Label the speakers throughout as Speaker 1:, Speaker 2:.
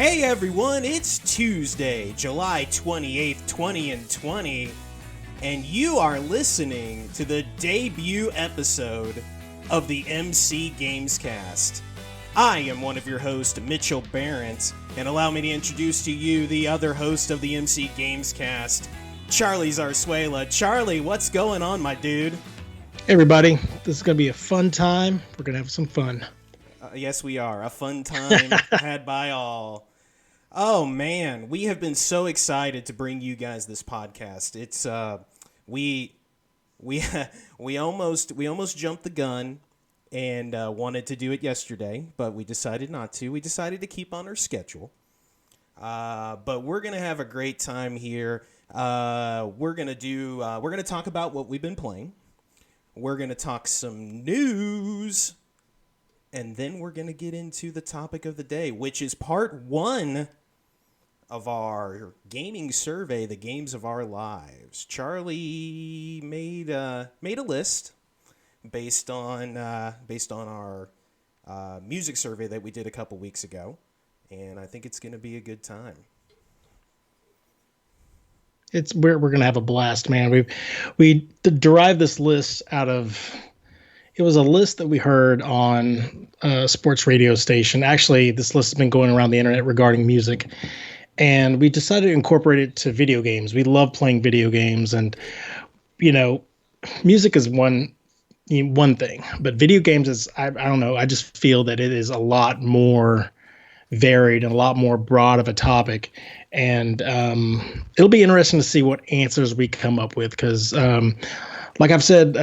Speaker 1: Hey everyone, it's Tuesday, July 28th, 2020, and you are listening to the debut episode of the MC Gamescast. I am one of your hosts, Mitchell Behrendt, and allow me to introduce to you the other host of the MC Gamescast, Charlie Zarsuela. Charlie, what's going on, my dude?
Speaker 2: Hey everybody, this is going to be a fun time. We're going to have some fun.
Speaker 1: Yes, we are. A fun time had by all. Oh man, we have been so excited to bring you guys this podcast. It's we almost jumped the gun and wanted to do it yesterday, but we decided not to. We decided to keep on our schedule. But we're gonna have a great time here. We're gonna talk about what we've been playing. We're gonna talk some news. And then we're going to get into the topic of the day, which is part one of our gaming survey, the games of our lives. Charlie made a list based on our music survey that we did a couple weeks ago, and I think it's going to be a good time.
Speaker 2: We're going to have a blast, man. We derived this list out of. It was a list that we heard on a sports radio station. Actually, this list has been going around the internet regarding music. And we decided to incorporate it to video games. We love playing video games. And, music is one thing. But video games is, I don't know, I just feel that it is a lot more varied and a lot more broad of a topic. And it'll be interesting to see what answers we come up with. Because, like I've said,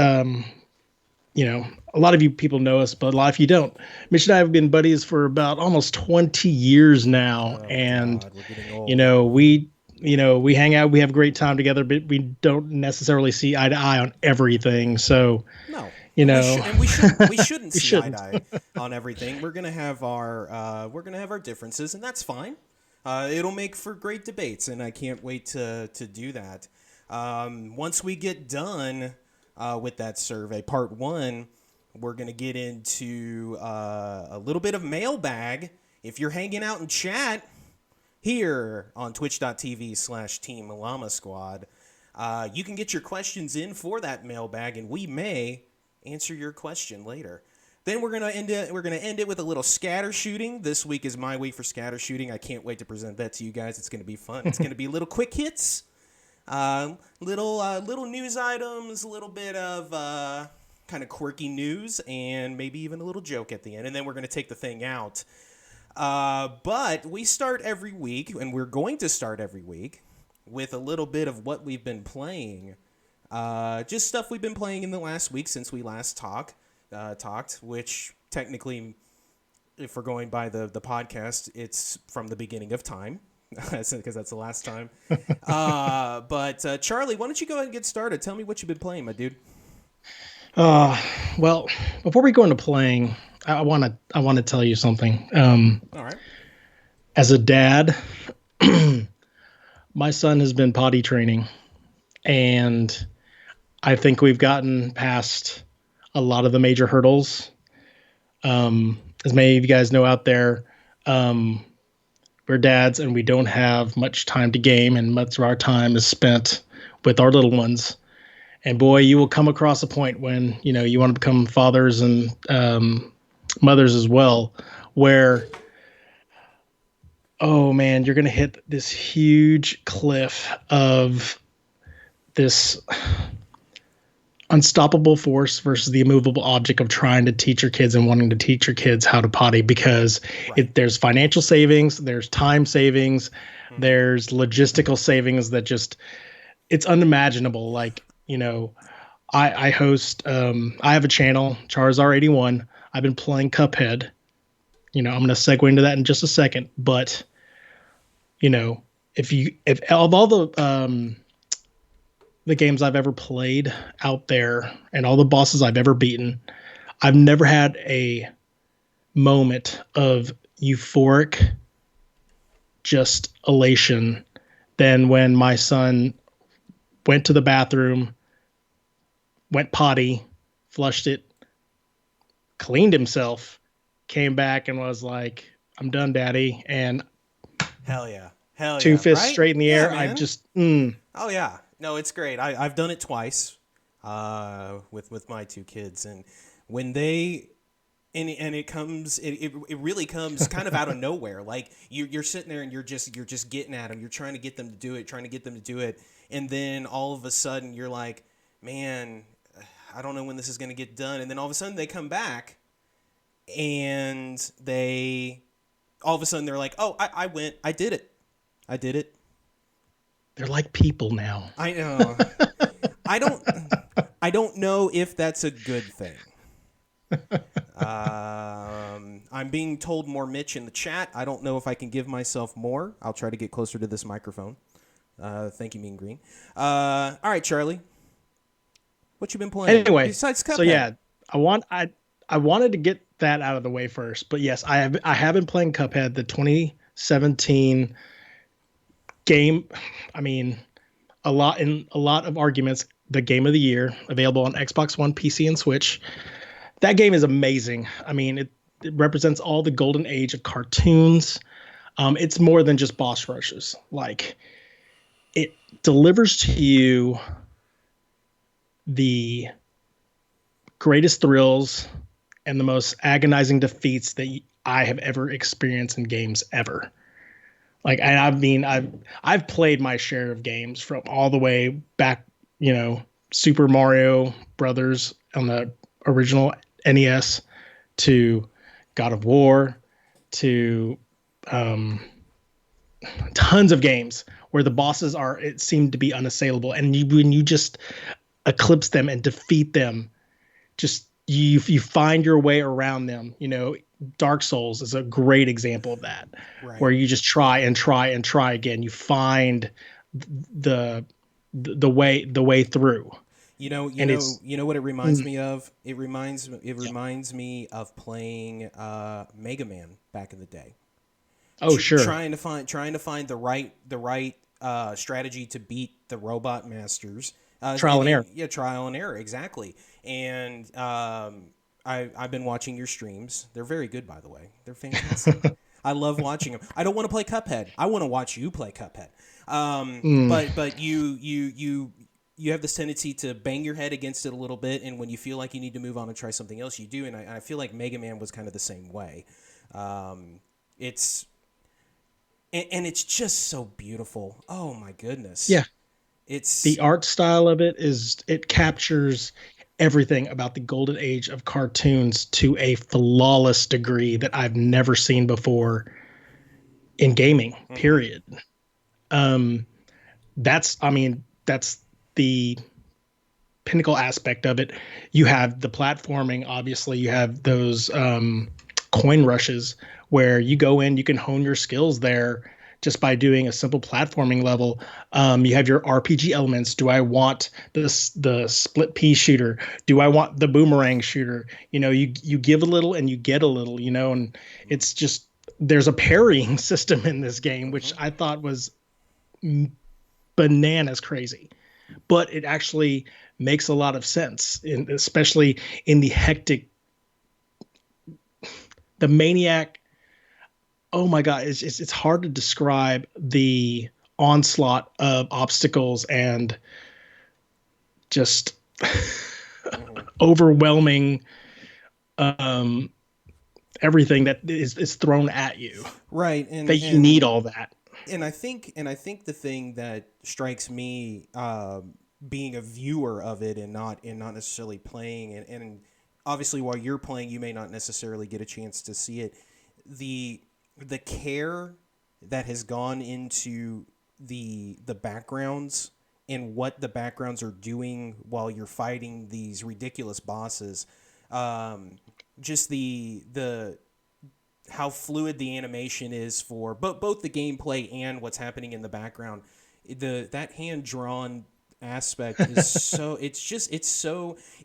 Speaker 2: a lot of you people know us, but a lot of you don't. Mitch and I have been buddies for about almost 20 years now. God, we hang out, we have a great time together, but we don't necessarily see eye to eye on everything. So,
Speaker 1: no, we shouldn't see eye to eye on everything. We're going to have our differences, and that's fine. It'll make for great debates, and I can't wait to do that. Once we get done with that survey, part one, we're going to get into a little bit of mailbag. If you're hanging out in chat here on twitch.tv/Team Llama Squad, you can get your questions in for that mailbag, and we may answer your question later. Then we're going to end it with a little scatter shooting. This week is my week for scatter shooting. I can't wait to present that to you guys. It's going to be fun. It's going to be little quick hits. Little news items, a little bit of kind of quirky news, and maybe even a little joke at the end. And then we're going to take the thing out. But we start every week, and we're going to start every week with a little bit of what we've been playing. Just stuff we've been playing in the last week since we last talked, which technically, if we're going by the podcast, it's from the beginning of time. Because that's the last time. But Charlie, why don't you go ahead and get started? Tell me what you've been playing, my dude.
Speaker 2: Well, before we go into playing, I want to tell you something.
Speaker 1: All right.
Speaker 2: As a dad, my son has been potty training, and I think we've gotten past a lot of the major hurdles. As many of you guys know out there, we're dads and we don't have much time to game, and much of our time is spent with our little ones. And boy, you will come across a point when, you want to become fathers and mothers as well, where, oh man, you're going to hit this huge cliff of this unstoppable force versus the immovable object of trying to teach your kids and wanting to teach your kids how to potty, because there's financial savings, there's time savings, there's logistical savings that it's unimaginable. Like, I host, I have a channel, Charizard81. I've been playing Cuphead. I'm going to segue into that in just a second, but if of all the games I've ever played out there and all the bosses I've ever beaten, I've never had a moment of euphoric just elation than when my son went to the bathroom, went potty, flushed it, cleaned himself, came back and was like, "I'm done, Daddy." And
Speaker 1: Hell yeah. Hell
Speaker 2: Two
Speaker 1: yeah.
Speaker 2: fists
Speaker 1: Right?
Speaker 2: straight in the
Speaker 1: Yeah,
Speaker 2: air. I
Speaker 1: man.
Speaker 2: just
Speaker 1: Oh yeah. No, it's great. I've done it twice with my two kids, and when they and it comes it really comes kind of out of nowhere. Like you're sitting there and you're just getting at them. You're trying to get them to do it, trying to get them to do it, and then all of a sudden you're like, man, I don't know when this is going to get done. And then all of a sudden they come back and they all of a sudden they're like, oh, I went, I did it. I did it.
Speaker 2: they're like people now.
Speaker 1: I know. I don't I don't know if that's a good thing. I'm being told more Mitch in the chat. I don't know if I can give myself more. I'll try to get closer to this microphone. Thank you, Mean Green. All right, Charlie. What you been playing
Speaker 2: Anyway,
Speaker 1: besides Cuphead?
Speaker 2: so yeah, I wanted to get that out of the way first, but yes, I have been playing Cuphead, the 2017 game. I mean, a lot of arguments, the game of the year, available on Xbox One, PC, and Switch. That game is amazing. I mean, it represents all the golden age of cartoons. It's more than just boss rushes. Like, it delivers to you the greatest thrills and the most agonizing defeats that I have ever experienced in games ever. Like, and I mean, I've played my share of games from all the way back, Super Mario Brothers on the original NES to God of War to um, tons of games where the bosses it seemed to be unassailable, and when you just eclipse them and defeat them, just you find your way around them. Dark Souls is a great example of that,
Speaker 1: Right.
Speaker 2: where you just try and try and try again. You find the way through.
Speaker 1: You know what it reminds me of? It reminds me of playing Mega Man back in the day.
Speaker 2: Oh, sure.
Speaker 1: Trying to find the right strategy to beat the robot masters.
Speaker 2: Trial and error.
Speaker 1: Yeah, trial and error, exactly. And I've been watching your streams. They're very good, by the way. They're fantastic. I love watching them. I don't want to play Cuphead. I want to watch you play Cuphead. But you have this tendency to bang your head against it a little bit, and when you feel like you need to move on and try something else, you do. And I feel like Mega Man was kind of the same way. It's just so beautiful. Oh my goodness.
Speaker 2: Yeah.
Speaker 1: It's
Speaker 2: the art style of it captures everything about the golden age of cartoons to a flawless degree that I've never seen before in gaming, period. That's the pinnacle aspect of it. You have the platforming, obviously. You have those coin rushes where you go in, you can hone your skills there just by doing a simple platforming level. You have your RPG elements. Do I want the split pea shooter? Do I want the boomerang shooter? You give a little and you get a little, and it's just, there's a parrying system in this game, which I thought was bananas crazy, but it actually makes a lot of sense, especially in the hectic, the maniac. Oh my God, it's hard to describe the onslaught of obstacles and just overwhelming everything that is thrown at you.
Speaker 1: Right, and
Speaker 2: that you need all that.
Speaker 1: And I think the thing that strikes me, being a viewer of it and not necessarily playing, and obviously while you're playing, you may not necessarily get a chance to see it. The care that has gone into the backgrounds and what the backgrounds are doing while you're fighting these ridiculous bosses, just the how fluid the animation is for both the gameplay and what's happening in the background. That hand drawn aspect is so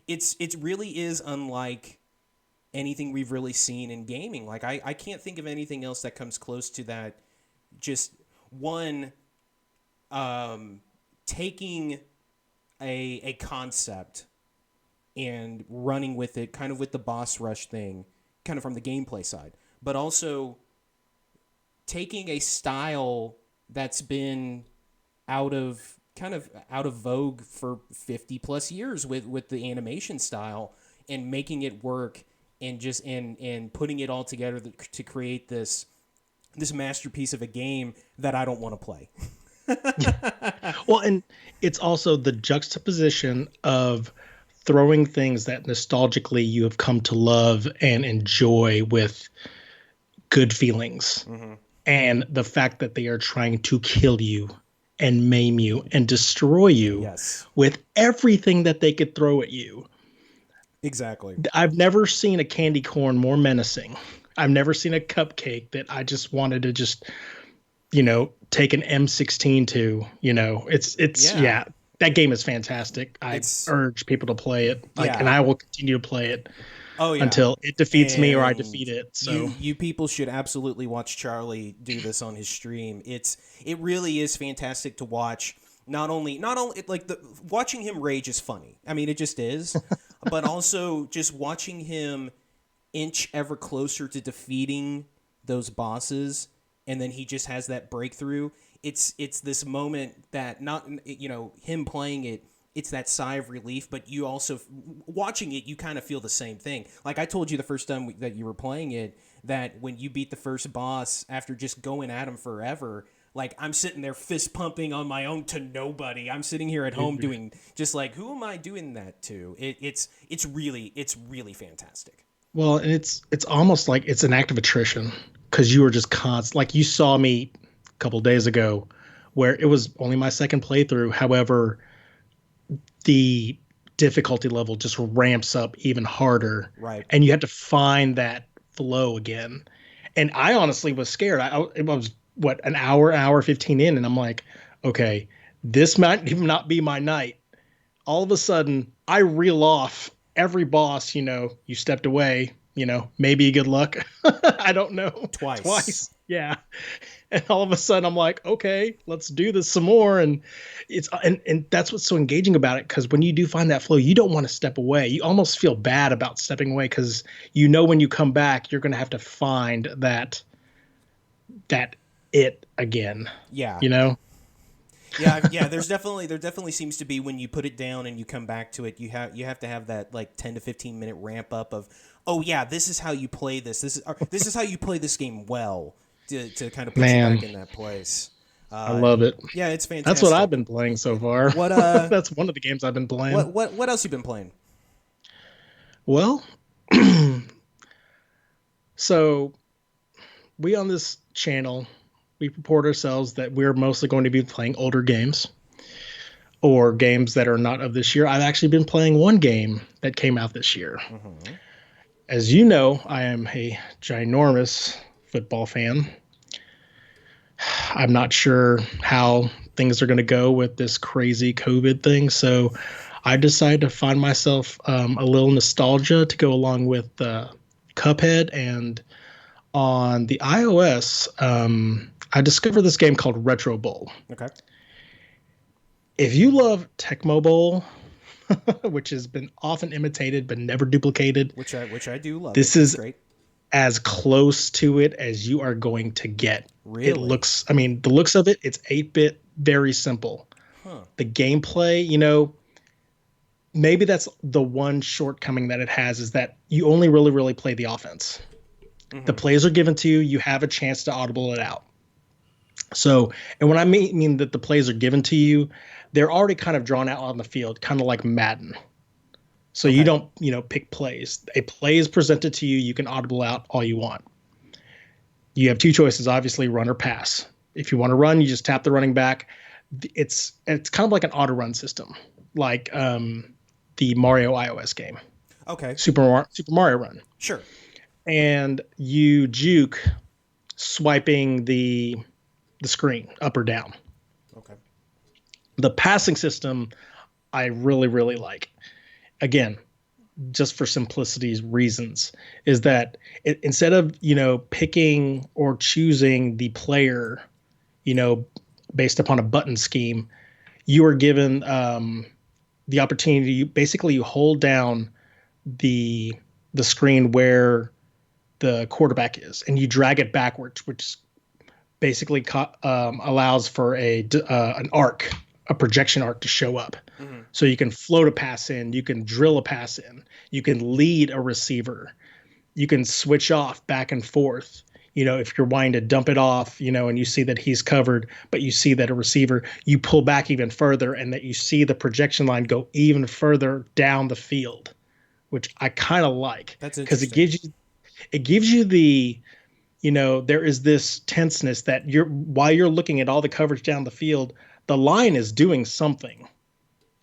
Speaker 1: it really is unlike anything we've really seen in gaming. Like I can't think of anything else that comes close to that. Just one, taking a concept and running with it, kind of with the boss rush thing, kind of from the gameplay side, but also taking a style that's been out of vogue for 50 plus years with the animation style and making it work and just and putting it all together to create this masterpiece of a game that I don't want to play.
Speaker 2: Well, and it's also the juxtaposition of throwing things that nostalgically you have come to love and enjoy with good feelings, and the fact that they are trying to kill you and maim you and destroy you with everything that they could throw at you.
Speaker 1: Exactly.
Speaker 2: I've never seen a candy corn more menacing. I've never seen a cupcake that I just wanted to just, take an M16 to. It's that game is fantastic. I urge people to play it, and I will continue to play it. Oh, yeah. Until it defeats me or I defeat it. So
Speaker 1: you people should absolutely watch Charlie do this on his stream. It really is fantastic to watch. Not only like watching him rage is funny. I mean, it just is, but also just watching him inch ever closer to defeating those bosses, and then he just has that breakthrough. It's this moment that him playing it. It's that sigh of relief, but you also, watching it, you kind of feel the same thing. Like I told you the first time that you were playing it, that when you beat the first boss after just going at him forever, like I'm sitting there fist pumping on my own to nobody. I'm sitting here at home doing just like, who am I doing that to? It's really fantastic.
Speaker 2: Well, and it's almost like it's an act of attrition because you were just constant. Like you saw me a couple days ago where it was only my second playthrough. However, the difficulty level just ramps up even harder.
Speaker 1: Right.
Speaker 2: And you have to find that flow again. And I honestly was scared. It was, an hour 15 in, and I'm like, okay, this might even not be my night. All of a sudden, I reel off every boss, you stepped away, maybe good luck. I don't know.
Speaker 1: Twice.
Speaker 2: Yeah. And all of a sudden I'm like, okay, let's do this some more. And and that's what's so engaging about it. Cause when you do find that flow, you don't want to step away. You almost feel bad about stepping away. Cause when you come back, you're going to have to find that it again.
Speaker 1: Yeah.
Speaker 2: Yeah.
Speaker 1: There definitely seems to be, when you put it down and you come back to it, you have to have that like 10 to 15 minute ramp up of, oh yeah, this is how you play this. This is how you play this game well, to kind of put you back in that place.
Speaker 2: I love it.
Speaker 1: Yeah, it's fantastic.
Speaker 2: That's what I've been playing so far. That's one of the games I've been playing.
Speaker 1: What else you been playing?
Speaker 2: Well, so we on this channel, we purport ourselves that we're mostly going to be playing older games or games that are not of this year. I've actually been playing one game that came out this year. Mm-hmm. As you know, I am a ginormous football fan. I'm not sure how things are going to go with this crazy COVID thing. So I decided to find myself a little nostalgia to go along with Cuphead. And on the iOS, I discovered this game called Retro Bowl.
Speaker 1: Okay.
Speaker 2: If you love Tecmo Bowl, which has been often imitated but never duplicated,
Speaker 1: which I do love.
Speaker 2: This is great. As close to it as you are going to get.
Speaker 1: Really?
Speaker 2: The looks of it, it's 8-bit, very simple. Huh. The gameplay, maybe that's the one shortcoming that it has, is that you only really play the offense. Mm-hmm. The plays are given to you. You have a chance to audible it out. So, and when I mean that the plays are given to you, they're already kind of drawn out on the field, kind of like Madden. So okay. You don't, pick plays. A play is presented to you. You can audible out all you want. You have two choices, obviously, run or pass. If you want to run, you just tap the running back. It's kind of like an auto run system, like the Mario iOS game.
Speaker 1: Okay.
Speaker 2: Super Mario Run.
Speaker 1: Sure.
Speaker 2: And you juke swiping the screen up or down.
Speaker 1: Okay.
Speaker 2: The passing system I really like. Again, just for simplicity's reasons, is that instead of, picking or choosing the player, based upon a button scheme, you are given the opportunity. You hold down the screen where the quarterback is, and you drag it backwards, which basically allows for an arc, a projection arc to show up. Mm-hmm. So you can float a pass in, you can drill a pass in, you can lead a receiver, you can switch off back and forth. If you're wanting to dump it off, and you see that he's covered, but you see that a receiver, you pull back even further and that you see the projection line go even further down the field, which I kind of like.
Speaker 1: That's
Speaker 2: because
Speaker 1: interesting.
Speaker 2: it gives you the, there is this tenseness that while you're looking at all the coverage down the field, the line is doing something.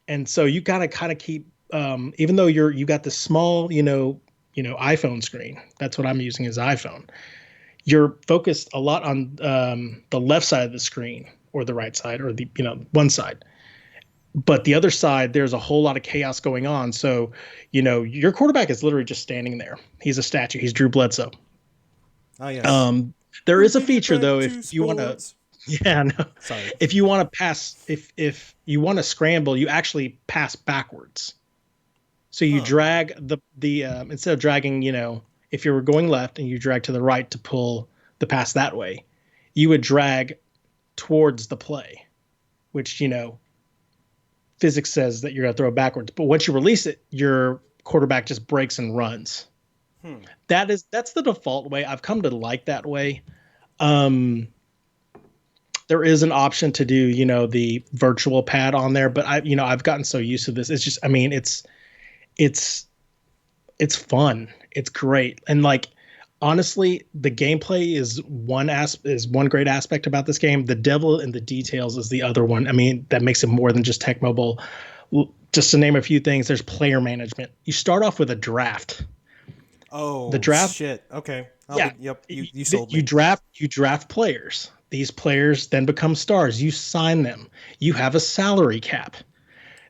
Speaker 2: And so you gotta kind of keep, even though you got the small, iPhone screen, that's what I'm using as iPhone. You're focused a lot on the left side of the screen or the right side or the one side, but the other side there's a whole lot of chaos going on. So your quarterback is literally just standing there. He's a statue. He's Drew Bledsoe.
Speaker 1: Oh yes.
Speaker 2: There is a feature though if you want to. Yeah, no.
Speaker 1: Sorry.
Speaker 2: If you want to pass, if you want to scramble, you actually pass backwards. So you drag the instead of dragging, if you were going left and you drag to the right to pull the pass that way, you would drag towards the play, which, physics says that you're going to throw it backwards. But once you release it, your quarterback just breaks and runs. That's the default way. I've come to like that way. There is an option to do, the virtual pad on there, but I've gotten so used to this. It's just, it's fun. It's great. And honestly, the gameplay is one great aspect about this game. The devil in the details is the other one. That makes it more than just Tech Mobile. Just to name a few things, there's player management. You start off with a draft.
Speaker 1: Oh,
Speaker 2: the draft.
Speaker 1: Shit. Okay.
Speaker 2: Yep.
Speaker 1: You sold me.
Speaker 2: You draft players. These players then become stars. You sign them. You have a salary cap.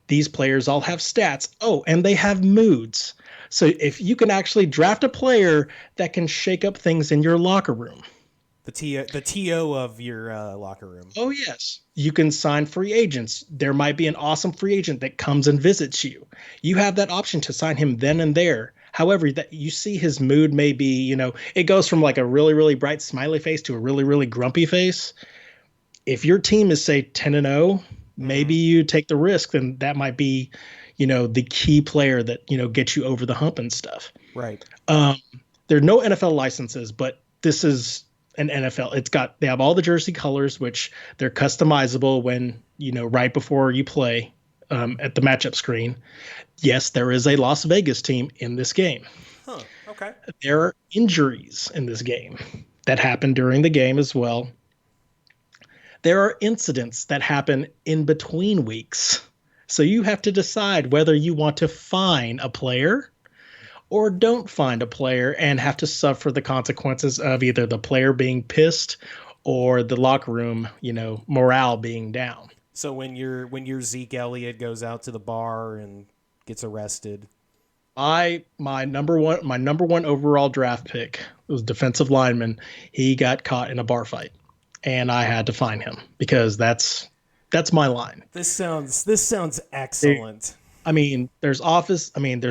Speaker 2: These players all have stats. Oh, and they have moods. So if you can actually draft a player that can shake up things in your locker room.
Speaker 1: The TO of your locker room.
Speaker 2: Oh, yes. You can sign free agents. There might be an awesome free agent that comes and visits you. You have that option to sign him then and there. However, that you see his mood may be, it goes from a really, really bright smiley face to a really, really grumpy face. If your team is, say, 10-0, maybe you take the risk, then that might be, the key player that, gets you over the hump and stuff.
Speaker 1: Right.
Speaker 2: There are no NFL licenses, but this is an NFL. They have all the jersey colors, which they're customizable when, right before you play at the matchup screen. Yes, there is a Las Vegas team in this game.
Speaker 1: Huh. Okay.
Speaker 2: There are injuries in this game that happen during the game as well. There are incidents that happen in between weeks. So you have to decide whether you want to fine a player or don't find a player and have to suffer the consequences of either the player being pissed or the locker room, morale being down.
Speaker 1: So when your Zeke Elliott goes out to the bar and gets arrested,
Speaker 2: my number one overall draft pick was defensive lineman. He got caught in a bar fight, and I had to fine him because that's my line.
Speaker 1: This sounds excellent.
Speaker 2: There's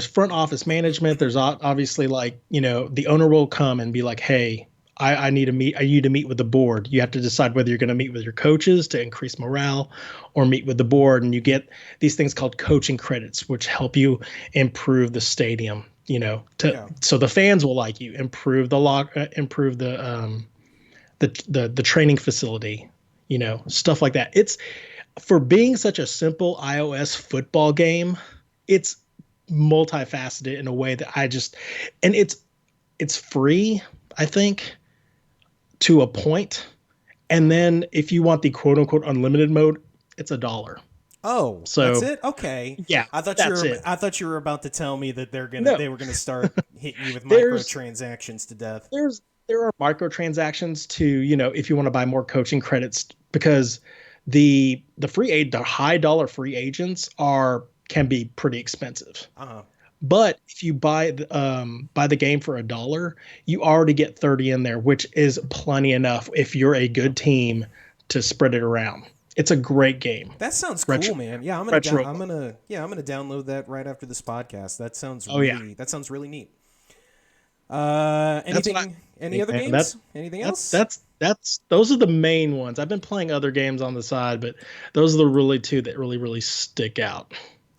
Speaker 2: front office management. There's obviously the owner will come and be like, hey, I need you to meet with the board. You have to decide whether you're going to meet with your coaches to increase morale or meet with the board. And you get these things called coaching credits, which help you improve the stadium, so the fans will like you, improve the training facility, stuff like that. It's for being such a simple iOS football game. It's multifaceted in a way that and it's free, I think, to a point. And then if you want the quote unquote unlimited mode, it's $1.
Speaker 1: Oh, so that's it? Okay.
Speaker 2: Yeah.
Speaker 1: I thought you were about to tell me that they were gonna start hitting you with microtransactions to death.
Speaker 2: There are microtransactions to, if you want to buy more coaching credits, because the high dollar free agents can be pretty expensive.
Speaker 1: Uh-huh.
Speaker 2: But if you buy the game for $1, you already get 30 in there, which is plenty enough if you're a good team to spread it around. It's a great game.
Speaker 1: That sounds cool, man. Yeah, I'm gonna download that right after this podcast. That sounds really neat. Any other
Speaker 2: And
Speaker 1: games? Anything else?
Speaker 2: that's those are the main ones. I've been playing other games on the side, but those are the really two that really stick out.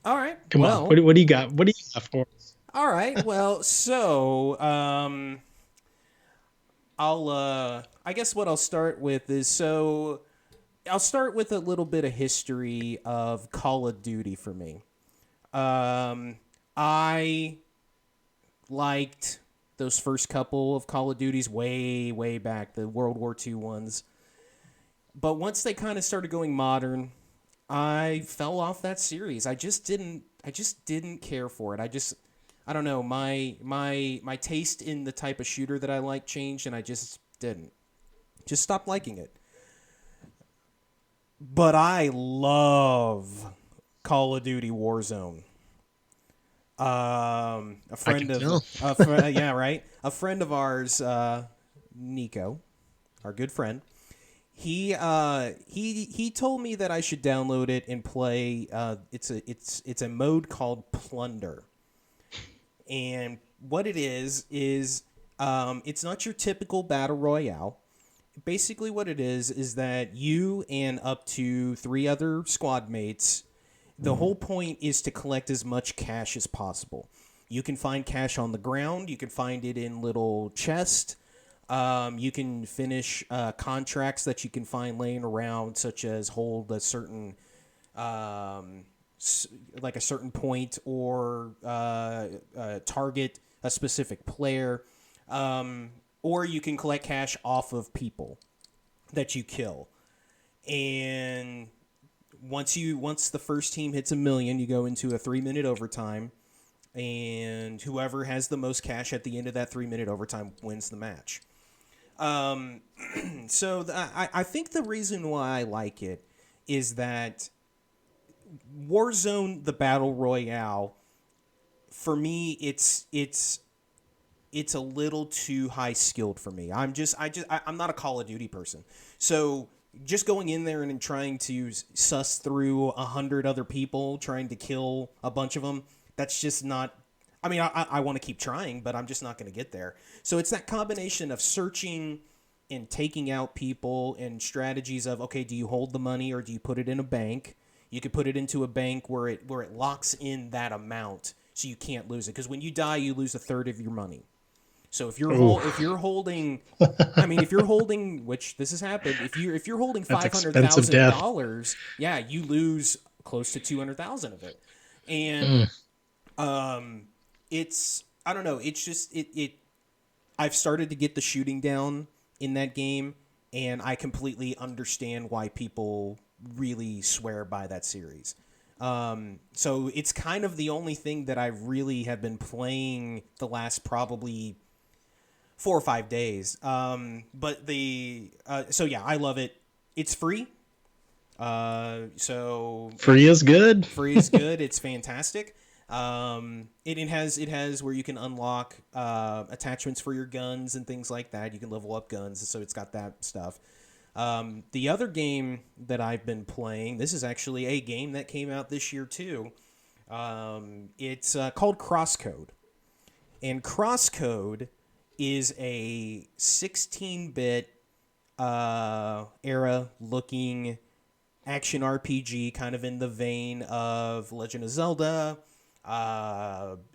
Speaker 1: All right.
Speaker 2: Come on,
Speaker 1: Well,
Speaker 2: what do you got? What do you got for us?
Speaker 1: all right. Well, so I guess what I'll start with is I'll start with a little bit of history of Call of Duty for me. I liked those first couple of Call of Duties way back, the World War II ones. But once they kind of started going modern, I fell off that series. I just didn't care for it. I don't know, my taste in the type of shooter that I like changed, and I just didn't. Just stopped liking it. But I love Call of Duty Warzone. A friend yeah, right. A friend of ours, Nico, our good friend. He told me that I should download it and play. It's a mode called Plunder, and what it is it's not your typical battle royale. Basically, what it is that you and up to 3 other squad mates. The whole point is to collect as much cash as possible. You can find cash on the ground. You can find it in little chests. You can finish contracts that you can find laying around, such as hold a certain, like a certain point, or target a specific player. Or you can collect cash off of people that you kill. And once the first team hits 1 million, you go into a 3-minute overtime, and whoever has the most cash at the end of that 3-minute overtime wins the match. I think the reason why I like it is that Warzone, the battle royale, for me, it's a little too high skilled for me. I'm not a Call of Duty person, so just going in there and trying to suss through 100 other people, trying to kill a bunch of them, that's just not. I mean, I want to keep trying, but I'm just not going to get there. So it's that combination of searching and taking out people and strategies of, okay, do you hold the money or do you put it in a bank? You could put it into a bank where it locks in that amount so you can't lose it. Because when you die, you lose 1/3 of your money. So if you're holding, I mean, if you're holding, which this has happened, if you're holding $500,000, yeah, you lose close to 200,000 of it, and it's, I don't know, it's just it. I've started to get the shooting down in that game, and I completely understand why people really swear by that series. So it's kind of the only thing that I really have been playing the last probably 4 or 5 days. But so yeah, I love it. It's free. So
Speaker 2: free is good.
Speaker 1: Free is good. It's fantastic. It has where you can unlock attachments for your guns and things like that. You can level up guns, so it's got that stuff. The other game that I've been playing, this is actually a game that came out this year too. It's called CrossCode, and CrossCode is a 16-bit era looking action RPG, kind of in the vein of Legend of Zelda,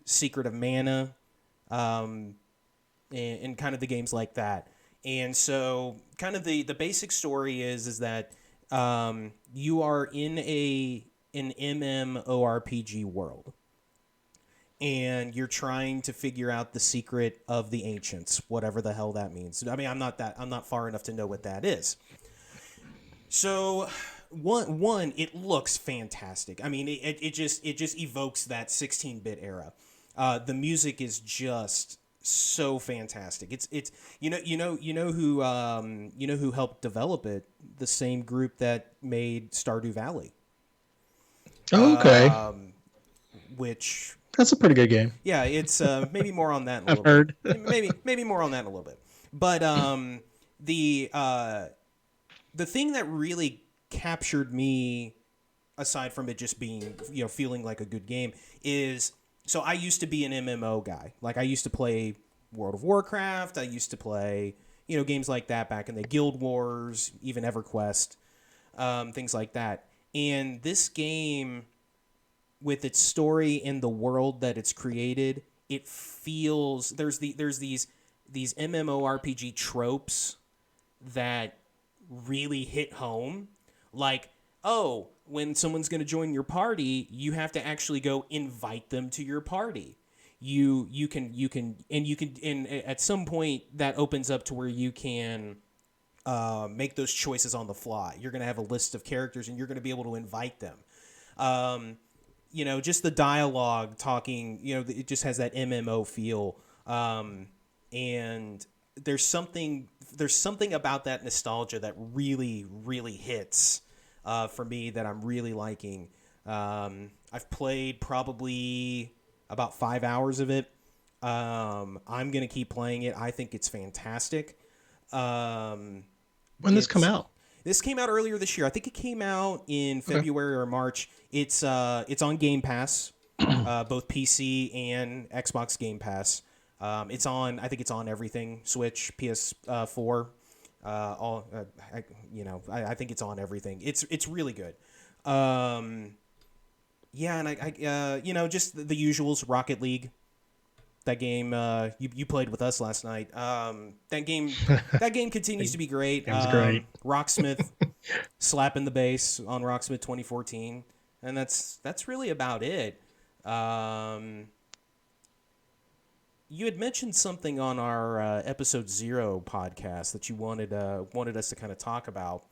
Speaker 1: Secret of Mana, and kind of the games like that. And so kind of the basic story is that you are in an MMORPG world, and you're trying to figure out the secret of the ancients, whatever the hell that means. I mean, I'm not far enough to know what that is. So one, it looks fantastic. I mean, it just evokes that 16-bit era. The music is just so fantastic. It's you know who helped develop it? The same group that made Stardew Valley.
Speaker 2: Okay.
Speaker 1: Which,
Speaker 2: that's a pretty good game.
Speaker 1: Yeah, it's maybe more on that in a little
Speaker 2: heard.
Speaker 1: bit. maybe more on that in a little bit. But the thing that really captured me, aside from it just being, feeling like a good game, is, so I used to be an MMO guy. Like, I used to play World of Warcraft. I used to play, games like that back in the Guild Wars, even EverQuest, things like that. And this game, with its story and the world that it's created, it feels there's these MMORPG tropes that really hit home. Like, oh, when someone's going to join your party, you have to actually go invite them to your party. You can and at some point that opens up to where you can make those choices on the fly. You're going to have a list of characters and you're going to be able to invite them. Just the dialogue talking, it just has that MMO feel. And there's something about that nostalgia that really, really hits for me that I'm really liking. I've played probably about 5 hours of it. I'm going to keep playing it. I think it's fantastic.
Speaker 2: When this come out?
Speaker 1: This came out earlier this year. I think it came out in February or March. It's on Game Pass, both PC and Xbox Game Pass. I think it's on everything: Switch, PS4, I think it's on everything. It's really good. And I just the usuals. Rocket League. That game you played with us last night. That game continues to be great.
Speaker 2: It was great.
Speaker 1: Rocksmith slapping the bass on Rocksmith 2014, and that's really about it. You had mentioned something on our episode 0 podcast that you wanted us to kind of talk about,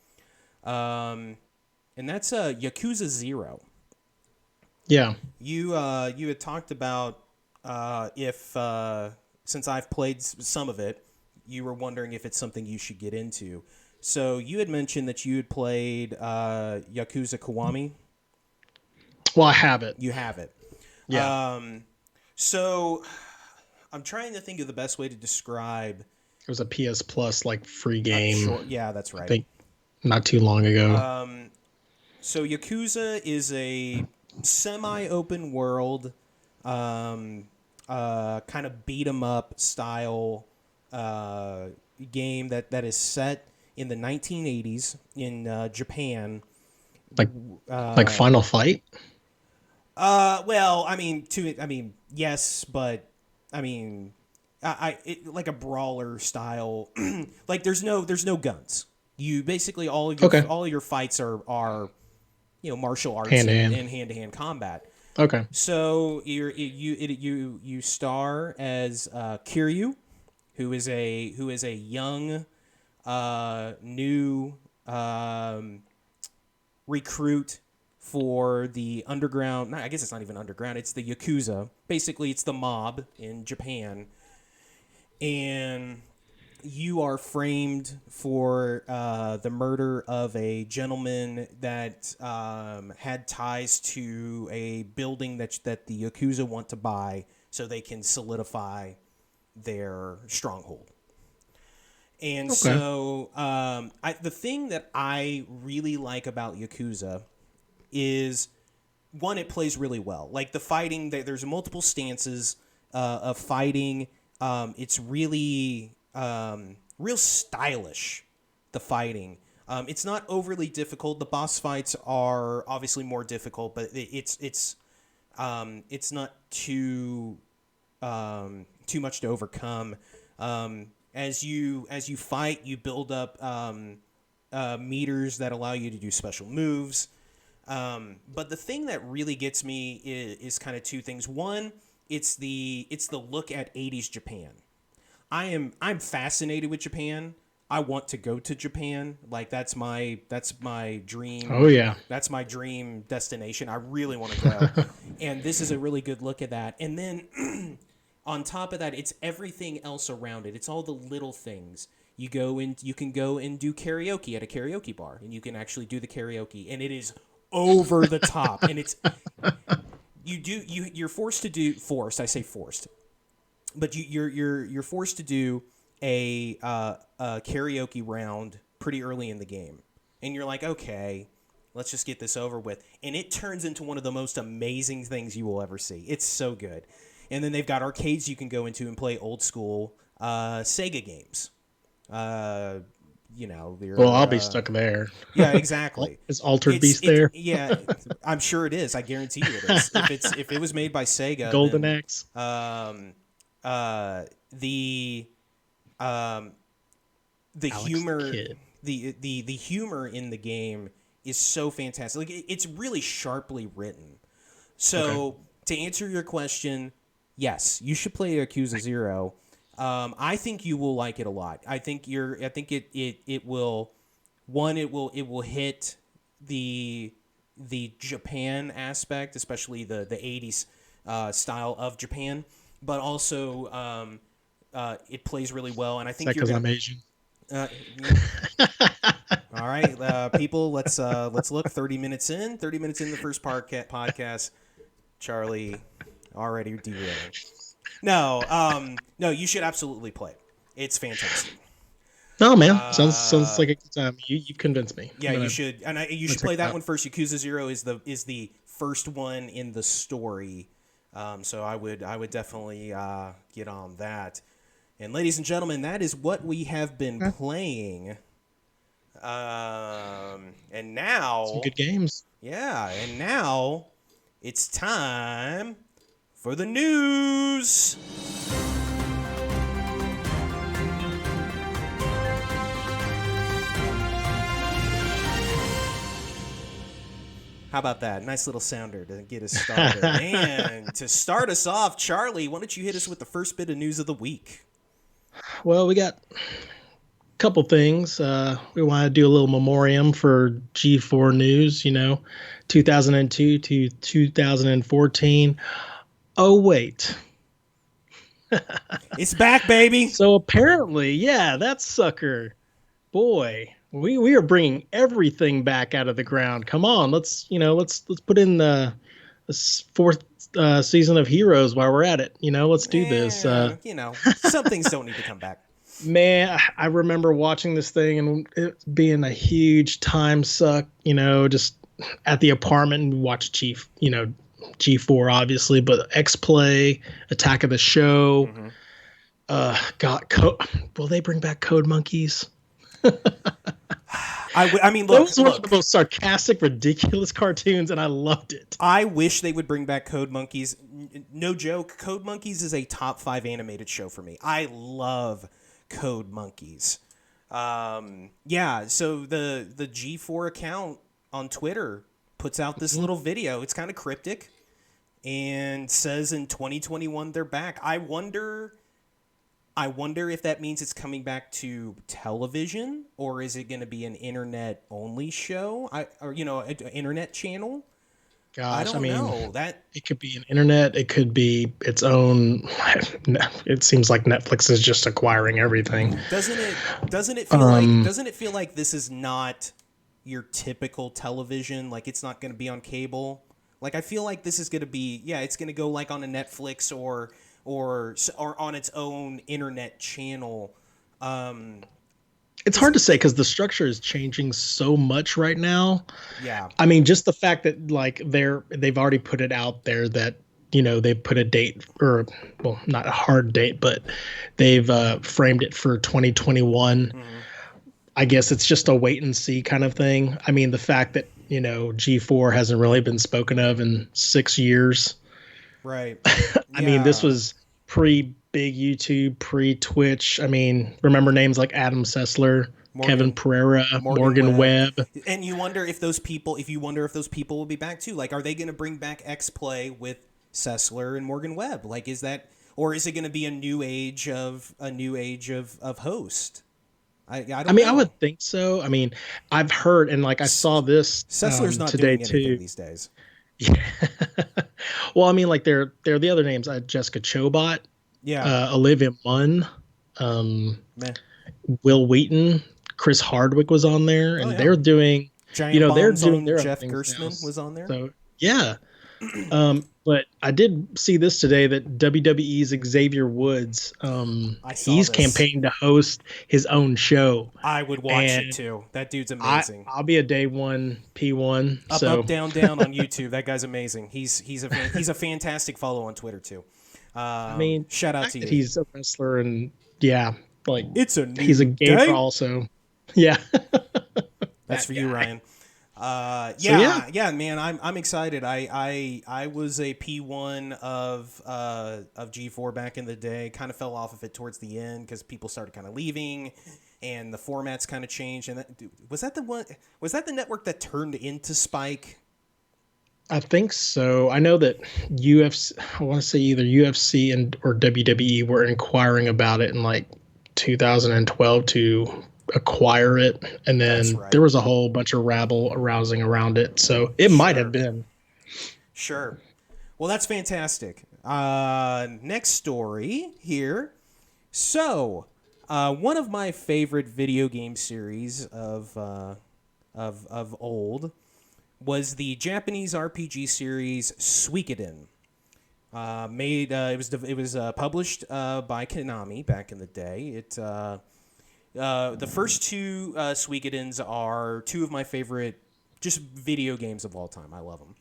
Speaker 1: and that's Yakuza 0.
Speaker 2: Yeah.
Speaker 1: You had talked about if since I've played some of it, you were wondering if it's something you should get into. So you had mentioned that you had played Yakuza Kiwami.
Speaker 2: Well, I have it.
Speaker 1: You have it.
Speaker 2: Yeah.
Speaker 1: So I'm trying to think of the best way to describe.
Speaker 2: It was a PS Plus free game.
Speaker 1: Sure. Yeah, that's right.
Speaker 2: I think not too long ago.
Speaker 1: So Yakuza is a semi-open world, kind of beat 'em up style game that is set in the 1980s in Japan.
Speaker 2: Like Final Fight?
Speaker 1: Well, yes, but like a brawler style. Like there's no guns. You basically all of your fights are martial arts and hand-to-hand combat.
Speaker 2: Okay.
Speaker 1: So you star as Kiryu, who is a young new recruit for the underground. I guess it's not even underground. It's the Yakuza. Basically, it's the mob in Japan, and you are framed for the murder of a gentleman that had ties to a building that the Yakuza want to buy so they can solidify their stronghold. And so the thing that I really like about Yakuza is, one, it plays really well. Like the fighting, there's multiple stances of fighting. It's really real stylish, the fighting. It's not overly difficult. The boss fights are obviously more difficult, but it's not too much to overcome. As you fight, you build up meters that allow you to do special moves. But the thing that really gets me is kind of two things. One, it's the look at 80s Japan. I'm fascinated with Japan. I want to go to Japan. Like that's my dream.
Speaker 2: Oh yeah.
Speaker 1: That's my dream destination. I really want to go. And this is a really good look at that. And then on top of that, it's everything else around it. It's all the little things. You can go and do karaoke at a karaoke bar, and you can actually do the karaoke, and it is over the top. And it's you're forced to do I say forced. But you're forced to do a karaoke round pretty early in the game, and you're like, okay, let's just get this over with, and it turns into one of the most amazing things you will ever see. It's so good, And then they've got arcades you can go into and play old school Sega games.
Speaker 2: Well, I'll be stuck there.
Speaker 1: Yeah, exactly.
Speaker 2: Is Altered Beast there?
Speaker 1: Yeah, I'm sure it is. I guarantee you it is. If it was made by Sega,
Speaker 2: Golden
Speaker 1: then,
Speaker 2: Axe.
Speaker 1: The
Speaker 2: Alex
Speaker 1: humor,
Speaker 2: Kidd.
Speaker 1: the humor in the game is so fantastic. Like it's really sharply written. So to answer your question, yes, you should play Yakuza 0. I think you will like it a lot. I think it will hit the Japan aspect, especially the 80s style of Japan, but also it plays really well, and I think you're
Speaker 2: because I'm Asian.
Speaker 1: All right, people, let's look. 30 minutes in the first podcast. Charlie already derailing. No, you should absolutely play it. It's fantastic.
Speaker 2: No, man, sounds like a good time. You've convinced me.
Speaker 1: Yeah, you should, and you should play that one first. Yakuza 0 is the first one in the story, so I would definitely get on that. And ladies and gentlemen, that is what we have been playing. And now
Speaker 2: some good games.
Speaker 1: Yeah, and now it's time for the news. How about that? Nice little sounder to get us started. And to start us off, Charlie, why don't you hit us with the first bit of news of the week?
Speaker 2: Well, we got a couple things. We want to do a little memoriam for G4 news, 2002 to 2014. Oh, wait.
Speaker 1: It's back, baby.
Speaker 2: So apparently, that sucker. Boy, we are bringing everything back out of the ground. Come on, let's put in the fourth season of Heroes while we're at it. Let's do this.
Speaker 1: Some things don't need to come back.
Speaker 2: Man, I remember watching this thing and it being a huge time suck, just at the apartment and watch G4 obviously, but X-Play, Attack of the Show. Will they bring back Code Monkeys?
Speaker 1: I mean, look,
Speaker 2: that was one of the most sarcastic, ridiculous cartoons, and I loved it.
Speaker 1: I wish they would bring back Code Monkeys. No joke, Code Monkeys is a top 5 animated show for me. I love Code Monkeys. So the G4 account on Twitter puts out this little video. It's kind of cryptic and says in 2021 they're back. I wonder if that means it's coming back to television, or is it going to be an internet-only show? An internet channel?
Speaker 2: Gosh,
Speaker 1: I don't know. That
Speaker 2: it could be an internet. It could be its own. It seems like Netflix is just acquiring everything.
Speaker 1: Doesn't it feel like this is not your typical television? Like it's not going to be on cable. Like I feel like this is going to be it's going to go like on a Netflix or on its own internet channel.
Speaker 2: It's hard to say because the structure is changing so much right now.
Speaker 1: Yeah.
Speaker 2: I mean, just the fact that like they've already put it out there that, they put a date not a hard date, but they've framed it for 2021. I guess it's just a wait and see kind of thing. I mean, the fact that, G4 hasn't really been spoken of in 6 years.
Speaker 1: Right.
Speaker 2: I mean, this was pre-big YouTube, pre-Twitch. I mean, remember names like Adam Sessler, Kevin Pereira, Morgan Webb.
Speaker 1: And you wonder if those people will be back too. Like, are they going to bring back X-Play with Sessler and Morgan Webb? Like, is it going to be a new age of host? I don't know.
Speaker 2: I would think so. I mean, I've heard, and like I saw this
Speaker 1: Sessler's not
Speaker 2: today
Speaker 1: doing
Speaker 2: too
Speaker 1: anything these days.
Speaker 2: Yeah. Well, I mean, like they're the other names. Jessica Chobot, Olivia Munn, Will Wheaton, Chris Hardwick was on there, and they're doing,
Speaker 1: Giant
Speaker 2: they're doing their
Speaker 1: Jeff
Speaker 2: things
Speaker 1: Gerstmann
Speaker 2: now.
Speaker 1: was on there.
Speaker 2: So yeah. But I did see this today that WWE's Xavier Woods, he's campaigning to host his own show.
Speaker 1: I would watch it too. That dude's amazing.
Speaker 2: I'll be a day one P1.
Speaker 1: Up, down on YouTube. That guy's amazing. He's a fantastic follow on Twitter too.
Speaker 2: I mean,
Speaker 1: shout out to you.
Speaker 2: He's a wrestler, and yeah, like
Speaker 1: it's a new
Speaker 2: he's a gamer
Speaker 1: day.
Speaker 2: also. Yeah,
Speaker 1: that's for you, Ryan. Yeah, man, I'm excited. I was a P1 of G4 back in the day. Kind of fell off of it towards the end because people started kind of leaving, and the formats kind of changed. And was that the network that turned into Spike?
Speaker 2: I think so. I know that UFC. I want to say either UFC or WWE were inquiring about it in like 2012 to acquire it, and then there was a whole bunch of rabble arousing around it. So it might have been.
Speaker 1: Sure. Well, that's fantastic. Next story here. So, one of my favorite video game series of old was the Japanese RPG series Suikoden. It was published by Konami back in the day. The first two Suikodens are two of my favorite just video games of all time. I love them.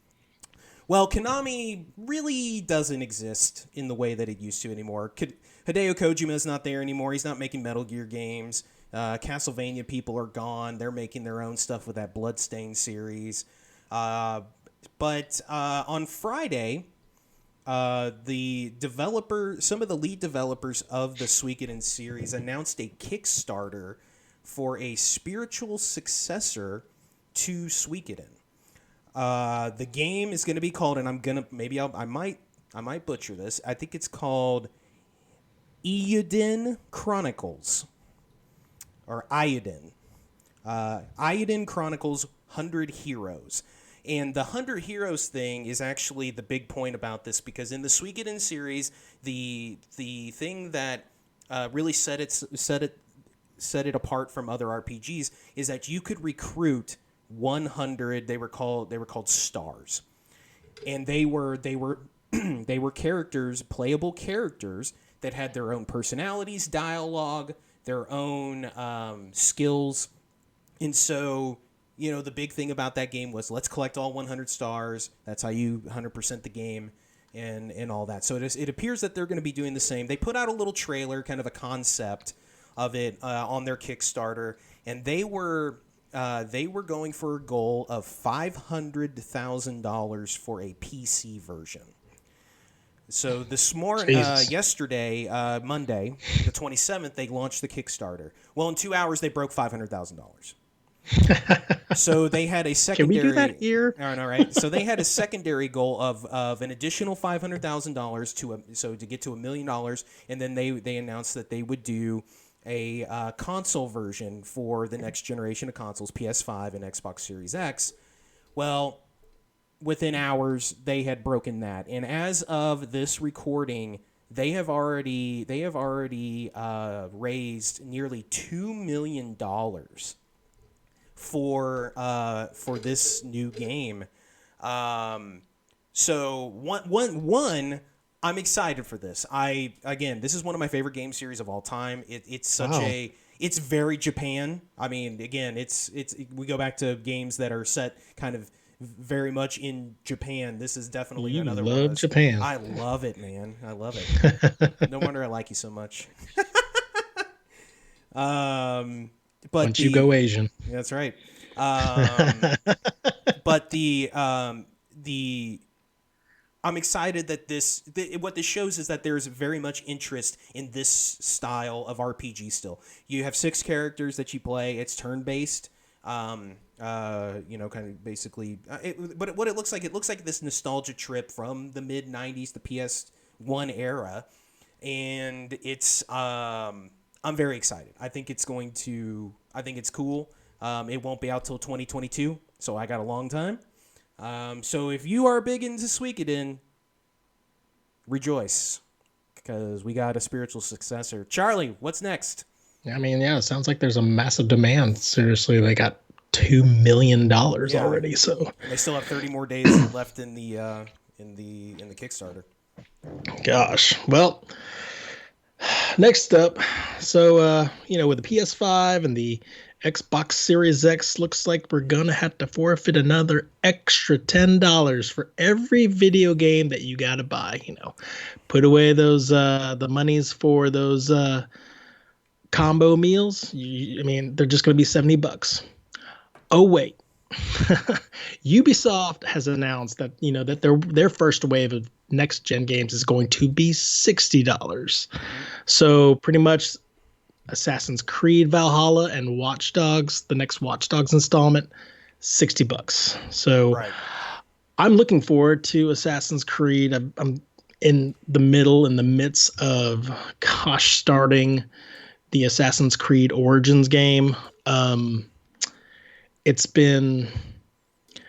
Speaker 1: Well, Konami really doesn't exist in the way that it used to anymore. Hideo Kojima is not there anymore. He's not making Metal Gear games. Castlevania people are gone. They're making their own stuff with that Bloodstained series. But on Friday, some of the lead developers of the Suikoden series announced a Kickstarter for a spiritual successor to Suikoden. The game is going to be called, and I might butcher this. I think it's called Eiyuden Chronicles, or Eiyuden. Eiyuden Chronicles 100 Heroes. And the 100 Heroes thing is actually the big point about this, because in the Suikoden series, the thing that really set it apart from other RPGs is that you could recruit 100. They were called stars, and they were they were characters, playable characters that had their own personalities, dialogue, their own skills, and so. The big thing about that game was let's collect all 100 stars. That's how you 100% the game and all that. So it appears that they're going to be doing the same. They put out a little trailer, kind of a concept of it on their Kickstarter, and they were going for a goal of $500,000 for a PC version. So this morning, yesterday, Monday, the 27th, they launched the Kickstarter. Well, in 2 hours, they broke $500,000. So they had a secondary.
Speaker 2: Can we do that here?
Speaker 1: All right. So they had a secondary goal of an additional $500,000 to get to $1 million, and then they announced that they would do a console version for the next generation of consoles, PS5 and Xbox Series X. Well, within hours they had broken that, and as of this recording, they have already raised nearly $2 million. For this new game, so one, I'm excited for this. This is one of my favorite game series of all time. It's very Japan. I mean, again, we go back to games that are set kind of very much in Japan. This is definitely another one.
Speaker 2: Love Japan.
Speaker 1: I love it, man. I love it. No wonder I like you so much. But
Speaker 2: once you go Asian,
Speaker 1: that's right. But I'm excited that what this shows is that there's very much interest in this style of RPG still. You have 6 characters that you play. It's turn-based. Kind of basically. But what it looks like this nostalgia trip from the mid-90s, the PS1 era, and it's. I'm very excited. I think it's cool. It won't be out till 2022, so I got a long time. So if you are big into Suikoden, rejoice, because we got a spiritual successor. Charlie, what's next?
Speaker 2: I mean, yeah, it sounds like there's a massive demand. Seriously, they got $2 million already. So
Speaker 1: and they still have 30 more days left in the Kickstarter.
Speaker 2: Gosh, well. Next up, so with the PS5 and the Xbox Series X looks like we're gonna have to forfeit another extra $10 for every video game that you gotta buy. Put away those the monies for those combo meals. I mean, they're just gonna be $70. Oh wait, Ubisoft has announced that that their first wave of next gen games is going to be $60. So pretty much Assassin's Creed Valhalla and Watch Dogs, the next Watch Dogs installment, $60. So
Speaker 1: Right.
Speaker 2: I'm looking forward to Assassin's Creed. I'm in the midst of starting the Assassin's Creed Origins game. It's been,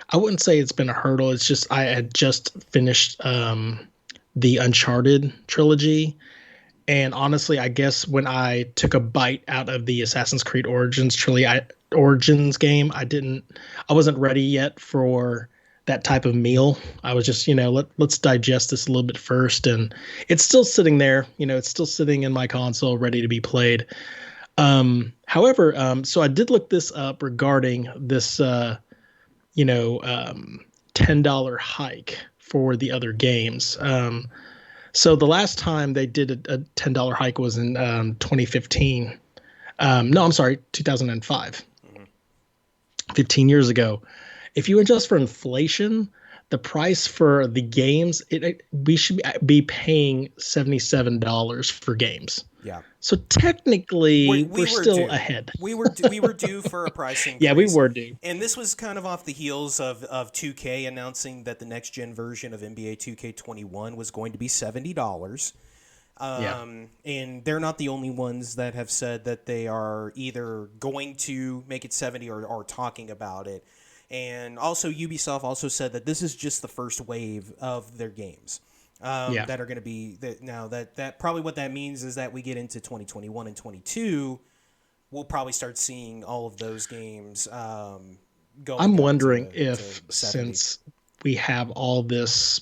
Speaker 2: I wouldn't say it's been a hurdle. It's just I had just finished the Uncharted trilogy. And honestly, I guess when I took a bite out of the Assassin's Creed Origins game, I wasn't ready yet for that type of meal. I was just, let's digest this a little bit first. And it's still sitting there, it's still sitting in my console ready to be played. However, so I did look this up regarding this, $10 hike for the other games. So the last time they did a $10 hike was in 2015. No, I'm sorry, 2005. 15 years ago. If you adjust for inflation, the price for the games, we should be paying $77 for games.
Speaker 1: Yeah.
Speaker 2: So technically, we're still
Speaker 1: due.
Speaker 2: ahead.
Speaker 1: We were due for a price increase.
Speaker 2: Yeah, we were due.
Speaker 1: And this was kind of off the heels of 2K announcing that the next gen version of NBA 2K21 was going to be $70. And they're not the only ones that have said that they are either going to make it 70 or talking about it. And also Ubisoft also said that this is just the first wave of their games. That are going to be now that probably what that means is that we get into 2021 and 22, we'll probably start seeing all of those games going.
Speaker 2: I'm wondering if since we have all this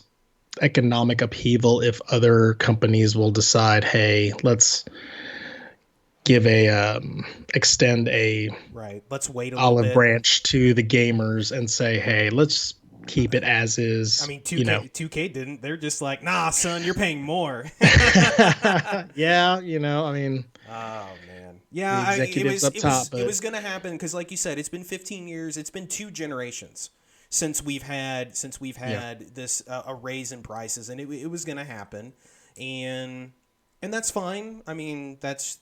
Speaker 2: economic upheaval, if other companies will decide, hey, let's give extend a
Speaker 1: let's wait a
Speaker 2: olive
Speaker 1: bit.
Speaker 2: branch to the gamers and say, hey, let's keep it as is.
Speaker 1: I mean, 2K didn't. They're just like, nah, son, you're paying more.
Speaker 2: Yeah, I mean.
Speaker 1: Oh man, yeah. It was going to happen because, like you said, it's been 15 years. It's been 2 generations since we've had this a raise in prices, and it was going to happen, and that's fine. I mean, that's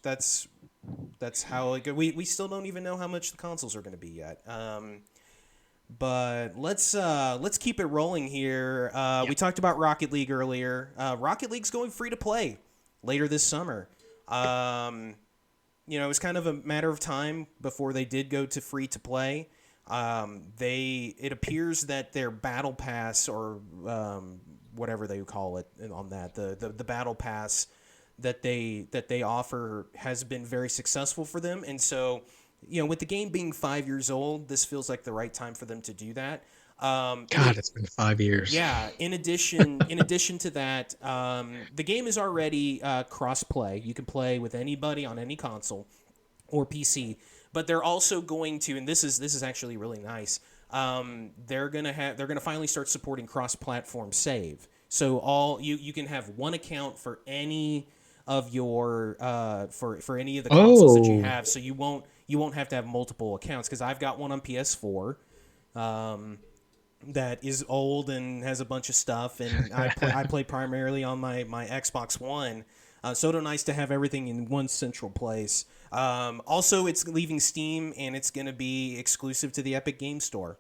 Speaker 1: how it goes. We still don't even know how much the consoles are going to be yet. But let's keep it rolling here. We talked about Rocket League earlier. Rocket League's going free to play later this summer. It was kind of a matter of time before they did go to free to play. It appears that their battle pass or whatever they call it on that the battle pass that they offer has been very successful for them, and so. With the game being 5 years old, this feels like the right time for them to do that.
Speaker 2: It's been 5 years.
Speaker 1: Yeah. In addition to that, the game is already cross-play. You can play with anybody on any console or PC. But they're also going to, and this is actually really nice. They're gonna finally start supporting cross-platform save. So you can have one account for any of your for any of the consoles that you have. So you won't have to have multiple accounts, because I've got one on PS4 that is old and has a bunch of stuff, and I play primarily on my Xbox One. So nice to have everything in one central place. Also, it's leaving Steam, and it's going to be exclusive to the Epic Game Store.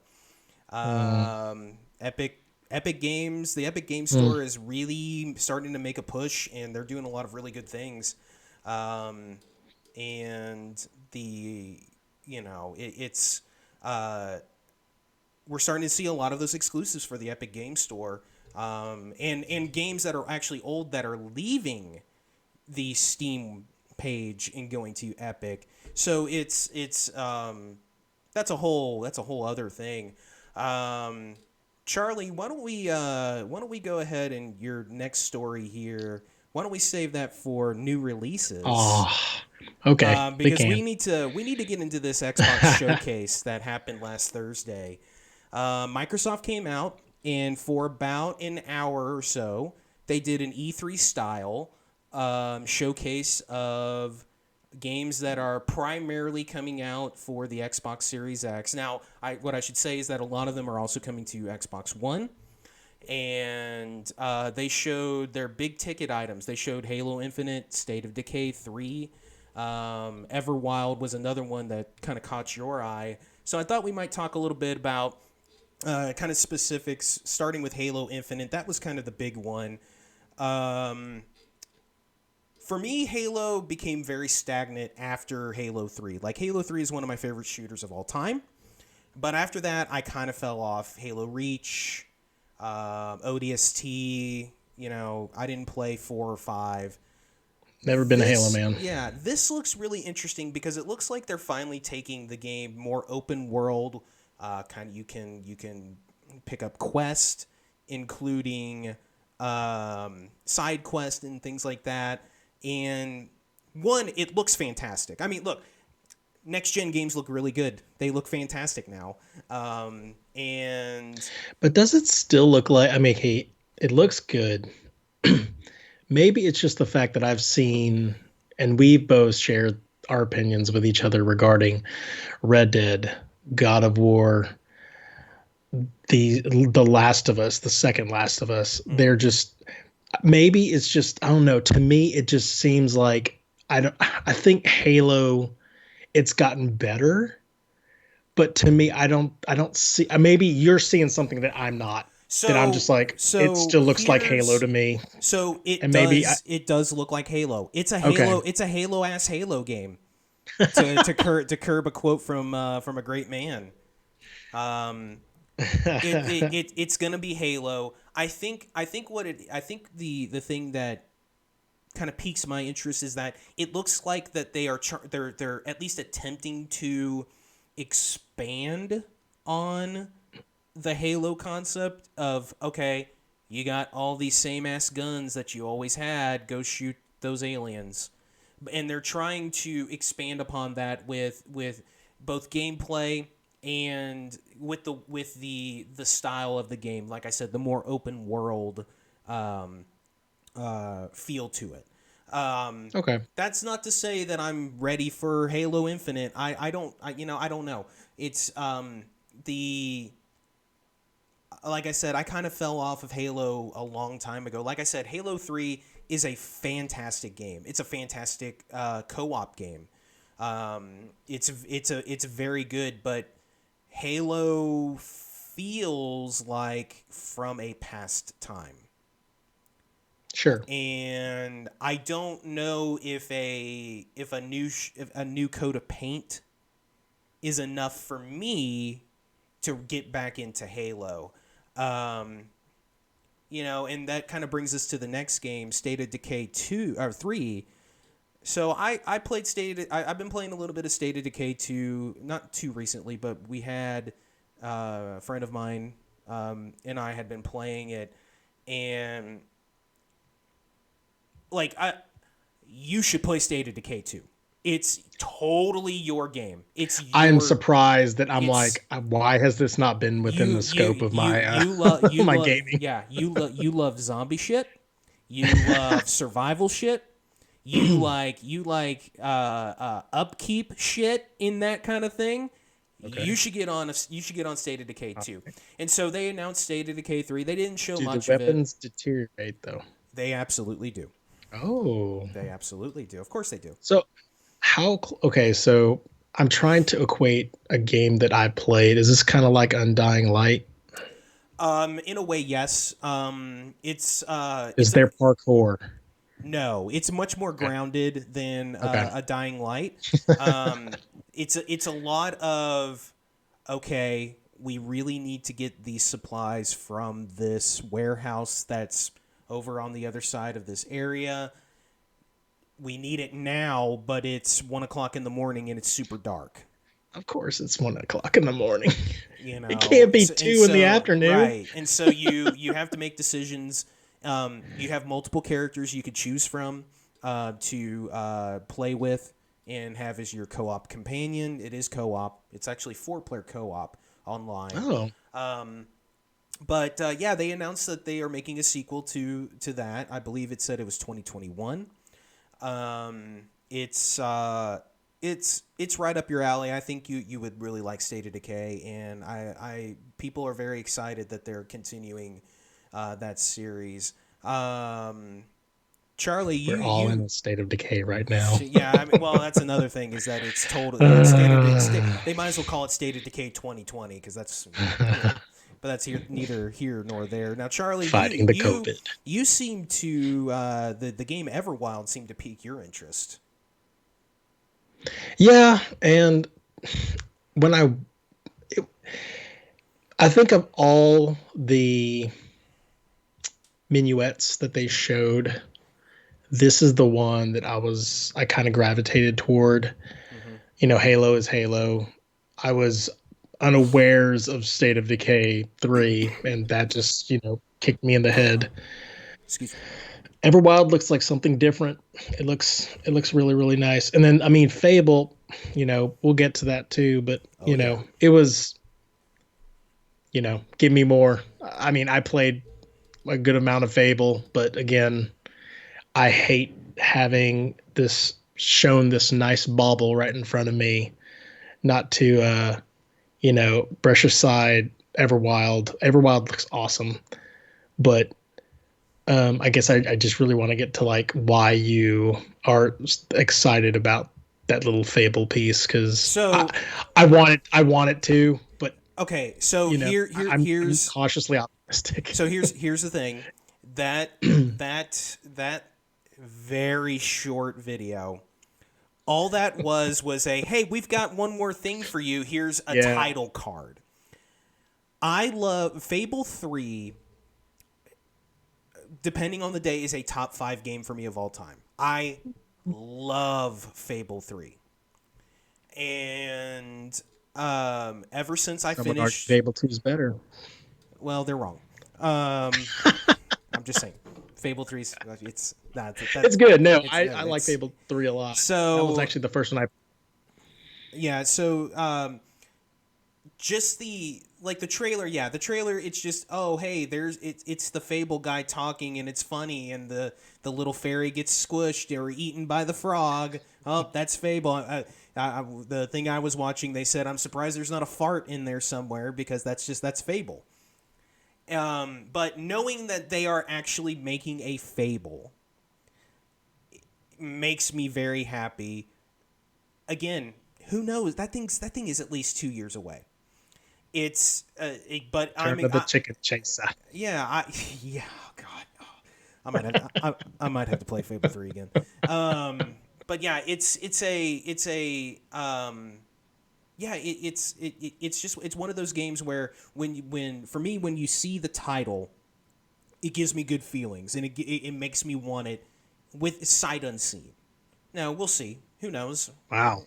Speaker 1: Epic Games, the Epic Game Store is really starting to make a push, and they're doing a lot of really good things. And we're starting to see a lot of those exclusives for the Epic Game Store, and games that are actually old that are leaving the Steam page and going to Epic. So it's that's a whole other thing. Charlie, why don't we go ahead and your next story here? Why don't we save that for new releases?
Speaker 2: Okay,
Speaker 1: because we need to get into this Xbox showcase that happened last Thursday. Microsoft came out, and for about an hour or so, they did an E3 style showcase of games that are primarily coming out for the Xbox Series X. Now, what I should say is that a lot of them are also coming to Xbox One. And they showed their big ticket items. They showed Halo Infinite, State of Decay 3. Everwild was another one that kind of caught your eye. So I thought we might talk a little bit about kind of specifics, starting with Halo Infinite. That was kind of the big one. For me, Halo became very stagnant after Halo 3. Like, Halo 3 is one of my favorite shooters of all time. But after that, I kind of fell off. Halo Reach, ODST, I didn't play 4 or 5.
Speaker 2: Never been a Halo man.
Speaker 1: Yeah, this looks really interesting because it looks like they're finally taking the game more open world. Kind of you can pick up quests, including side quests and things like that. And one, it looks fantastic. I mean, look, next gen games look really good. They look fantastic now. But
Speaker 2: does it still look like? I mean, hey, it looks good. Maybe it's just the fact that I've seen, and we've both shared our opinions with each other regarding Red Dead, God of War, the Last of Us, the second Last of Us. They're just, maybe it's just, I don't know. To me, it just seems like I think Halo, it's gotten better, but to me, I don't see. Maybe you're seeing something that I'm not. That I'm just like, it still looks like Halo to me.
Speaker 1: So it does look like Halo. It's a Halo. Okay. It's a Halo-ass Halo game. To curb a quote from a great man. It's gonna be Halo. I think the thing that kind of piques my interest is that it looks like that they're at least attempting to expand on the Halo concept of, okay, you got all these same ass guns that you always had, go shoot those aliens. And they're trying to expand upon that with both gameplay and with the style of the game. Like I said, the more open world feel to it.
Speaker 2: Okay.
Speaker 1: That's not to say that I'm ready for Halo Infinite. I don't know. It's like I said, I kind of fell off of Halo a long time ago. Like I said, Halo 3 is a fantastic game. It's a fantastic co-op game. It's very good, but Halo feels like from a past time.
Speaker 2: Sure.
Speaker 1: And I don't know if a new coat of paint is enough for me to get back into Halo. And that kind of brings us to the next game, State of Decay 2 or 3. So I played I've been playing a little bit of State of Decay 2, not too recently, but we had a friend of mine and I had been playing it, and you should play State of Decay 2. It's totally your game.
Speaker 2: I'm surprised that I'm like, why has this not been within the scope of my my gaming?
Speaker 1: Yeah, you love zombie shit. You love survival shit. You like upkeep shit in that kind of thing. Okay. You should get on State of Decay 2. And so they announced State of Decay 3. They didn't show much of it.
Speaker 2: Do the weapons deteriorate though?
Speaker 1: They absolutely do.
Speaker 2: Oh.
Speaker 1: They absolutely do. Of course they do.
Speaker 2: So so I'm trying to equate a game that I played. Is this kind of like Undying Light?
Speaker 1: In a way, yes. Is
Speaker 2: there parkour?
Speaker 1: No, it's much more grounded than a Dying Light. It's a lot of, okay, we really need to get these supplies from this warehouse that's over on the other side of this area. We need it now, but it's 1:00 in the morning and it's super dark.
Speaker 2: Of course, it's 1:00 in the morning. It can't be 2 in the afternoon,
Speaker 1: right? And so you have to make decisions. You have multiple characters you could choose from to play with. and have as your co-op companion. It is co-op. It's actually 4-player co-op online.
Speaker 2: Oh.
Speaker 1: But yeah, they announced that they are making a sequel to that. I believe it said it was 2021. It's right up your alley. I think you would really like State of Decay, and I people are very excited that they're continuing that series. Charlie,
Speaker 2: we're all in a state of decay right now.
Speaker 1: Yeah, I mean, well, that's another thing is that it's totally they might as well call it State of Decay 2020 because that's but that's neither here nor there. Now, Charlie,
Speaker 2: fighting the COVID.
Speaker 1: You seem to the game Everwild seemed to pique your interest.
Speaker 2: Yeah, and when I think of all the minuets that they showed, this is the one that I kind of gravitated toward. Mm-hmm. You know, Halo is Halo. I was unawares of State of Decay 3, and that just, kicked me in the head.
Speaker 1: Excuse me.
Speaker 2: Everwild looks like something different. It looks really, really nice. And then, I mean, Fable, we'll get to that too, but, it was, give me more. I mean, I played a good amount of Fable, but again, I hate having this nice bauble right in front of me, not to, brush aside Everwild. Everwild looks awesome, but I guess I just really want to get to like why you are excited about that little Fable piece, because I want it to, but
Speaker 1: okay. So
Speaker 2: I'm cautiously optimistic.
Speaker 1: So here's the thing, that very short video, all that was a, hey, we've got one more thing for you. Here's a title card. I love Fable 3. Depending on the day, is a top 5 game for me of all time. I love Fable 3. And ever since I finished...
Speaker 2: Fable 2 is better.
Speaker 1: Well, they're wrong. I'm just saying. Fable 3 is... It's
Speaker 2: good. No, I like Fable 3 a lot.
Speaker 1: So,
Speaker 2: that was actually the first one I...
Speaker 1: Yeah, so... just the trailer, the trailer, it's just, oh, hey, it's the Fable guy talking, and it's funny, and the little fairy gets squished or eaten by the frog. Oh, that's Fable. The thing I was watching, they said, I'm surprised there's not a fart in there somewhere, because that's Fable. But knowing that they are actually making a Fable makes me very happy. Again, who knows? That thing is at least 2 years away. It's but
Speaker 2: I'm the chicken chaser.
Speaker 1: Yeah, God, I might have to play Fable 3 again. But yeah, it's one of those games where when you see the title, it gives me good feelings, and it makes me want it with sight unseen. Now we'll see. Who knows?
Speaker 2: Wow.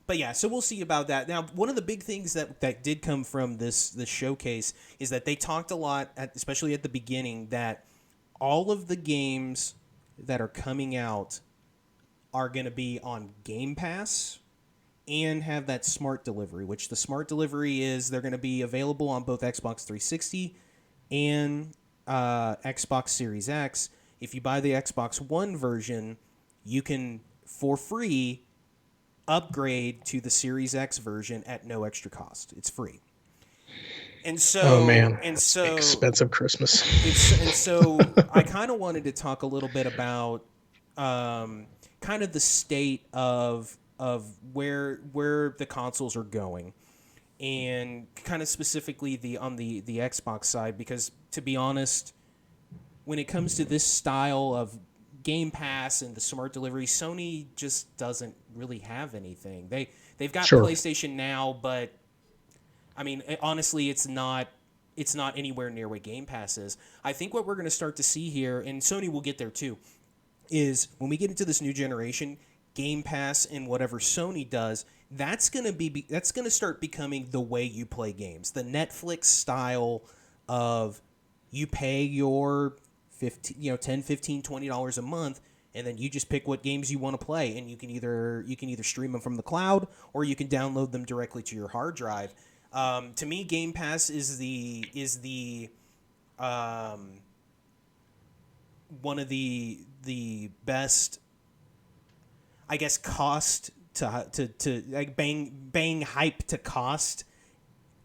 Speaker 1: But yeah, so we'll see about that. Now, one of the big things that did come from this showcase is that they talked a lot, especially at the beginning, that all of the games that are coming out are going to be on Game Pass and have that smart delivery, which the smart delivery is they're going to be available on both Xbox 360 and Xbox Series X. If you buy the Xbox One version, you can, for free, upgrade to the Series X version at no extra cost. It's free. And so,
Speaker 2: oh man,
Speaker 1: and so
Speaker 2: expensive Christmas.
Speaker 1: And so, I kind of wanted to talk a little bit about kind of the state of where the consoles are going, and kind of specifically on the Xbox side, because to be honest, when it comes to this style of Game Pass and the smart delivery, Sony just doesn't really have anything. They've got PlayStation Now, but I mean, honestly, it's not anywhere near what Game Pass is. I think what we're going to start to see here, and Sony will get there too, is when we get into this new generation, Game Pass and whatever Sony does, that's going to start becoming the way you play games. The Netflix style of you pay your $10, $15, $20 a month, and then you just pick what games you want to play, and you can either stream them from the cloud or you can download them directly to your hard drive. To me, Game Pass is the one of the best, I guess, cost to like bang hype to cost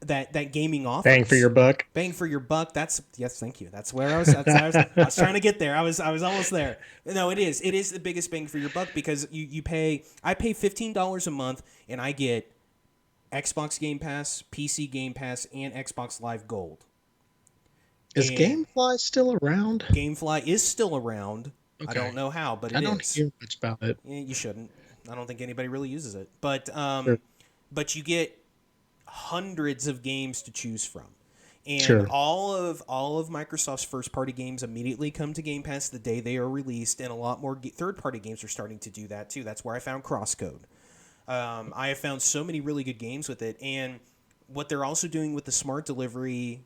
Speaker 1: that gaming offers.
Speaker 2: Bang for your buck.
Speaker 1: Bang for your buck. Yes, thank you. That's where I was. I was trying to get there. I was almost there. No, it is the biggest bang for your buck because I pay $15 a month and I get Xbox Game Pass, PC Game Pass, and Xbox Live Gold.
Speaker 2: Is GameFly still around?
Speaker 1: GameFly is still around. Okay. I don't know how, but it is.
Speaker 2: I don't hear much about it.
Speaker 1: You shouldn't. I don't think anybody really uses it. But
Speaker 2: sure.
Speaker 1: But you get hundreds of games to choose from. And
Speaker 2: sure.
Speaker 1: all of Microsoft's first-party games immediately come to Game Pass the day they are released, and a lot more third-party games are starting to do that too. That's where I found CrossCode. I have found so many really good games with it, and what they're also doing with the smart delivery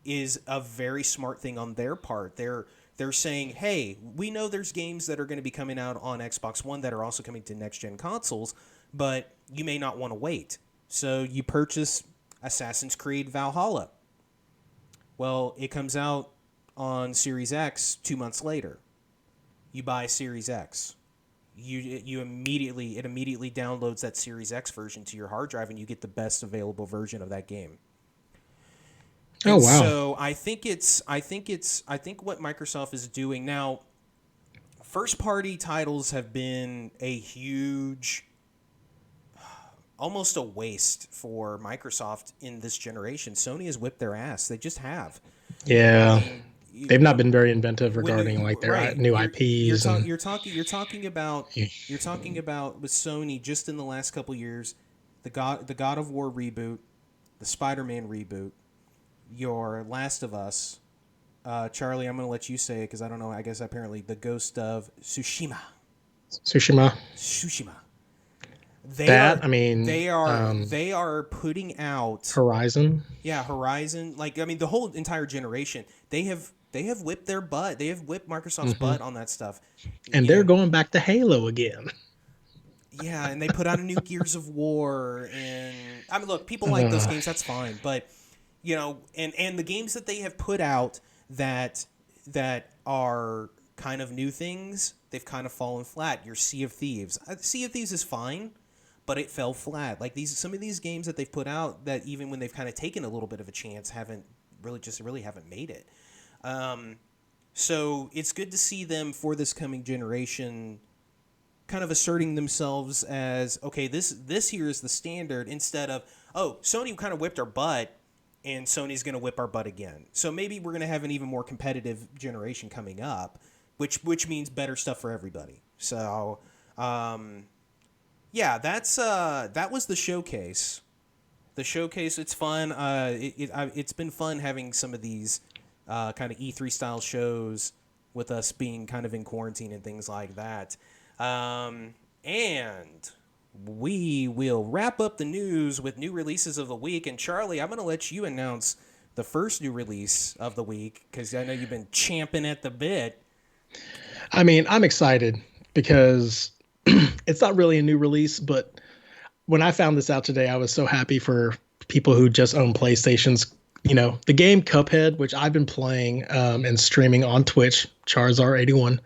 Speaker 1: is a very smart thing on their part. They're saying, hey, we know there's games that are going to be coming out on Xbox One that are also coming to next-gen consoles, but you may not want to wait. So you purchase Assassin's Creed Valhalla. Well, it comes out on Series X 2 months later. You buy Series X. It immediately downloads that Series X version to your hard drive, and you get the best available version of that game.
Speaker 2: Oh, wow.
Speaker 1: So I think what Microsoft is doing now, first party titles have been a huge, almost a waste for Microsoft in this generation. Sony has whipped their ass. They just have.
Speaker 2: Yeah. They've not been very inventive regarding their new IPs.
Speaker 1: You're talking about with Sony just in the last couple years, the God of War reboot, the Spider-Man reboot, your Last of Us, Charlie, I'm going to let you say it because I don't know. I guess apparently the Ghost of Tsushima. They are putting out
Speaker 2: Horizon.
Speaker 1: Yeah, Horizon. The whole entire generation. They have whipped their butt. They have whipped Microsoft's butt on that stuff.
Speaker 2: And they're going back to Halo again.
Speaker 1: Yeah, and they put out a new Gears of War, and look, people like those games. That's fine, but and the games that they have put out that are kind of new things, they've kind of fallen flat. Your Sea of Thieves. Sea of Thieves is fine, but it fell flat. Some of these games that they've put out that even when they've kind of taken a little bit of a chance haven't made it. So it's good to see them for this coming generation kind of asserting themselves as, okay, this here is the standard, instead of, oh, Sony kind of whipped our butt and Sony's going to whip our butt again. So maybe we're going to have an even more competitive generation coming up, which means better stuff for everybody. So, yeah, that was the showcase. It's fun. It's been fun having some of these kind of E3 style shows with us being kind of in quarantine and things like that. And we will wrap up the news with new releases of the week. And Charlie, I'm going to let you announce the first new release of the week because I know you've been champing at the bit.
Speaker 2: I'm excited because it's not really a new release, but when I found this out today, I was so happy for people who just own PlayStations. The game Cuphead, which I've been playing and streaming on Twitch, Charzar81,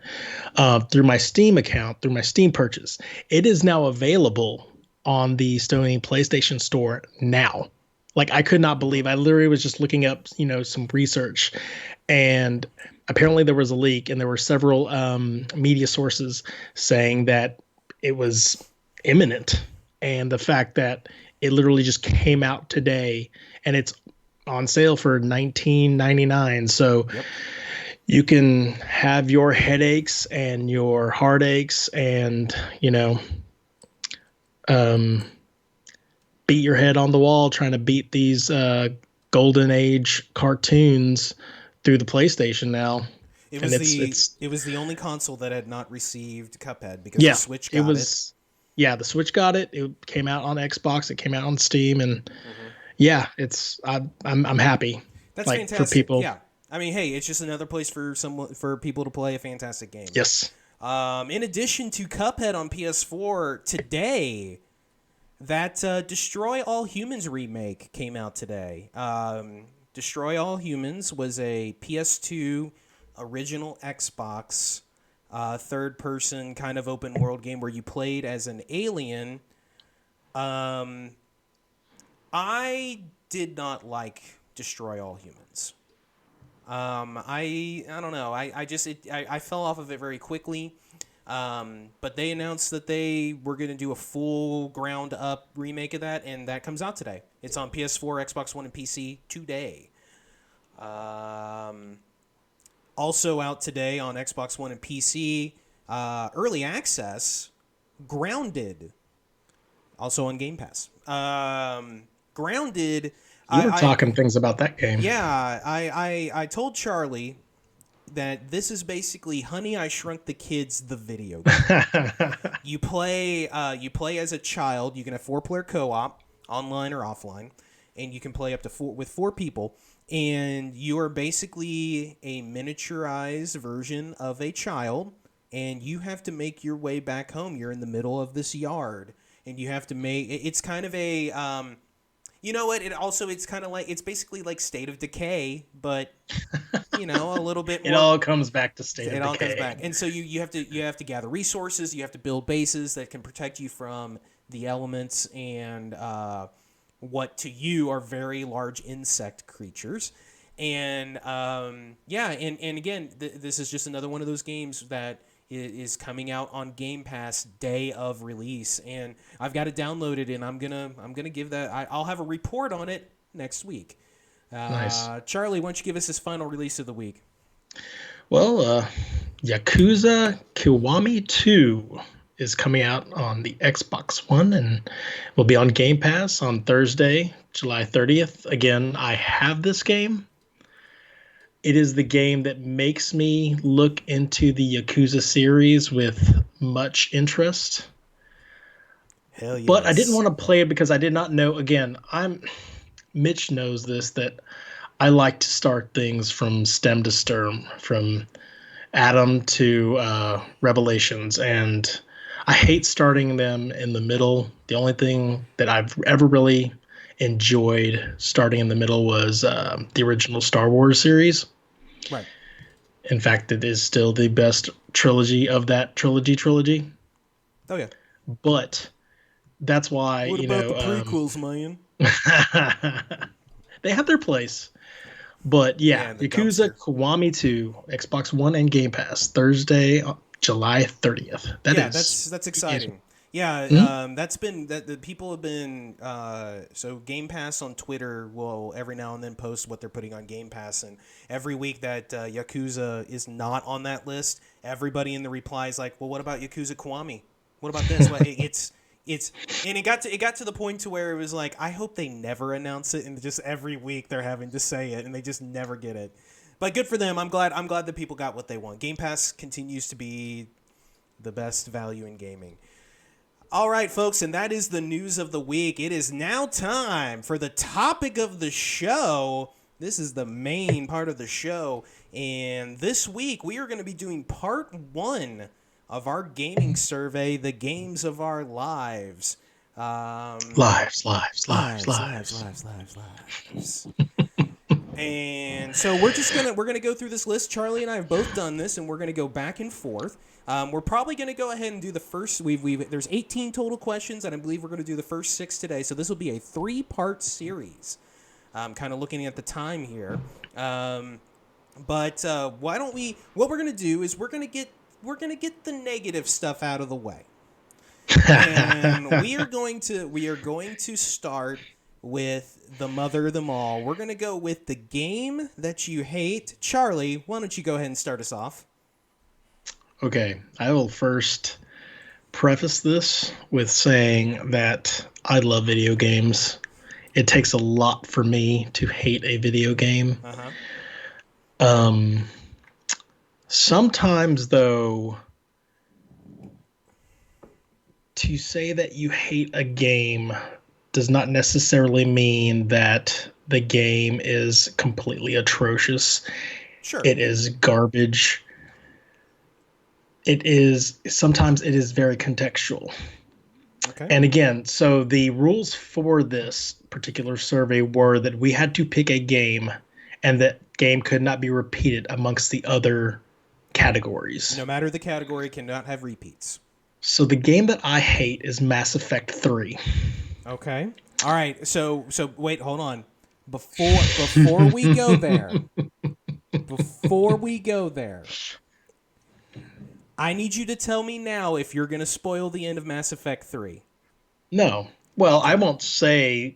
Speaker 2: through my Steam account, through my Steam purchase. It is now available on the Sony PlayStation Store now. I could not believe. I literally was just looking up, some research, and apparently there was a leak, and there were several media sources saying that it was imminent, and the fact that it literally just came out today, and it's on sale for $19.99. So yep. You can have your headaches and your heartaches and, beat your head on the wall trying to beat these golden age cartoons through the PlayStation now.
Speaker 1: It was the only console that had not received Cuphead because the Switch got it.
Speaker 2: Yeah, the Switch got it. It came out on Xbox. It came out on Steam, and yeah, I'm happy.
Speaker 1: That's fantastic.
Speaker 2: For people.
Speaker 1: Yeah, hey, it's just another place for people to play a fantastic game.
Speaker 2: Yes.
Speaker 1: In addition to Cuphead on PS4 today, that Destroy All Humans remake came out today. Destroy All Humans was a PS2 original Xbox third-person kind of open-world game where you played as an alien. I did not like Destroy All Humans. I don't know. I fell off of it very quickly. But they announced that they were going to do a full ground up remake of that, and that comes out today. It's on PS4, Xbox One, and PC today. Also out today on Xbox One and PC, early access, Grounded. Also on Game Pass. Grounded.
Speaker 2: You were talking things about that game.
Speaker 1: Yeah, I told Charlie that this is basically Honey, I Shrunk the Kids, the video game. You play as a child. You can have 4-player co-op, online or offline, and you can play up to 4 people. And you are basically a miniaturized version of a child, and you have to make your way back home. You're in the middle of this yard, and you have to make. It's kind of a. You know what? It's kind of like, it's basically like State of Decay, but a little bit more.
Speaker 2: It all comes back to State of Decay.
Speaker 1: It all comes back, and so you have to gather resources. You have to build bases that can protect you from the elements and what to you are very large insect creatures. And and again, this is just another one of those games that is coming out on Game Pass day of release, and I've got it downloaded, and I'm gonna give that. I'll have a report on it next week.
Speaker 2: Nice.
Speaker 1: Charlie, why don't you give us his final release of the week?
Speaker 2: Well, Yakuza Kiwami 2 is coming out on the Xbox One and will be on Game Pass on Thursday, July 30th. Again, I have this game. It is the game that makes me look into the Yakuza series with much interest.
Speaker 1: Hell yes.
Speaker 2: But I didn't want to play it because I did not know. Again, Mitch knows this, that I like to start things from stem to stern, from Atom to Revelations, and I hate starting them in the middle. The only thing that I've ever really enjoyed starting in the middle was the original Star Wars series.
Speaker 1: Right.
Speaker 2: In fact, it is still the best trilogy of that trilogy.
Speaker 1: Oh yeah.
Speaker 2: But that's why
Speaker 1: what about the prequels, man?
Speaker 2: They have their place. But yeah, Yakuza Kiwami 2, Xbox One and Game Pass, Thursday, July 30th.
Speaker 1: That's exciting. Yeah, that's been the people have been so Game Pass on Twitter will every now and then post what they're putting on Game Pass, and every week that Yakuza is not on that list, everybody in the reply is like, well, what about Yakuza Kiwami? What about this? And it got to the point to where it was like, I hope they never announce it, and just every week they're having to say it, and they just never get it. But good for them. I'm glad that people got what they want. Game Pass continues to be the best value in gaming. All right, folks, and that is the news of the week. It is now time for the topic of the show. This is the main part of the show, and this week we are going to be doing part 1 of our gaming survey, The Games of Our Lives.
Speaker 2: Lives.
Speaker 1: And so we're gonna go through this list. Charlie and I have both done this, and we're gonna go back and forth. We're probably gonna go ahead and do the first. There's 18 total questions, and I believe we're gonna do the first 6 today. So this will be a 3-part series. Kind of looking at the time here. But why don't we? What we're gonna do is we're gonna get the negative stuff out of the way, and we are going to start with the mother of them all. We're going to go with the game that you hate. Charlie, why don't you go ahead and start us off?
Speaker 2: Okay, I will first preface this with saying that I love video games. It takes a lot for me to hate a video game. Sometimes, though, to say that you hate a game does not necessarily mean that the game is completely atrocious.
Speaker 1: Sure.
Speaker 2: It is garbage. sometimes it is very contextual.
Speaker 1: Okay.
Speaker 2: And again, so the rules for this particular survey were that we had to pick a game, and that game could not be repeated amongst the other categories.
Speaker 1: No matter the category, cannot have repeats.
Speaker 2: So the game that I hate is Mass Effect 3.
Speaker 1: Okay. All right. So wait, hold on. Before we go there, I need you to tell me now if you're going to spoil the end of Mass Effect 3.
Speaker 2: No. Well,
Speaker 1: Okay.
Speaker 2: I won't say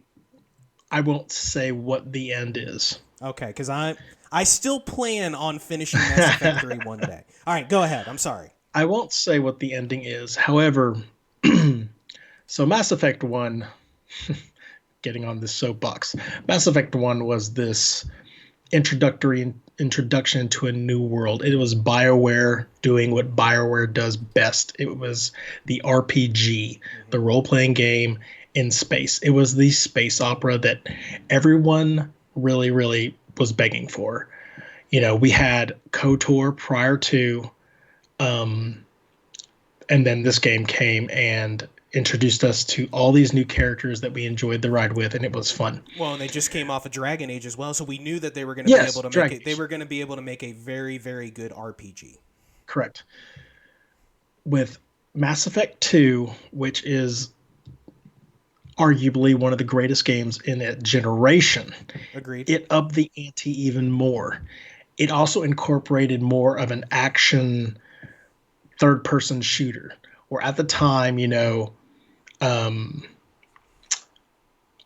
Speaker 2: what the end is.
Speaker 1: Okay, because I still plan on finishing Mass Effect 3 one day. All right, go ahead. I'm sorry.
Speaker 2: I won't say what the ending is. However, so Mass Effect 1, getting on this soapbox, Mass Effect 1 was this introduction to a new world. It was BioWare doing what BioWare does best. It was the RPG, the role-playing game in space. It was the space opera that everyone really, really was begging for. You know, we had KOTOR prior to, and then this game came and introduced us to all these new characters that we enjoyed the ride with, and it was fun.
Speaker 1: Well, and they just came off of Dragon Age as well, so we knew that they were going to be able to make it. They were going to be able to make a very, very good RPG.
Speaker 2: Correct. With Mass Effect 2, which is arguably one of the greatest games in a generation.
Speaker 1: Agreed.
Speaker 2: It upped the ante even more. It also incorporated more of an action third-person shooter, where at the time, you know,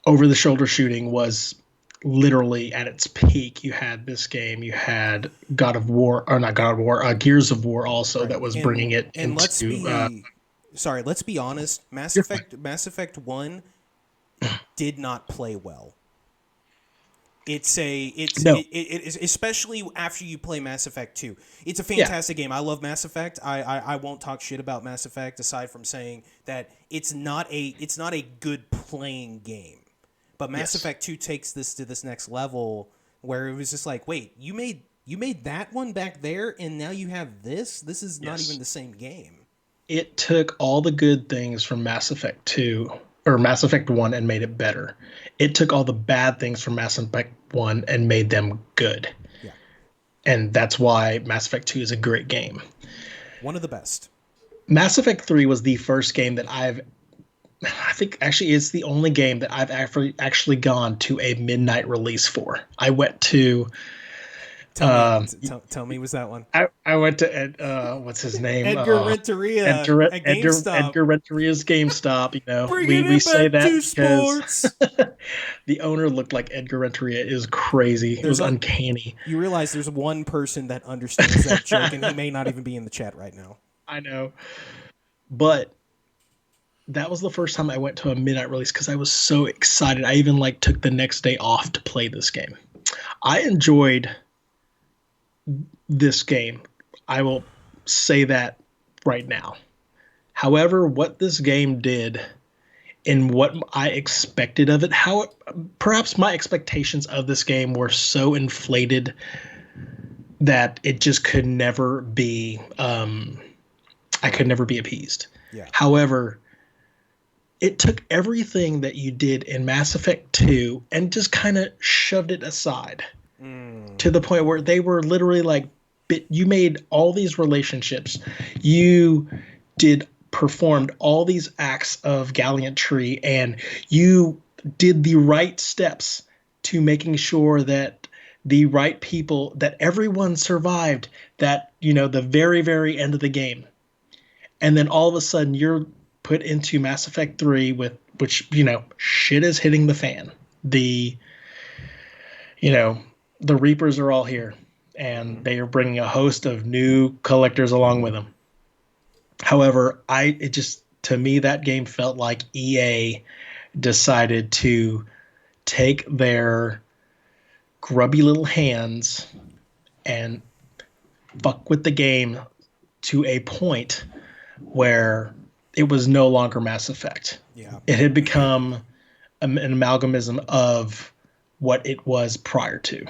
Speaker 2: over-the-shoulder shooting was literally at its peak. You had this game, you had Gears of War also, right, that was bringing it
Speaker 1: and
Speaker 2: into...
Speaker 1: let's be honest, Mass Effect 1 did not play well. Especially after you play Mass Effect 2. It's a fantastic game. I love Mass Effect. I won't talk shit about Mass Effect aside from saying that it's not a good playing game. But Mass Effect 2 takes this to this next level where it was just like, wait, you made that one back there and now you have this? This is not even the same game.
Speaker 2: It took all the good things from Mass Effect 2 or Mass Effect 1 and made it better. It took all the bad things from Mass Effect 1 and made them good.
Speaker 1: Yeah.
Speaker 2: And that's why Mass Effect 2 is a great game.
Speaker 1: One of the best. Mass
Speaker 2: Effect 3 was the first game that I think actually it's the only game that I've actually gone to a midnight release for. I went to...
Speaker 1: Tell me, was that one?
Speaker 2: I went to what's his name?
Speaker 1: Edgar Renteria at GameStop.
Speaker 2: Edgar Renteria's GameStop. You know,
Speaker 1: we say that
Speaker 2: because the owner looked like Edgar Renteria. It was crazy. It was uncanny.
Speaker 1: You realize there's one person that understands that joke, and he may not even be in the chat right now.
Speaker 2: I know, but that was the first time I went to a midnight release because I was so excited. I even took the next day off to play this game. I enjoyed this game. I will say that right now. However, what this game did and what I expected of it, perhaps my expectations of this game were so inflated that it just could never be, I could never be appeased.
Speaker 1: Yeah.
Speaker 2: However, it took everything that you did in Mass Effect 2 and just kind of shoved it aside. To the point where they were literally you made all these relationships. You performed all these acts of gallantry, and you did the right steps to making sure that the right people, that everyone survived that, the very, very end of the game. And then all of a sudden you're put into Mass Effect 3 which shit is hitting the fan. The Reapers are all here, and they are bringing a host of new collectors along with them. However, to me, that game felt like EA decided to take their grubby little hands and fuck with the game to a point where it was no longer Mass Effect.
Speaker 1: Yeah.
Speaker 2: It had become an amalgamism of what it was prior to.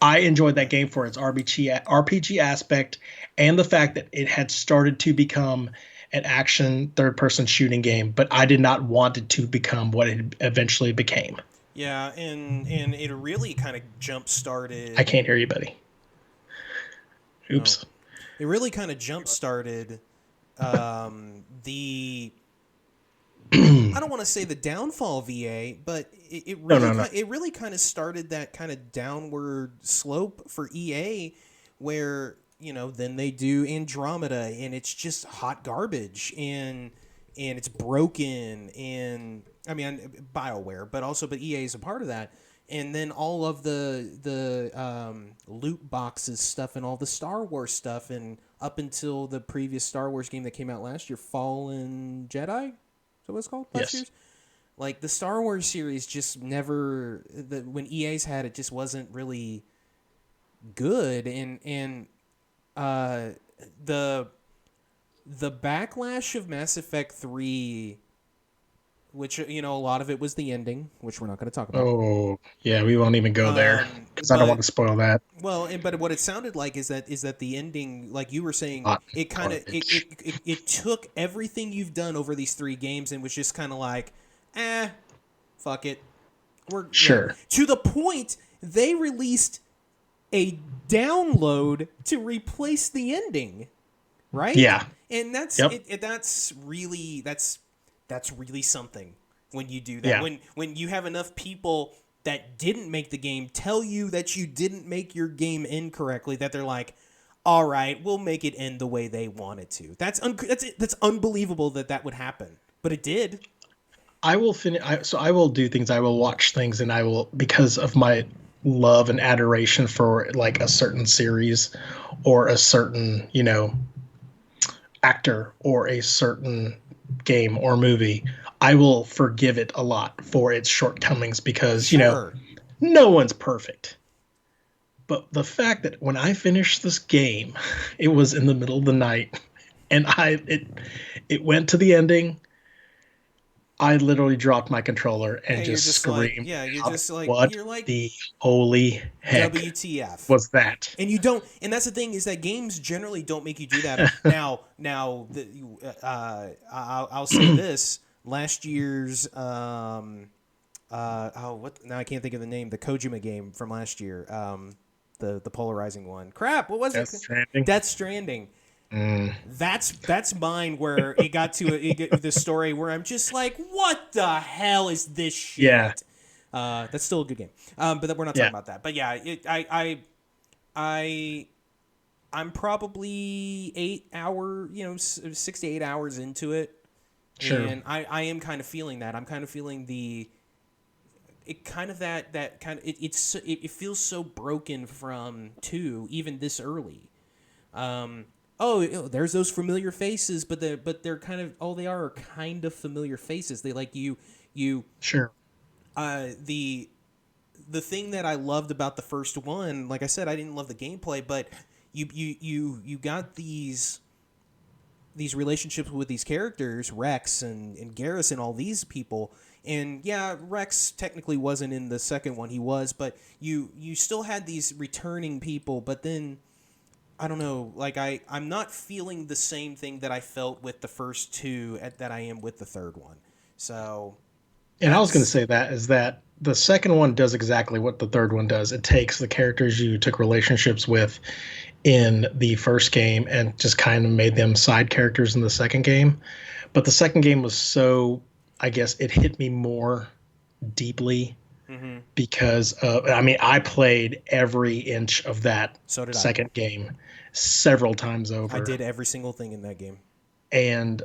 Speaker 2: I enjoyed that game for its RPG aspect and the fact that it had started to become an action third-person shooting game, but I did not want it to become what it eventually became.
Speaker 1: Yeah, and it really kind of
Speaker 2: I
Speaker 1: jump-started.
Speaker 2: can't hear you, buddy.
Speaker 1: Oh,
Speaker 2: Oops.
Speaker 1: it really kind of jump-started the I don't want to say the downfall of EA, but it really
Speaker 2: No.
Speaker 1: it really kind of started that kind of downward slope for EA, where then they do Andromeda and it's just hot garbage and it's broken, and I mean BioWare, but EA is a part of that. And then all of the loot boxes stuff and all the Star Wars stuff, and up until the previous Star Wars game that came out last year, Fallen Jedi, is that what it's called? Last year's? Like the Star Wars series just never, when EA's had it, just wasn't really good, and the backlash of Mass Effect 3, which a lot of it was the ending, which we're not going to talk about.
Speaker 2: Oh, yeah, we won't even go there because I don't want to spoil that.
Speaker 1: Well, but what it sounded like is that the ending, like you were saying, it kind of it took everything you've done over these 3 games and was just kind of like, fuck it. We're
Speaker 2: sure.
Speaker 1: To the point they released a download to replace the ending, right?
Speaker 2: Yeah.
Speaker 1: And that's that's really something when you do that.
Speaker 2: Yeah.
Speaker 1: When you have enough people that didn't make the game tell you that you didn't make your game incorrectly, that they're like, all right, we'll make it end the way they want it to. That's unbelievable that would happen, but it did.
Speaker 2: I will finish. So I will do things. I will watch things, and I will, because of my love and adoration for like a certain series or a certain actor or a certain game or movie, I will forgive it a lot for its shortcomings because no one's perfect. But the fact that when I finished this game, it was in the middle of the night, and it went to the ending. I literally dropped my controller and just screamed. What the holy heck
Speaker 1: WTF
Speaker 2: was that?
Speaker 1: And you don't. And that's the thing, is that games generally don't make you do that. I'll say this: last year's now I can't think of the name. The Kojima game from last year, the polarizing one. Crap, what was it? Death Stranding. That's mine, where it got to the story where I'm just like, what the hell is this shit?
Speaker 2: Yeah.
Speaker 1: That's still a good game. But we're not talking about that. But yeah, I'm probably 6 to 8 hours into it.
Speaker 2: Sure.
Speaker 1: And I am kind of feeling that. I'm kind of feeling it feels so broken from 2, even this early. There's those familiar faces, but they're kind of all they are kind of familiar faces. They like you.
Speaker 2: Sure.
Speaker 1: The thing that I loved about the first one, like I said, I didn't love the gameplay, but you got these relationships with these characters, Rex and Garrus and all these people. And yeah, Rex technically wasn't in the second one. He was, but you still had these returning people, but then I don't know, like I'm not feeling the same thing that I felt with the first 2 that I am with the third one. So,
Speaker 2: and I was going to say that the second one does exactly what the third one does. It takes the characters you took relationships with in the first game and just kind of made them side characters in the second game. But the second game was so, I guess it hit me more deeply. Mm-hmm. Because I played every inch of that second game several times over.
Speaker 1: I did every single thing in that game.
Speaker 2: And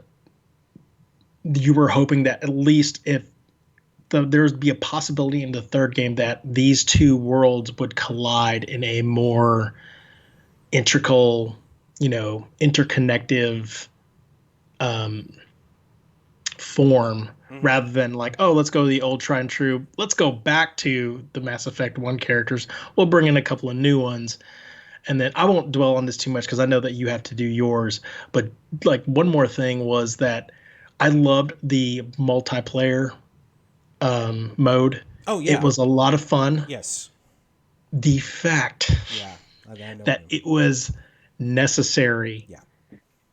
Speaker 2: you were hoping that at least if there would be a possibility in the third game that these 2 worlds would collide in a more integral, interconnective form. Mm-hmm. Rather than like, oh, let's go to the old tried and true. Let's go back to the Mass Effect 1 characters. We'll bring in a couple of new ones. And then I won't dwell on this too much because I know that you have to do yours. But like one more thing was that I loved the multiplayer mode.
Speaker 1: Oh, yeah.
Speaker 2: It was a lot of fun.
Speaker 1: Yes.
Speaker 2: the fact
Speaker 1: I know
Speaker 2: that it was necessary
Speaker 1: yeah.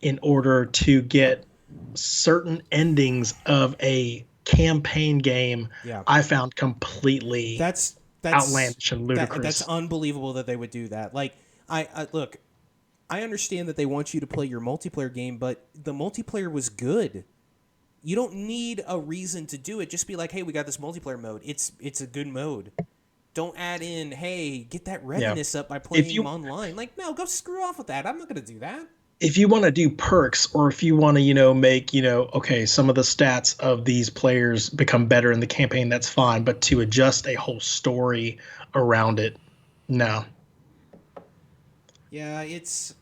Speaker 2: in order to get certain endings of a campaign game,
Speaker 1: Yeah.
Speaker 2: I found completely
Speaker 1: That's
Speaker 2: outlandish and
Speaker 1: that's
Speaker 2: ludicrous.
Speaker 1: unbelievable that they would do that. Like I look, I understand that they want you to play your multiplayer game, but the multiplayer was good. You don't need a reason to do it. Just be like, hey, we got this multiplayer mode. It's a good mode. Don't add in, hey, get that
Speaker 2: Yeah.
Speaker 1: readiness up by
Speaker 2: If
Speaker 1: playing
Speaker 2: you
Speaker 1: online. Like, no, go screw off with that. I'm not gonna do that.
Speaker 2: if you want to do perks, or if you want to, make, okay, some of the stats of these players become better in the campaign, that's fine. But to adjust a whole story around it, no.
Speaker 1: Yeah, it's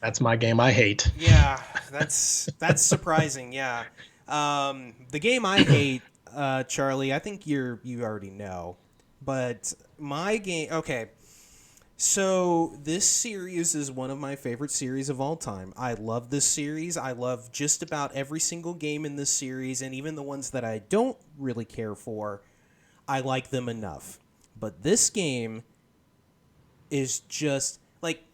Speaker 2: That's my game I hate.
Speaker 1: yeah, that's surprising. Yeah, the game I hate, Charlie. I think you already know, but my game. Okay, so this series is one of my favorite series of all time. I love this series. I love just about every single game in this series, and even the ones that I don't really care for, I like them enough. But this game is just like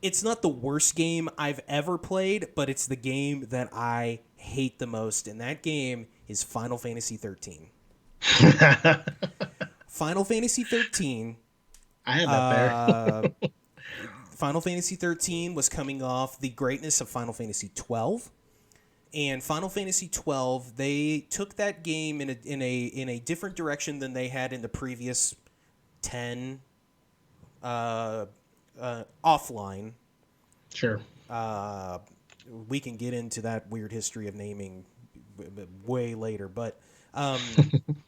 Speaker 1: it's not the worst game I've ever played, but it's the game that I hate the most, and that game is Final Fantasy 13. Final Fantasy 13.
Speaker 2: I had that there.
Speaker 1: Uh, Final Fantasy 13 was coming off the greatness of Final Fantasy 12. And Final Fantasy 12, they took that game in a different direction than they had in the previous 10 offline.
Speaker 2: Sure.
Speaker 1: We can get into that weird history of naming way later, but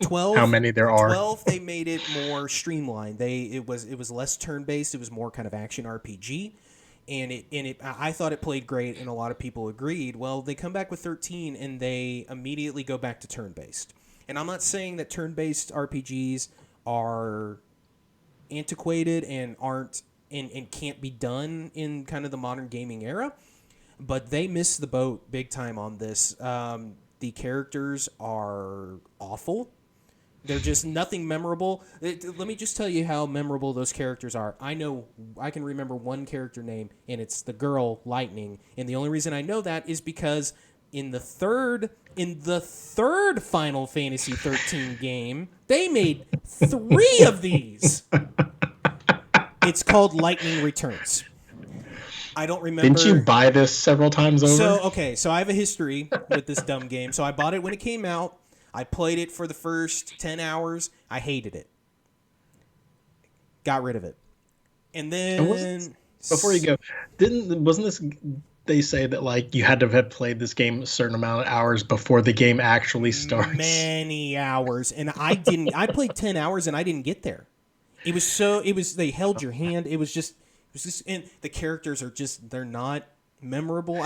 Speaker 1: 12
Speaker 2: How many there are.
Speaker 1: 12 they made it more streamlined. It was less turn-based, it was more kind of action RPG. And I thought it played great, and a lot of people agreed. Well, they come back with 13, and they immediately go back to turn-based. And I'm not saying that turn-based RPGs are antiquated and aren't and can't be done in kind of the modern gaming era, but they missed the boat big time on this. The characters are awful. They're just nothing memorable. Let me just tell you how memorable those characters are. I can remember one character name, and it's the girl Lightning. And the only reason I know that is because in the third Final Fantasy 13 game, they made 3 of these. It's called Lightning Returns. I don't remember.
Speaker 2: Didn't you buy this several times over?
Speaker 1: So I have a history with this dumb game. So I bought it when it came out. I played it for the first 10 hours. I hated it. Got rid of it. And then
Speaker 2: before you go, wasn't this they say that like you had to have played this game a certain amount of hours before the game actually starts?
Speaker 1: Many hours, and I didn't. I played 10 hours and I didn't get there. They held your hand. It was just, and the characters are just, they're not memorable.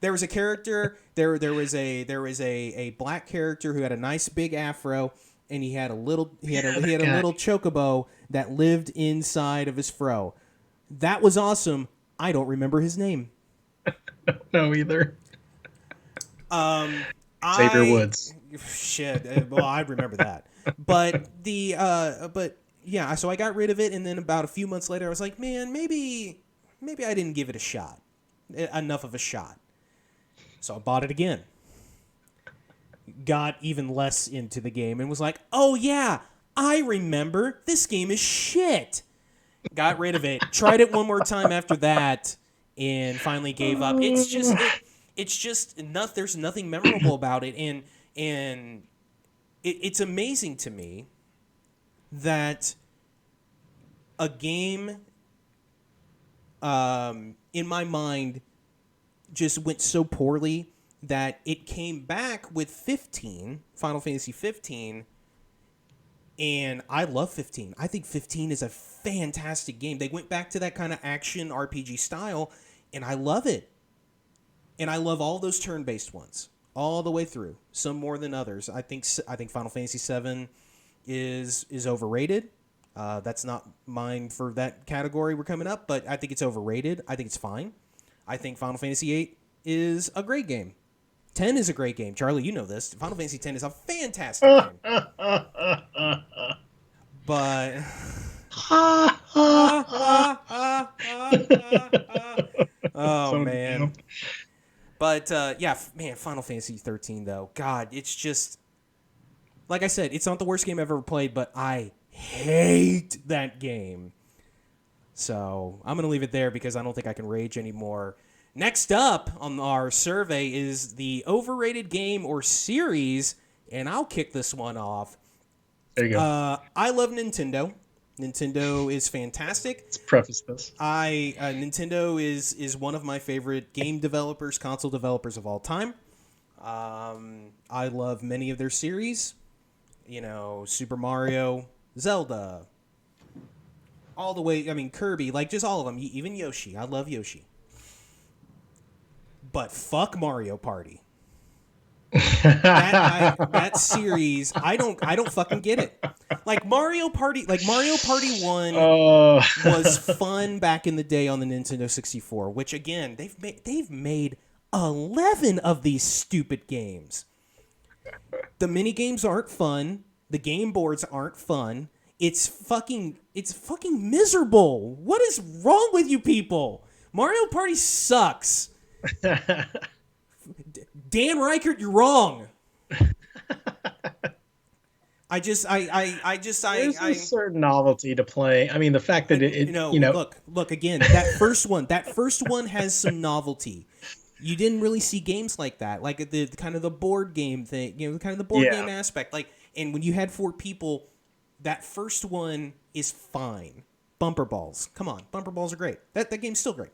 Speaker 1: There was a character, there was a black character who had a nice big afro, and he had a little chocobo that lived inside of his fro. That was awesome. I don't remember his name.
Speaker 2: No, either.
Speaker 1: Xavier
Speaker 2: Woods.
Speaker 1: Shit. Well, I remember that. But yeah, so I got rid of it, and then about a few months later, I was like, man, maybe I didn't give it enough of a shot. So I bought it again. Got even less into the game, and was like, oh yeah, I remember, this game is shit. Got rid of it. Tried it one more time after that, and finally gave up. It's just there's nothing memorable about it, and it's amazing to me that a game in my mind just went so poorly that it came back with 15, Final Fantasy 15, and I love 15. I think 15 is a fantastic game. They went back to that kind of action RPG style, and I love it. And I love all those turn-based ones all the way through, some more than others. I think Final Fantasy 7 is overrated. That's not mine for that category we're coming up, but I think it's overrated. I think it's fine. I think Final Fantasy 8 is a great game. 10 is a great game. Charlie, you know this. Final Fantasy 10 is a fantastic game. But Oh
Speaker 2: So
Speaker 1: man.
Speaker 2: dumb.
Speaker 1: But yeah, man, Final Fantasy 13 though. God, it's just like I said, it's not the worst game I've ever played, but I hate that game. So I'm gonna leave it there because I don't think I can rage anymore. Next up on our survey is the overrated game or series, and I'll kick this one off.
Speaker 2: There you go.
Speaker 1: I love Nintendo. Nintendo is fantastic.
Speaker 2: Let's preface this.
Speaker 1: Nintendo is one of my favorite game developers, console developers of all time. I love many of their series. You know, Super Mario, Zelda, all the way. I mean, Kirby, like just all of them. Even Yoshi. I love Yoshi. But fuck Mario Party. That series, I don't fucking get it. Like Mario Party 1 was fun back in the day on the Nintendo 64, which again, they've made 11 of these stupid games. The mini games aren't fun, the game boards aren't fun. It's fucking miserable. What is wrong with you people? Mario Party sucks. Dan Reichert, you're wrong. There's
Speaker 2: a certain novelty to play. I mean, the fact that
Speaker 1: look again. That first one has some novelty. You didn't really see games like that, like the kind of the board game thing, kind of the board game aspect. Like, and when you had 4 people, that first one is fine. Bumper balls, come on, bumper balls are great. That game's still great,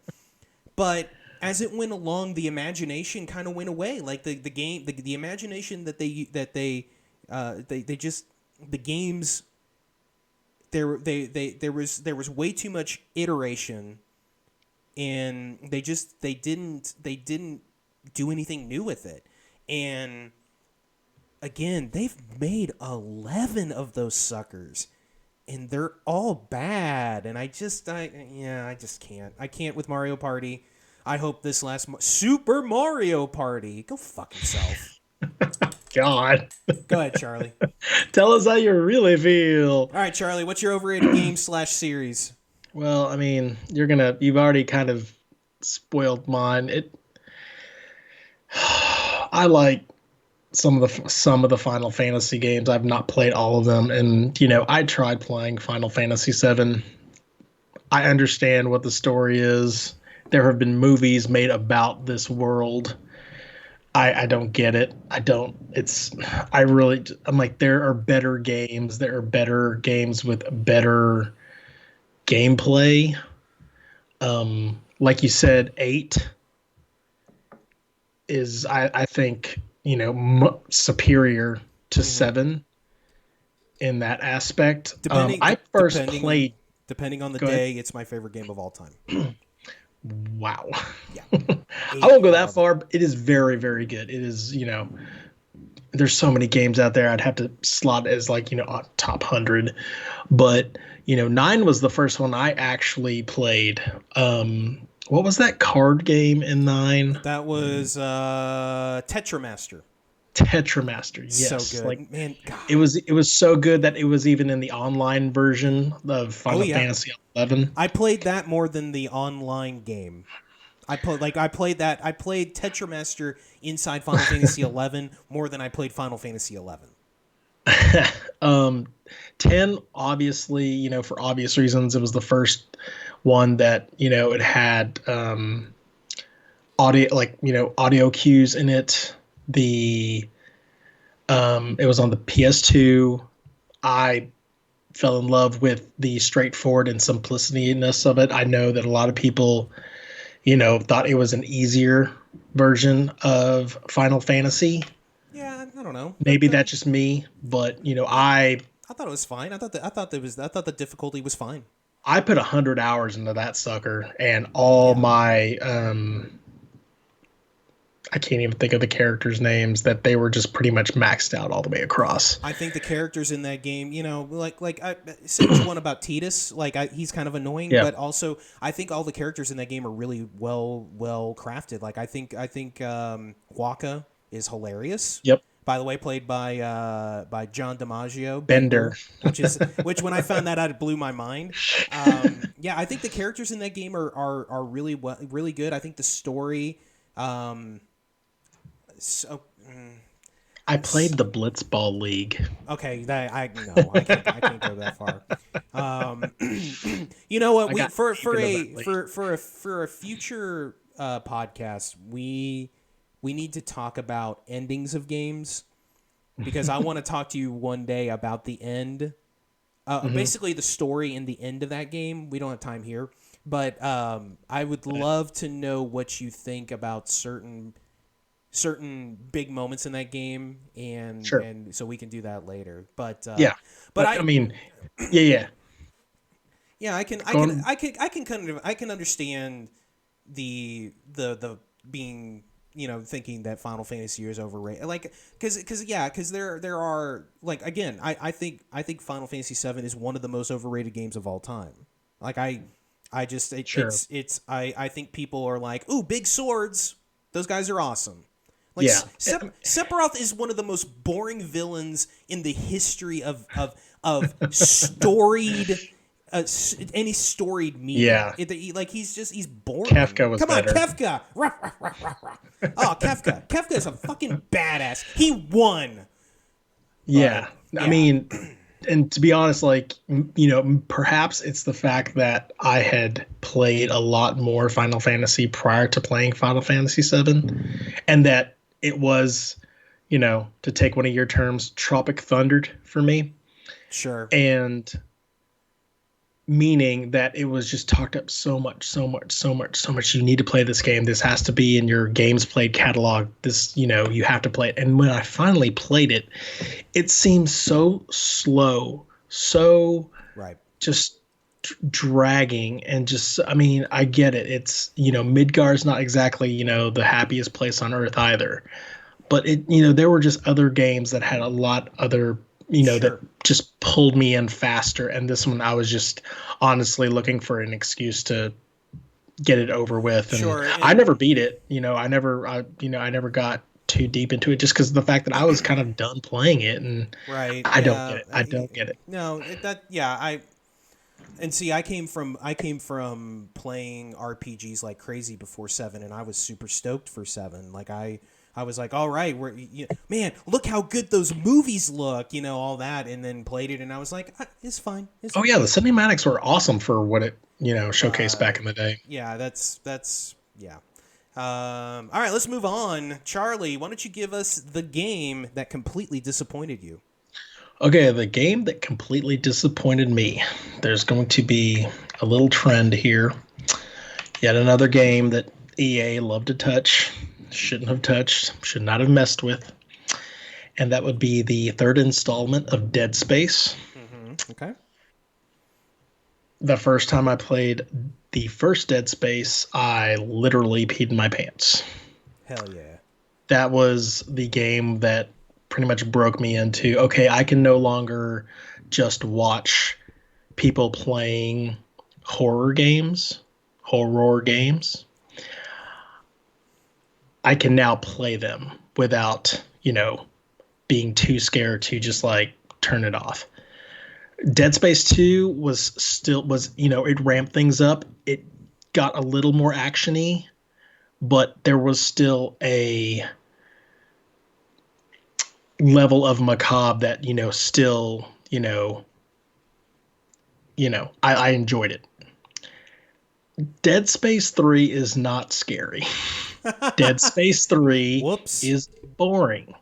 Speaker 1: but as it went along, the imagination kind of went away. Like the game, the imagination that they just the games. There was way too much iteration, and they didn't do anything new with it. And again, they've made 11 of those suckers, and they're all bad. And I just can't. I can't with Mario Party. I hope this last Super Mario Party. Go fuck yourself.
Speaker 2: God.
Speaker 1: Go ahead, Charlie.
Speaker 2: Tell us how you really feel.
Speaker 1: All right, Charlie, what's your overrated game / series?
Speaker 2: Well, I mean, you've already kind of spoiled mine. I like some of the Final Fantasy games. I've not played all of them, and I tried playing Final Fantasy VII. I understand what the story is. There have been movies made about this world. I don't get it. I'm like, there are better games. There are better games with better gameplay. Like you said, 8 is, I think, superior to 7 in that aspect. Depending
Speaker 1: on the day, it's my favorite game of all time.
Speaker 2: Wow.
Speaker 1: Yeah.
Speaker 2: I won't go that far, but it is very, very good. It is, there's so many games out there. I'd have to slot as like, top 100. But, 9 was the first one I actually played. What was that card game in 9?
Speaker 1: That was Tetramaster.
Speaker 2: Tetramaster, yes.
Speaker 1: So good.
Speaker 2: Like,
Speaker 1: man, God.
Speaker 2: It was so good that it was even in the online version of Final Fantasy 11.
Speaker 1: I played that more than the online game. I played Tetramaster inside Final Fantasy 11 more than I played Final Fantasy 11.
Speaker 2: 10, obviously, for obvious reasons, it was the first one that, it had audio cues in it. It was on the PS2. I fell in love with the straightforward and simplicityness of it. I know that a lot of people, thought it was an easier version of Final Fantasy.
Speaker 1: Yeah, I don't know.
Speaker 2: Maybe that's just me, but I
Speaker 1: thought it was fine. I thought the difficulty was fine.
Speaker 2: I put 100 hours into that sucker, and all my I can't even think of the characters' names, that they were just pretty much maxed out all the way across.
Speaker 1: I think the characters in that game, like I said one about Tidus, he's kind of annoying, but also I think all the characters in that game are really well crafted. Like I think Waka is hilarious.
Speaker 2: Yep.
Speaker 1: By the way, played by John DiMaggio,
Speaker 2: Bender.
Speaker 1: which when I found that out, it blew my mind. Yeah, I think the characters in that game are really good. I think the story. So,
Speaker 2: I played the Blitzball League.
Speaker 1: okay, I can't go that far. You know what? For a future podcast, we need to talk about endings of games, because I want to talk to you one day about the end, basically the story and the end of that game. We don't have time here, but I would love to know what you think about certain big moments in that game, and
Speaker 2: Sure.
Speaker 1: and so we can do that later. But
Speaker 2: yeah,
Speaker 1: but
Speaker 2: I mean, yeah.
Speaker 1: Yeah, I can understand the being, thinking that Final Fantasy is overrated, like, because there are, like, again, I think Final Fantasy 7 is one of the most overrated games of all time. Like,
Speaker 2: Sure.
Speaker 1: I think people are like, ooh, big swords, those guys are awesome. Like,
Speaker 2: Yeah.
Speaker 1: Sephiroth is one of the most boring villains in the history of storied any storied media.
Speaker 2: Yeah.
Speaker 1: Like, he's boring.
Speaker 2: Kefka was better.
Speaker 1: Come on, Kefka. Oh, Kefka. Kefka is a fucking badass. He won.
Speaker 2: Yeah. I mean, and to be honest, like, perhaps it's the fact that I had played a lot more Final Fantasy prior to playing Final Fantasy 7, and that it was, to take one of your terms, Tropic Thundered for me.
Speaker 1: Sure.
Speaker 2: And meaning that it was just talked up so much. You need to play this game. This has to be in your games played catalog. This, you have to play it. And when I finally played it, it seemed so slow, so
Speaker 1: right,
Speaker 2: just dragging, and just, I mean, I get it. It's, Midgar's not exactly, the happiest place on earth either. But it, there were just other games that had a lot other,
Speaker 1: sure,
Speaker 2: that just pulled me in faster. And this one, I was just honestly looking for an excuse to get it over with. And
Speaker 1: sure.
Speaker 2: I never beat it. I never got too deep into it, just because of the fact that I was kind of done playing it. And
Speaker 1: right,
Speaker 2: I don't get it. I don't get it.
Speaker 1: No, and see, I came from playing RPGs like crazy before 7, and I was super stoked for 7. Like, I was like, all right, man, look how good those movies look, all that, and then played it, and I was like, it's fine.
Speaker 2: Oh yeah, the cinematics were awesome for what it, showcased back in the day.
Speaker 1: Yeah, that's yeah. All right, let's move on. Charlie, why don't you give us the game that completely disappointed you?
Speaker 2: Okay, the game that completely disappointed me. There's going to be a little trend here. Yet another game that EA loved to touch. Shouldn't have touched, should not have messed with, and that would be the third installment of Dead Space.
Speaker 1: Mm-hmm. Okay.
Speaker 2: The first time I played the first Dead Space, I literally peed in my pants.
Speaker 1: Hell yeah.
Speaker 2: That was the game that pretty much broke me into, okay, I can no longer just watch people playing horror games. I can now play them without, being too scared to just like turn it off. Dead Space 2 was, it ramped things up. It got a little more action-y, but there was still a level of macabre that, still, I enjoyed it. Dead Space 3 is not scary. Dead Space 3 is boring.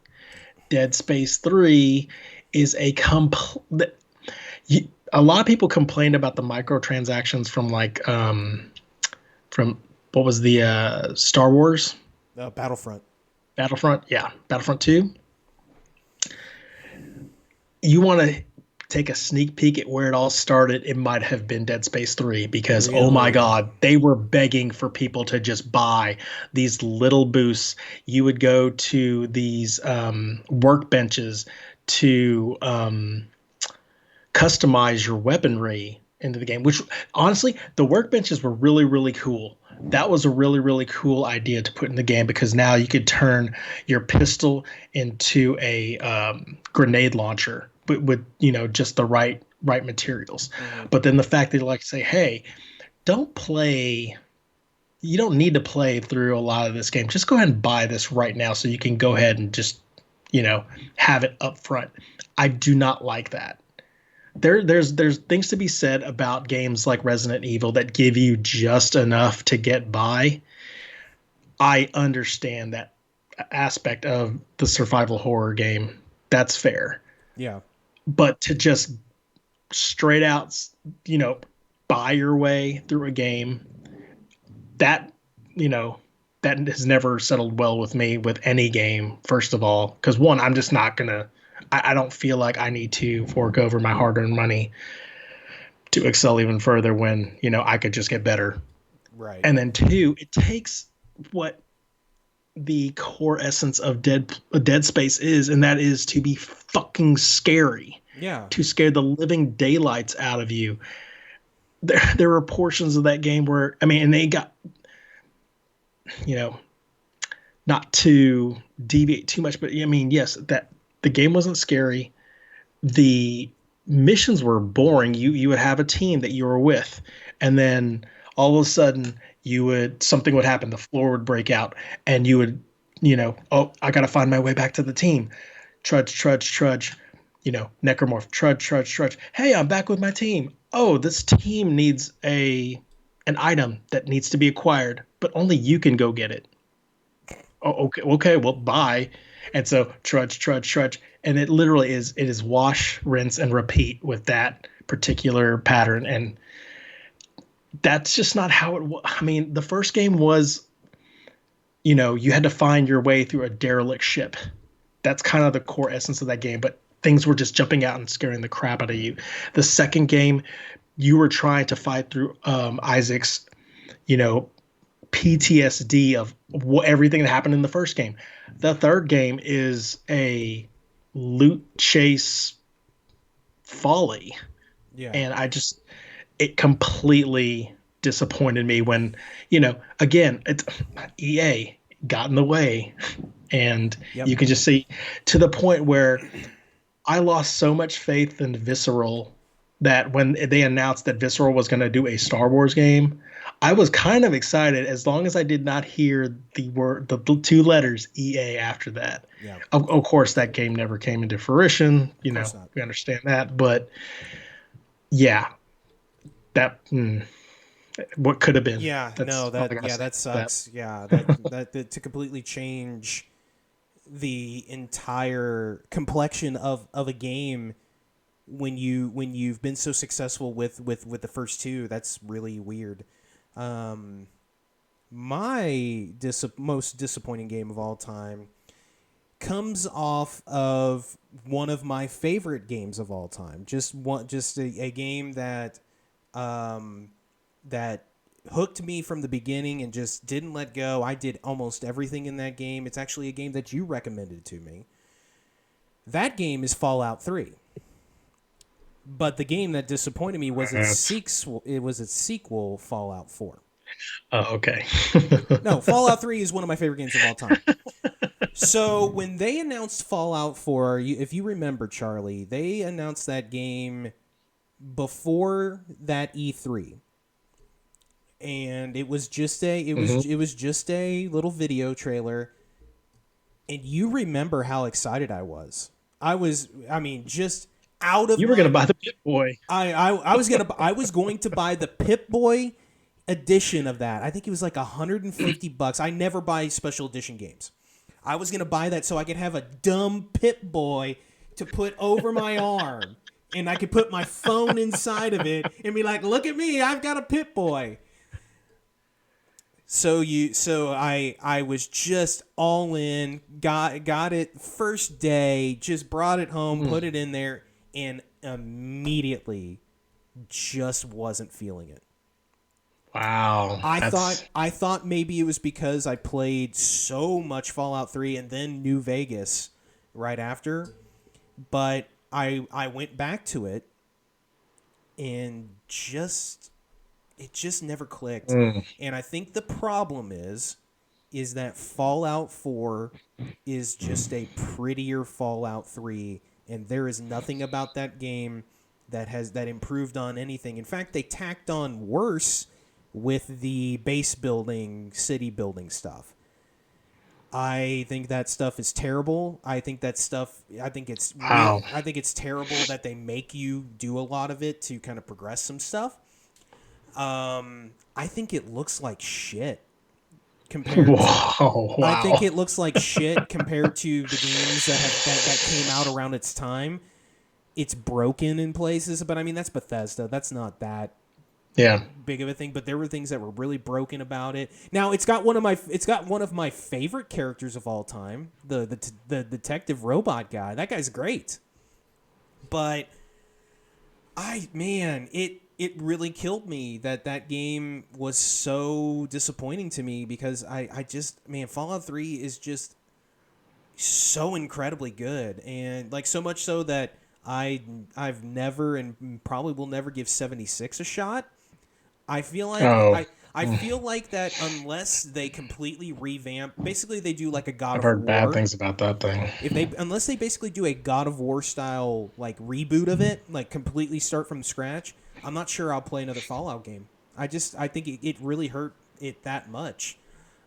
Speaker 2: Dead Space 3 is a lot of people complained about the microtransactions from from what was the Star Wars?
Speaker 1: Battlefront.
Speaker 2: Yeah. Battlefront 2. You want to take a sneak peek at where it all started, it might have been Dead Space 3, because really? Oh my God, they were begging for people to just buy these little boosts. You would go to these workbenches to customize your weaponry into the game, which honestly, the workbenches were really, really cool. that was a really, really cool idea to put in the game, because now you could turn your pistol into a grenade launcher, but with just the right materials.
Speaker 1: Mm-hmm.
Speaker 2: But then the fact that you like say, hey, don't play. You don't need to play through a lot of this game. Just go ahead and buy this right now, so you can go ahead and just have it up front. I do not like that. There's things to be said about games like Resident Evil that give you just enough to get by. I understand that aspect of the survival horror game. That's fair.
Speaker 1: Yeah.
Speaker 2: But to just straight out, buy your way through a game, that, that has never settled well with me with any game, first of all. Because one, I'm just not going to, I don't feel like I need to fork over my hard-earned money to excel even further when I could just get better.
Speaker 1: Right.
Speaker 2: And then two, it takes what the core essence of Dead Space is, and that is to be fucking scary.
Speaker 1: Yeah.
Speaker 2: To scare the living daylights out of you. There were portions of that game where, and they got, not to deviate too much, but yes, that the game wasn't scary. The missions were boring. You would have a team that you were with, and then all of a sudden something would happen. The floor would break out, and you would, oh, I got to find my way back to the team. Trudge, necromorph, trudge. Hey, I'm back with my team. Oh, this team needs an item that needs to be acquired, but only you can go get it. Oh, okay, well, bye. And so trudge, and it literally is wash, rinse, and repeat with that particular pattern. And that's just not how it was. The first game was, you had to find your way through a derelict ship. That's kind of the core essence of that game, but things were just jumping out and scaring the crap out of you. The second game, you were trying to fight through Isaac's, PTSD of everything that happened in the first game. The third game is a loot chase folly.
Speaker 1: Yeah.
Speaker 2: And it completely disappointed me when, again, it's EA got in the way, and you can just see, to the point where I lost so much faith in Visceral that when they announced that Visceral was going to do a Star Wars game, I was kind of excited, as long as I did not hear the two letters EA after that.
Speaker 1: Yeah.
Speaker 2: Of course, that game never came into fruition. We understand that, but yeah, that what could have been.
Speaker 1: Yeah, that sucks. Yeah, that to completely change the entire complexion of a game when you've been so successful with the first two. That's really weird. My most disappointing game of all time comes off of one of my favorite games of all time. Just a game that that hooked me from the beginning and just didn't let go. I did almost everything in that game. It's actually a game that you recommended to me. That game is Fallout 3. But the game that disappointed me was its sequel, Fallout 4.
Speaker 2: Oh, okay.
Speaker 1: No, Fallout 3 is one of my favorite games of all time. So when they announced Fallout 4, if you remember, Charlie, they announced that game before that E3. And it was just it was just a little video trailer. And you remember how excited I was. Just out of
Speaker 2: you were going to buy the Pip-Boy.
Speaker 1: I was going to buy the Pip-Boy edition of that. I think it was like $150. I never buy special edition games. I was going to buy that so I could have a dumb Pip-Boy to put over my arm, and I could put my phone inside of it and be like, "Look at me, I've got a Pip-Boy." So I was just all in, got it first day, just brought it home, put it in there, and immediately just wasn't feeling it.
Speaker 2: Wow.
Speaker 1: I thought maybe it was because I played so much Fallout 3 and then New Vegas right after, but I went back to it and just it just never clicked.
Speaker 2: Mm.
Speaker 1: And I think the problem is that Fallout 4 is just a prettier Fallout 3, and there is nothing about that game that improved on anything. In fact, they tacked on worse with the base building, city building stuff. I think that stuff is terrible. I think that stuff.
Speaker 2: Wow.
Speaker 1: I think it's terrible that they make you do a lot of it to kind of progress some stuff. I think it looks like shit compared to.
Speaker 2: Whoa,
Speaker 1: I think
Speaker 2: wow.
Speaker 1: it looks like shit compared to the games that came out around its time. It's broken in places, but I mean that's Bethesda. That's not that
Speaker 2: Yeah.
Speaker 1: big of a thing, but there were things that were really broken about it. Now it's got one of my favorite characters of all time, the detective robot guy. That guy's great. But it really killed me that game was so disappointing to me because I just man Fallout 3 is just so incredibly good, and like so much so that I've never and probably will never give 76 a shot. I feel like
Speaker 2: Oh,
Speaker 1: I feel like that unless they completely revamp, basically they do like a God
Speaker 2: I've
Speaker 1: of
Speaker 2: heard bad
Speaker 1: War.
Speaker 2: things about that thing.
Speaker 1: If they unless they basically do a God of War style like reboot of it, like completely start from scratch, I'm not sure I'll play another Fallout game. I think it really hurt it that much.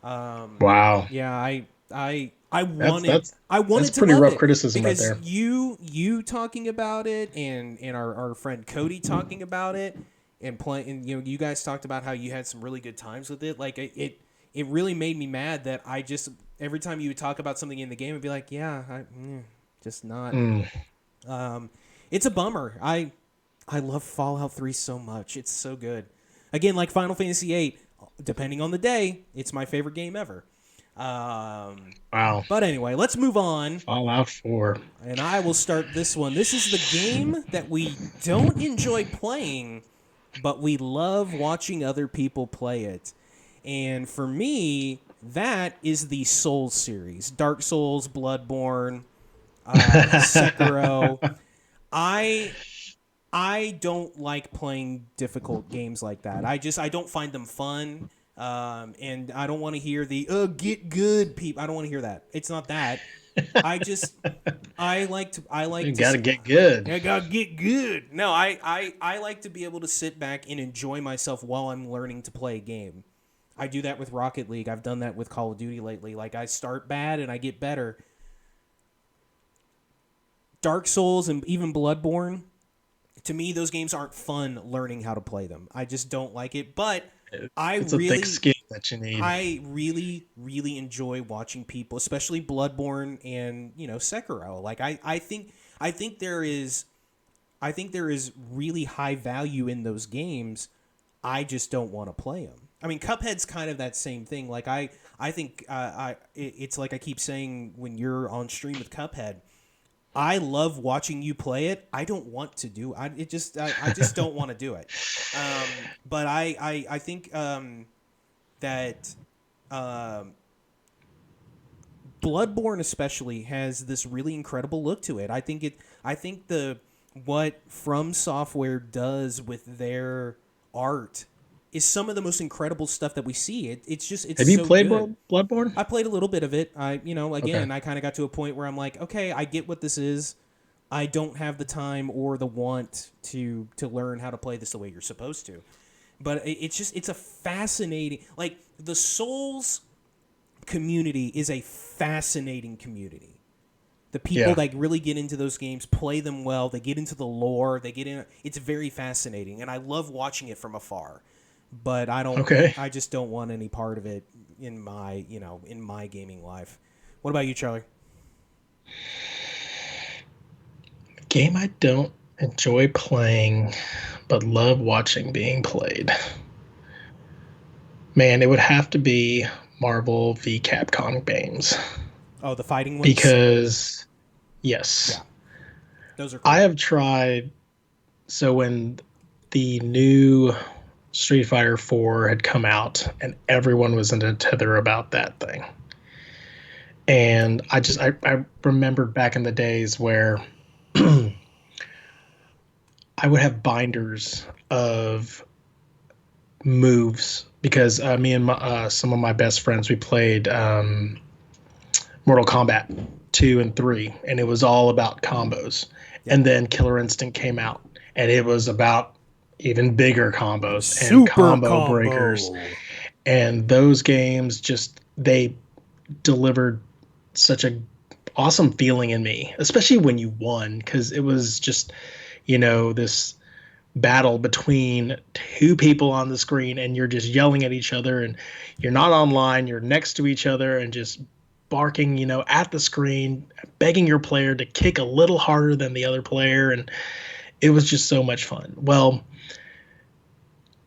Speaker 2: Wow.
Speaker 1: Yeah,
Speaker 2: That's
Speaker 1: I
Speaker 2: that's
Speaker 1: wanted to
Speaker 2: pretty
Speaker 1: love
Speaker 2: rough
Speaker 1: it
Speaker 2: criticism right
Speaker 1: because
Speaker 2: there.
Speaker 1: you talking about it and our friend Cody talking about it and playing and you guys talked about how you had some really good times with it. Like it really made me mad that I just every time you would talk about something in the game, I'd be like, just not.
Speaker 2: Mm.
Speaker 1: Um, it's a bummer. I love Fallout 3 so much. It's so good. Again, like Final Fantasy 8, depending on the day, it's my favorite game ever.
Speaker 2: Wow.
Speaker 1: But anyway, let's move on.
Speaker 2: Fallout 4.
Speaker 1: And I will start this one. This is the game that we don't enjoy playing, but we love watching other people play it. And for me, that is the Souls series. Dark Souls, Bloodborne, Sekiro. I I don't like playing difficult games like that. I don't find them fun. And I don't want to hear the get good people. I don't want to hear that. It's not that. I just I
Speaker 2: You
Speaker 1: like to
Speaker 2: gotta get good.
Speaker 1: I gotta get good. No, I like to be able to sit back and enjoy myself while I'm learning to play a game. I do that with Rocket League. I've done that with Call of Duty lately. Like I start bad and I get better. Dark Souls and even Bloodborne, to me those games aren't fun learning how to play them. I just don't like it, but
Speaker 2: It's a thick skin that you need.
Speaker 1: I really enjoy watching people, especially Bloodborne and, Sekiro. Like I think there is really high value in those games. I just don't want to play them. I mean, Cuphead's kind of that same thing. Like I think it's like I keep saying when you're on stream with Cuphead, I love watching you play it. I don't want to do I just don't want to do it. But I think that Bloodborne especially has this really incredible look to it. I think the what From Software does with their art is some of the most incredible stuff that we see. It's
Speaker 2: Have you
Speaker 1: so
Speaker 2: played
Speaker 1: good.
Speaker 2: Bloodborne?
Speaker 1: I played a little bit of it.
Speaker 2: Okay.
Speaker 1: I kind of got to a point where I'm like, okay, I get what this is. I don't have the time or the want to learn how to play this the way you're supposed to. But it's a fascinating, like the Souls community is a fascinating community. The people
Speaker 2: Yeah.
Speaker 1: that really get into those games play them well. They get into the lore. It's very fascinating, and I love watching it from afar. But
Speaker 2: Okay.
Speaker 1: I just don't want any part of it in my gaming life. What about you, Charlie?
Speaker 2: Game I don't enjoy playing, but love watching being played. Man, it would have to be Marvel v Capcom games.
Speaker 1: Oh, the fighting ones?
Speaker 2: Because,
Speaker 1: Yeah,
Speaker 2: yes,
Speaker 1: those are
Speaker 2: I
Speaker 1: cool.
Speaker 2: have tried. So when the new Street Fighter 4 had come out, and everyone was in a tether about that thing. And I remembered back in the days where I would have binders of moves because me and some of my best friends, we played Mortal Kombat 2 and 3, and it was all about combos. Yep. And then Killer Instinct came out, and it was about even bigger combos and combo breakers. And those games just, they delivered such a awesome feeling in me, especially when you won, because it was just, this battle between two people on the screen, and you're just yelling at each other, and you're not online, you're next to each other, and just barking, at the screen, begging your player to kick a little harder than the other player. And it was just so much fun. Well,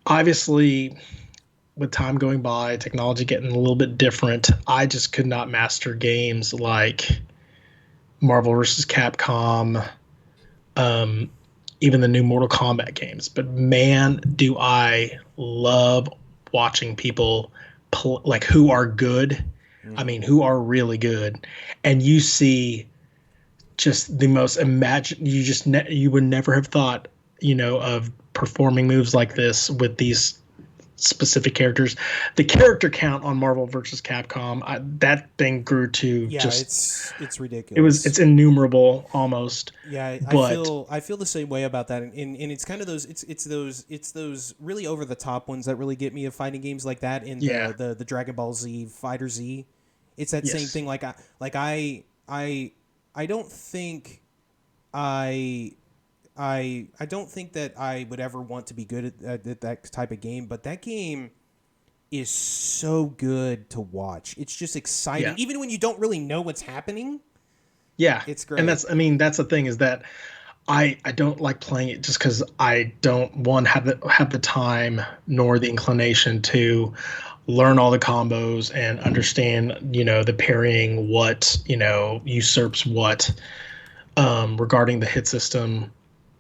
Speaker 2: obviously, with time going by, technology getting a little bit different, I just could not master games like Marvel vs. Capcom, even the new Mortal Kombat games. But man, do I love watching people who are good. I mean, who are really good. And you see just the most you would never have thought, of performing moves like this with these specific characters. The character count on Marvel vs. Capcom, that thing grew to
Speaker 1: it's ridiculous.
Speaker 2: It's innumerable almost.
Speaker 1: Yeah, I feel the same way about that, and it's kind of those it's those really over the top ones that really get me of fighting games like that. In the Dragon Ball Z Fighter Z, it's that same thing. I don't think I don't think that I would ever want to be good at that type of game, but that game is so good to watch. It's just exciting, even when you don't really know what's happening.
Speaker 2: Yeah,
Speaker 1: it's great.
Speaker 2: And that's the thing is that I don't like playing it just because I don't have the time nor the inclination to learn all the combos and understand, the parrying, what, usurps what, regarding the hit system.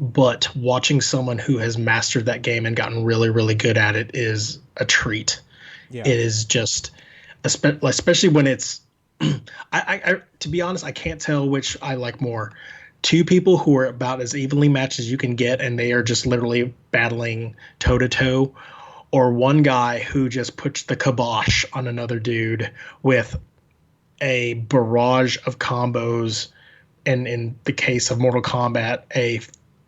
Speaker 2: But watching someone who has mastered that game and gotten really, really good at it is a treat. Yeah. It is just, especially when it's, I to be honest, I can't tell which I like more. Two people who are about as evenly matched as you can get, and they are just literally battling toe to toe, or one guy who just puts the kibosh on another dude with a barrage of combos, and in the case of Mortal Kombat, a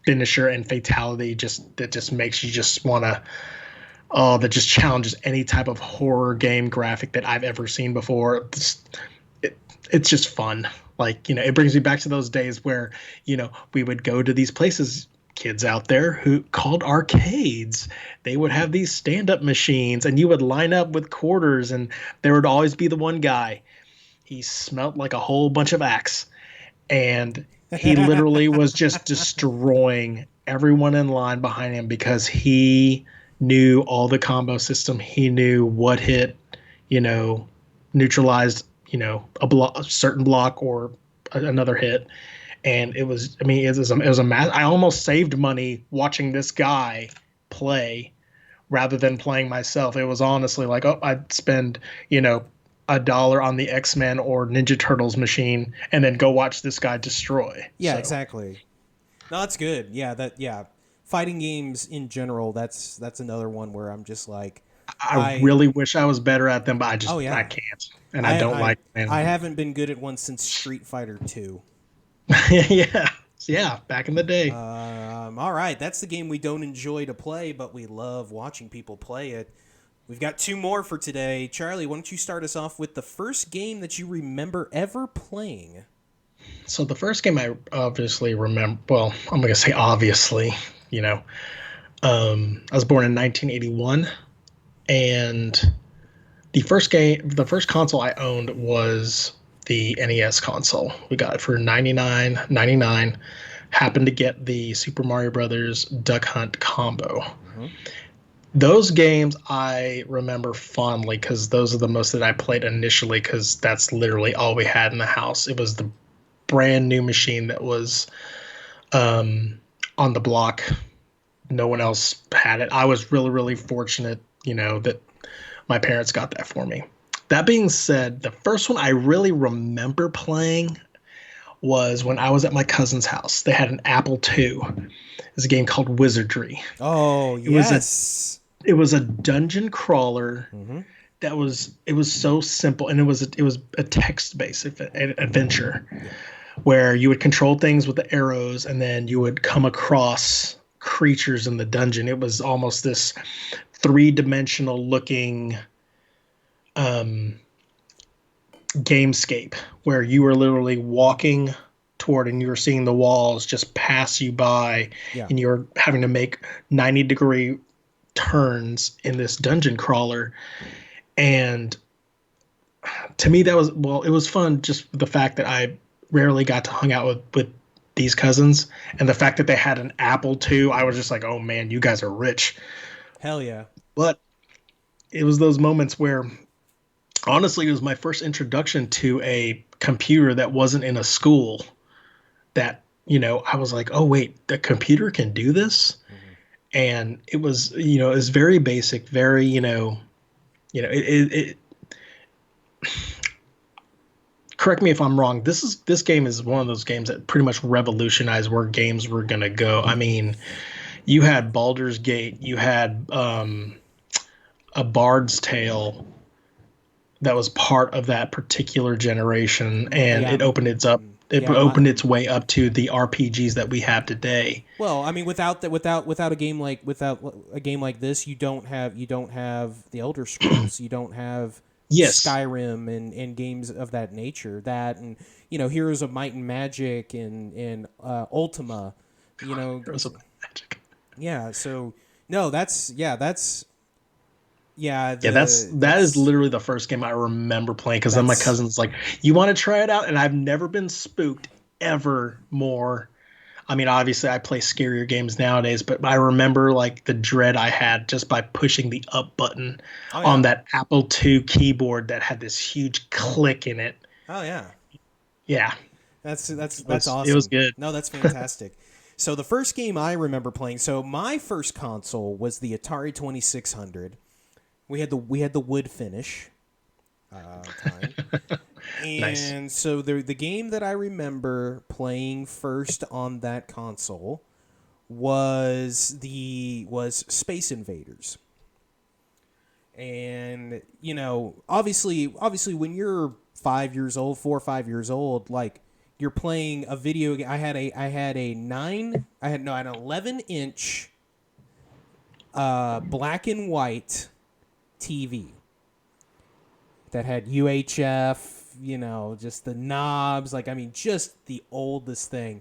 Speaker 2: finisher and fatality that just makes you just want to, that just challenges any type of horror game graphic that I've ever seen before. It's just fun. It brings me back to those days where, we would go to these places, kids out there who called arcades. They would have these stand-up machines, and you would line up with quarters, and there would always be the one guy. He smelled like a whole bunch of Axe, and he literally was just destroying everyone in line behind him because he knew all the combo system. He knew what hit, neutralized, a certain block or another hit. And it was a mass. I almost saved money watching this guy play rather than playing myself. It was honestly like, I'd spend, $1 on the X-Men or Ninja Turtles machine and then go watch this guy destroy.
Speaker 1: Yeah, exactly. No, that's good. Yeah, fighting games in general, that's another one where I'm just like,
Speaker 2: I really wish I was better at them, but I just I can't. And I don't like them.
Speaker 1: I haven't been good at one since Street Fighter 2.
Speaker 2: Yeah, back in the day.
Speaker 1: All right, that's the game we don't enjoy to play, but we love watching people play it. We've got two more for today. Charlie, why don't you start us off with the first game that you remember ever playing?
Speaker 2: So the first game I obviously remember, well, I'm going to say obviously, I was born in 1981, and the first console I owned was the NES console. We got it for $99.99. Happened to get the Super Mario Brothers Duck Hunt combo. Mm-hmm. Those games I remember fondly because those are the most that I played initially because that's literally all we had in the house. It was the brand new machine that was on the block. No one else had it. I was really, really fortunate, that my parents got that for me. That being said, the first one I really remember playing was when I was at my cousin's house. They had an Apple II. It was a game called Wizardry.
Speaker 1: Oh, yes.
Speaker 2: it was a dungeon crawler
Speaker 1: Mm-hmm.
Speaker 2: it was so simple, and it was a text-based adventure
Speaker 1: Yeah.
Speaker 2: where you would control things with the arrows, and then you would come across creatures in the dungeon. It was almost this three-dimensional looking um, gamescape where you were literally walking toward and you were seeing the walls just pass you by,
Speaker 1: Yeah.
Speaker 2: and you're having to make 90-degree turns in this dungeon crawler. And to me, that was, well, it was fun, just the fact that I rarely got to hang out with these cousins, and the fact that they had an Apple II. I was just like, oh man, you guys are rich.
Speaker 1: Hell yeah.
Speaker 2: But it was those moments where, honestly, it was my first introduction to a computer that wasn't in a school, that, I was like, oh wait, the computer can do this.
Speaker 1: Mm-hmm.
Speaker 2: And it was, it was very basic, very, it correct me if I'm wrong. This game is one of those games that pretty much revolutionized where games were gonna go. I mean, you had Baldur's Gate, you had a Bard's Tale that was part of that particular generation, and
Speaker 1: Yeah.
Speaker 2: it opened its up. It
Speaker 1: Yeah,
Speaker 2: opened its way up to the RPGs that we have today.
Speaker 1: well, I mean, without a game like this, you don't have the Elder Scrolls, you don't have
Speaker 2: Yes,
Speaker 1: Skyrim and games of that nature. That, and Heroes of Might and Magic and Ultima,
Speaker 2: Heroes of Magic.
Speaker 1: yeah. So no,
Speaker 2: That is literally the first game I remember playing, because then my
Speaker 1: that's
Speaker 2: cousin's like, "You want to try it out?" And I've never been spooked ever more. I mean, obviously, I play scarier games nowadays, but I remember like the dread I had just by pushing the up button
Speaker 1: oh
Speaker 2: on
Speaker 1: yeah,
Speaker 2: that Apple II keyboard that had this huge click in it.
Speaker 1: oh yeah.
Speaker 2: Yeah,
Speaker 1: That's
Speaker 2: it was
Speaker 1: awesome.
Speaker 2: good.
Speaker 1: No, that's fantastic. So the first game I remember playing. So my first console was the Atari 2600. We had the wood finish time,
Speaker 2: Nice.
Speaker 1: and so the game that I remember playing first on that console was Space Invaders. And obviously when you're 5 years old, 4 or 5 years old, like, you're playing a video game. I had an 11-inch black and white TV that had UHF, just the knobs, like, I mean, just the oldest thing.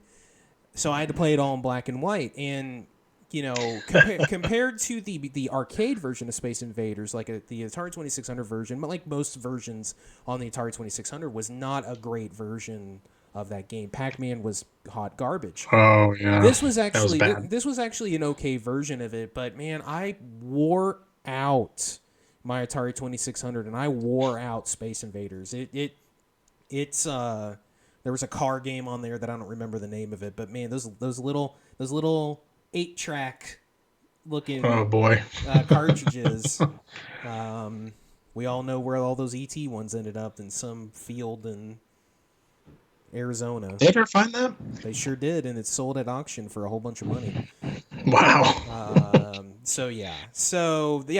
Speaker 1: So I had to play it all in black and white, and compared to the arcade version of Space Invaders, like the Atari 2600 version, but like most versions on the Atari 2600, was not a great version of that game. Pac-Man was hot garbage.
Speaker 2: Oh yeah, that was bad.
Speaker 1: This was actually an okay version of it, but man, I wore out my Atari 2600, and I wore out Space Invaders. It's there was a car game on there that I don't remember the name of it, but man, those little 8-track
Speaker 2: Oh
Speaker 1: looking
Speaker 2: boy.
Speaker 1: cartridges. We all know where all those ET ones ended up, in some field in Arizona.
Speaker 2: Did you ever find that?
Speaker 1: They sure did, and it's sold at auction for a whole bunch of money.
Speaker 2: Wow.
Speaker 1: So yeah,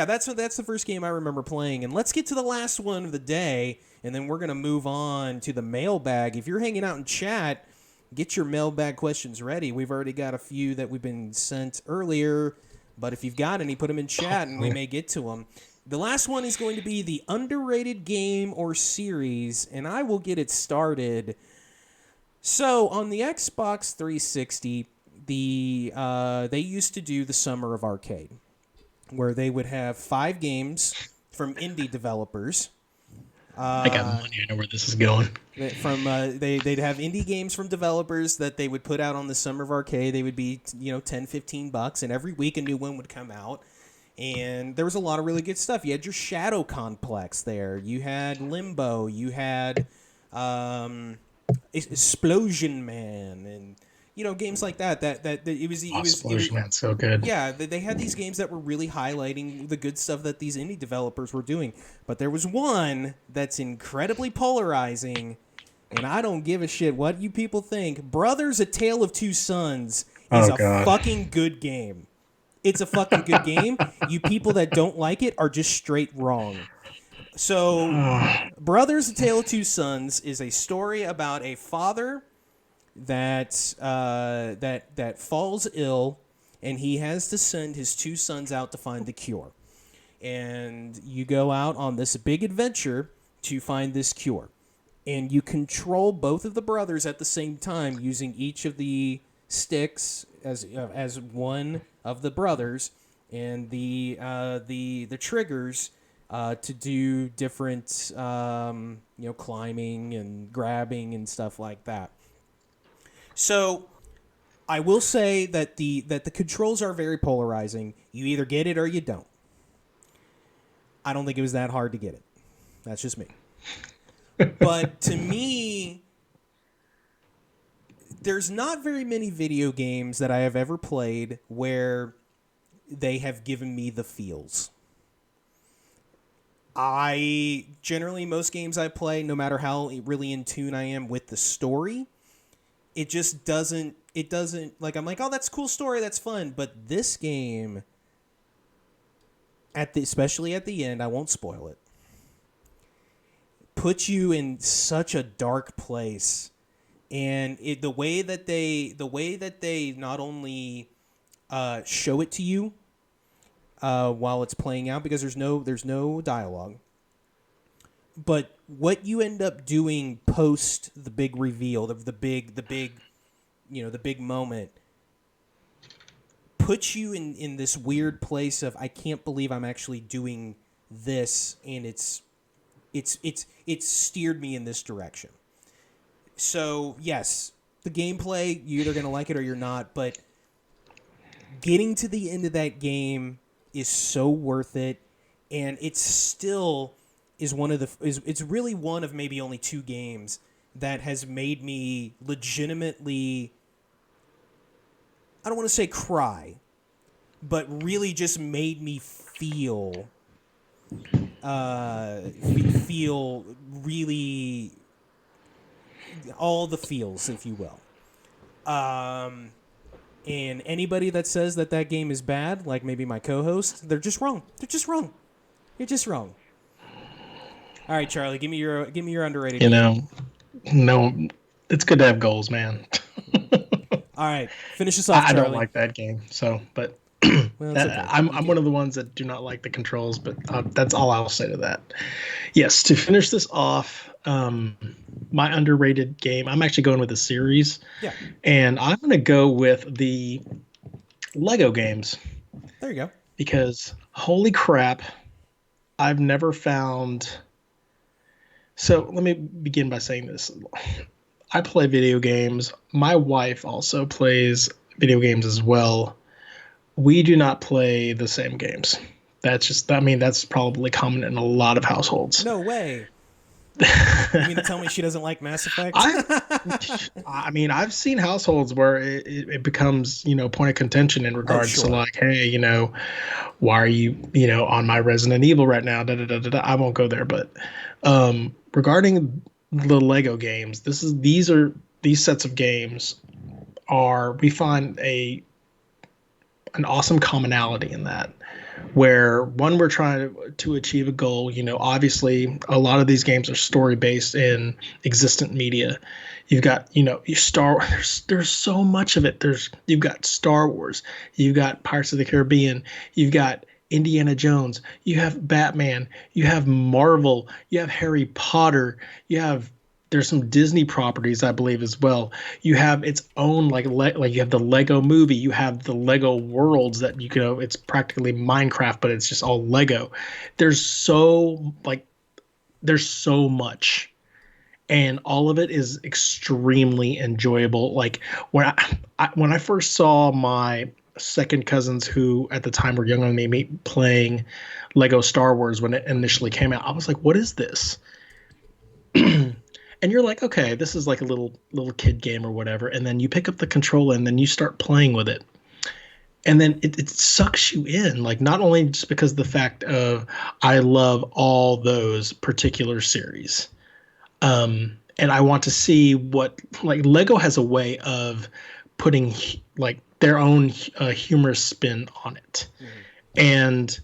Speaker 1: that's the first game I remember playing. And let's get to the last one of the day, and then we're gonna move on to the mailbag. If you're hanging out in chat, get your mailbag questions ready. We've already got a few that we've been sent earlier, but if you've got any, put them in chat, and we may get to them. The last one is going to be the underrated game or series, and I will get it started. So on the Xbox 360, they used to do the Summer of Arcade, where they would have 5 games from indie developers.
Speaker 2: I got money. I know where this is going.
Speaker 1: They'd have indie games from developers that they would put out on the Summer of Arcade. They would be $10-15, and every week a new one would come out. And there was a lot of really good stuff. You had your Shadow Complex there. You had Limbo. You had Explosion Man, and games like that. That
Speaker 2: Explosion Man, so good.
Speaker 1: Yeah, they had these games that were really highlighting the good stuff that these indie developers were doing. But there was one that's incredibly polarizing, and I don't give a shit what you people think. Brothers: A Tale of Two Sons is a fucking good game. It's a fucking good game. You people that don't like it are just straight wrong. So, Brothers: A Tale of Two Sons is a story about a father that falls ill, and he has to send his two sons out to find the cure. And you go out on this big adventure to find this cure. And you control both of the brothers at the same time using each of the sticks as one of the brothers, and the triggers to do different climbing and grabbing and stuff like that. So I will say that the controls are very polarizing. You either get it or you don't. I don't think it was that hard to get it. That's just me. But to me, there's not very many video games that I have ever played where they have given me the feels. Most games I play, no matter how really in tune I am with the story, it just doesn't, like, I'm like, oh, that's a cool story, that's fun. But this game, especially at the end, I won't spoil it, puts you in such a dark place. And the way that they not only show it to you while it's playing out, because there's no dialogue, but what you end up doing post the big reveal, the big moment, puts you in this weird place of, I can't believe I'm actually doing this, and it's steered me in this direction. So, yes, the gameplay, you're either going to like it or you're not, but getting to the end of that game is so worth it, and it still is it's really one of maybe only two games that has made me legitimately, I don't want to say cry, but really just made me feel really all the feels, if you will. And anybody that says that game is bad, like maybe my co-host, they're just wrong. You're just wrong. All right, Charlie, give me your underrated game.
Speaker 2: No, it's good to have goals, man.
Speaker 1: All right, finish us off, Charlie.
Speaker 2: I don't like that game, but well, okay. I'm one of the ones that do not like the controls, but that's all I'll say to that. Yes, to finish this off, my underrated game, I'm actually going with a series.
Speaker 1: Yeah.
Speaker 2: And I'm going to go with the Lego games.
Speaker 1: There you go.
Speaker 2: Because, holy crap, I've never found... So, let me begin by saying this. I play video games. My wife also plays video games as well. We do not play the same games. That's probably common in a lot of households.
Speaker 1: No way. You mean to tell me she doesn't like Mass Effect?
Speaker 2: I've seen households where it becomes, point of contention in regards to like, hey, why are you, on my Resident Evil right now? Da, da, da, da, da. I won't go there, but regarding the Lego games, these sets of games we find an awesome commonality in that. Where one, we're trying to achieve a goal. Obviously a lot of these games are story based in existent media. You've got, there's so much of it. You've got Star Wars, you've got Pirates of the Caribbean, you've got Indiana Jones, you have Batman, you have Marvel, you have Harry Potter, there's some Disney properties, I believe, as well. You have its own, like you have the Lego movie. You have the Lego worlds that it's practically Minecraft, but it's just all Lego. There's so much, and all of it is extremely enjoyable. Like when I first saw my second cousins, who at the time were younger than me, playing Lego Star Wars when it initially came out, I was like, "What is this?" And you're like, okay, this is like a little kid game or whatever. And then you pick up the controller and then you start playing with it. And then it sucks you in, like not only just because of the fact of I love all those particular series. And I want to see what, like, Lego has a way of putting like their own humorous spin on it. And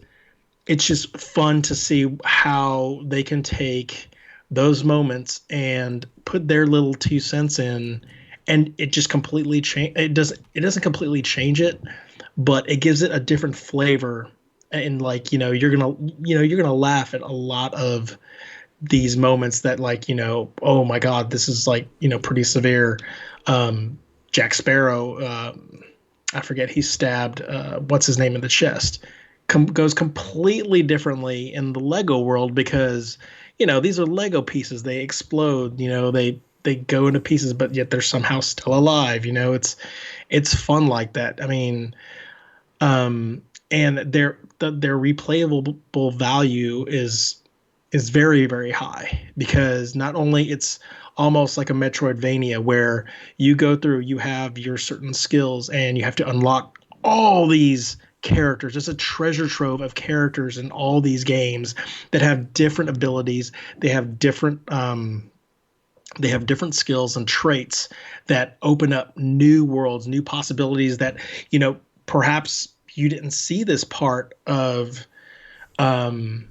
Speaker 2: it's just fun to see how they can take those moments and put their little 2 cents in, and it just completely it doesn't completely change it, but it gives it a different flavor. And like, you're gonna laugh at a lot of these moments that, like, oh my god, this is like, pretty severe. Jack Sparrow, I forget, he stabbed what's his name in the chest. Goes completely differently in the Lego world because these are Lego pieces. They explode. They go into pieces, but yet they're somehow still alive. It's fun like that. I mean, and their replayable value is very, very high, because not only it's almost like a Metroidvania where you go through, you have your certain skills and you have to unlock all these characters. There's a treasure trove of characters in all these games that have different abilities. They have different skills and traits that open up new worlds, new possibilities that perhaps you didn't see this part of the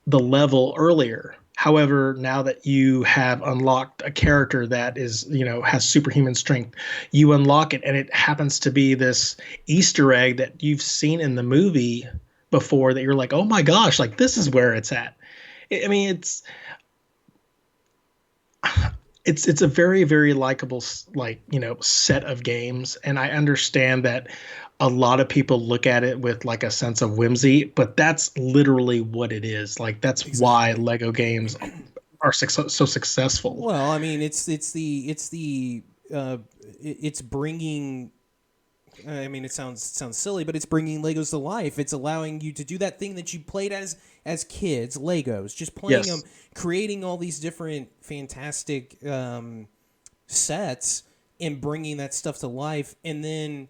Speaker 2: level earlier. However, now that you have unlocked a character that is, has superhuman strength, you unlock it, and it happens to be this Easter egg that you've seen in the movie before, that you're like, oh my gosh, like this is where it's at. I mean, it's a very, very likable, like, set of games. And I understand that a lot of people look at it with like a sense of whimsy, but that's literally what it is. Like, that's exactly why Lego games are so successful.
Speaker 1: Well, I mean, it's bringing, I mean, it sounds silly, but it's bringing Legos to life. It's allowing you to do that thing that you played as kids, Legos, just playing them, creating all these different fantastic sets and bringing that stuff to life, and then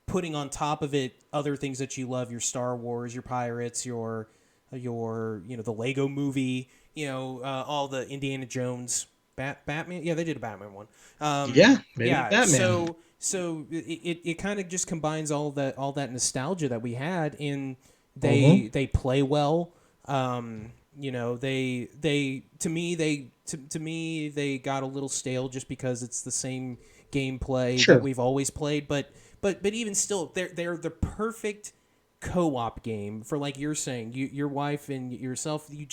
Speaker 1: putting on top of it other things that you love, your Star Wars, your Pirates, your the Lego movie, all the Indiana Jones, Batman. Yeah, they did a Batman one. Batman. So it kind of just combines all that nostalgia that we had, and they play well. They to me they got a little stale just because it's the same gameplay that we've always played, but even still, they're the perfect co-op game for, like you're saying, your wife and yourself. You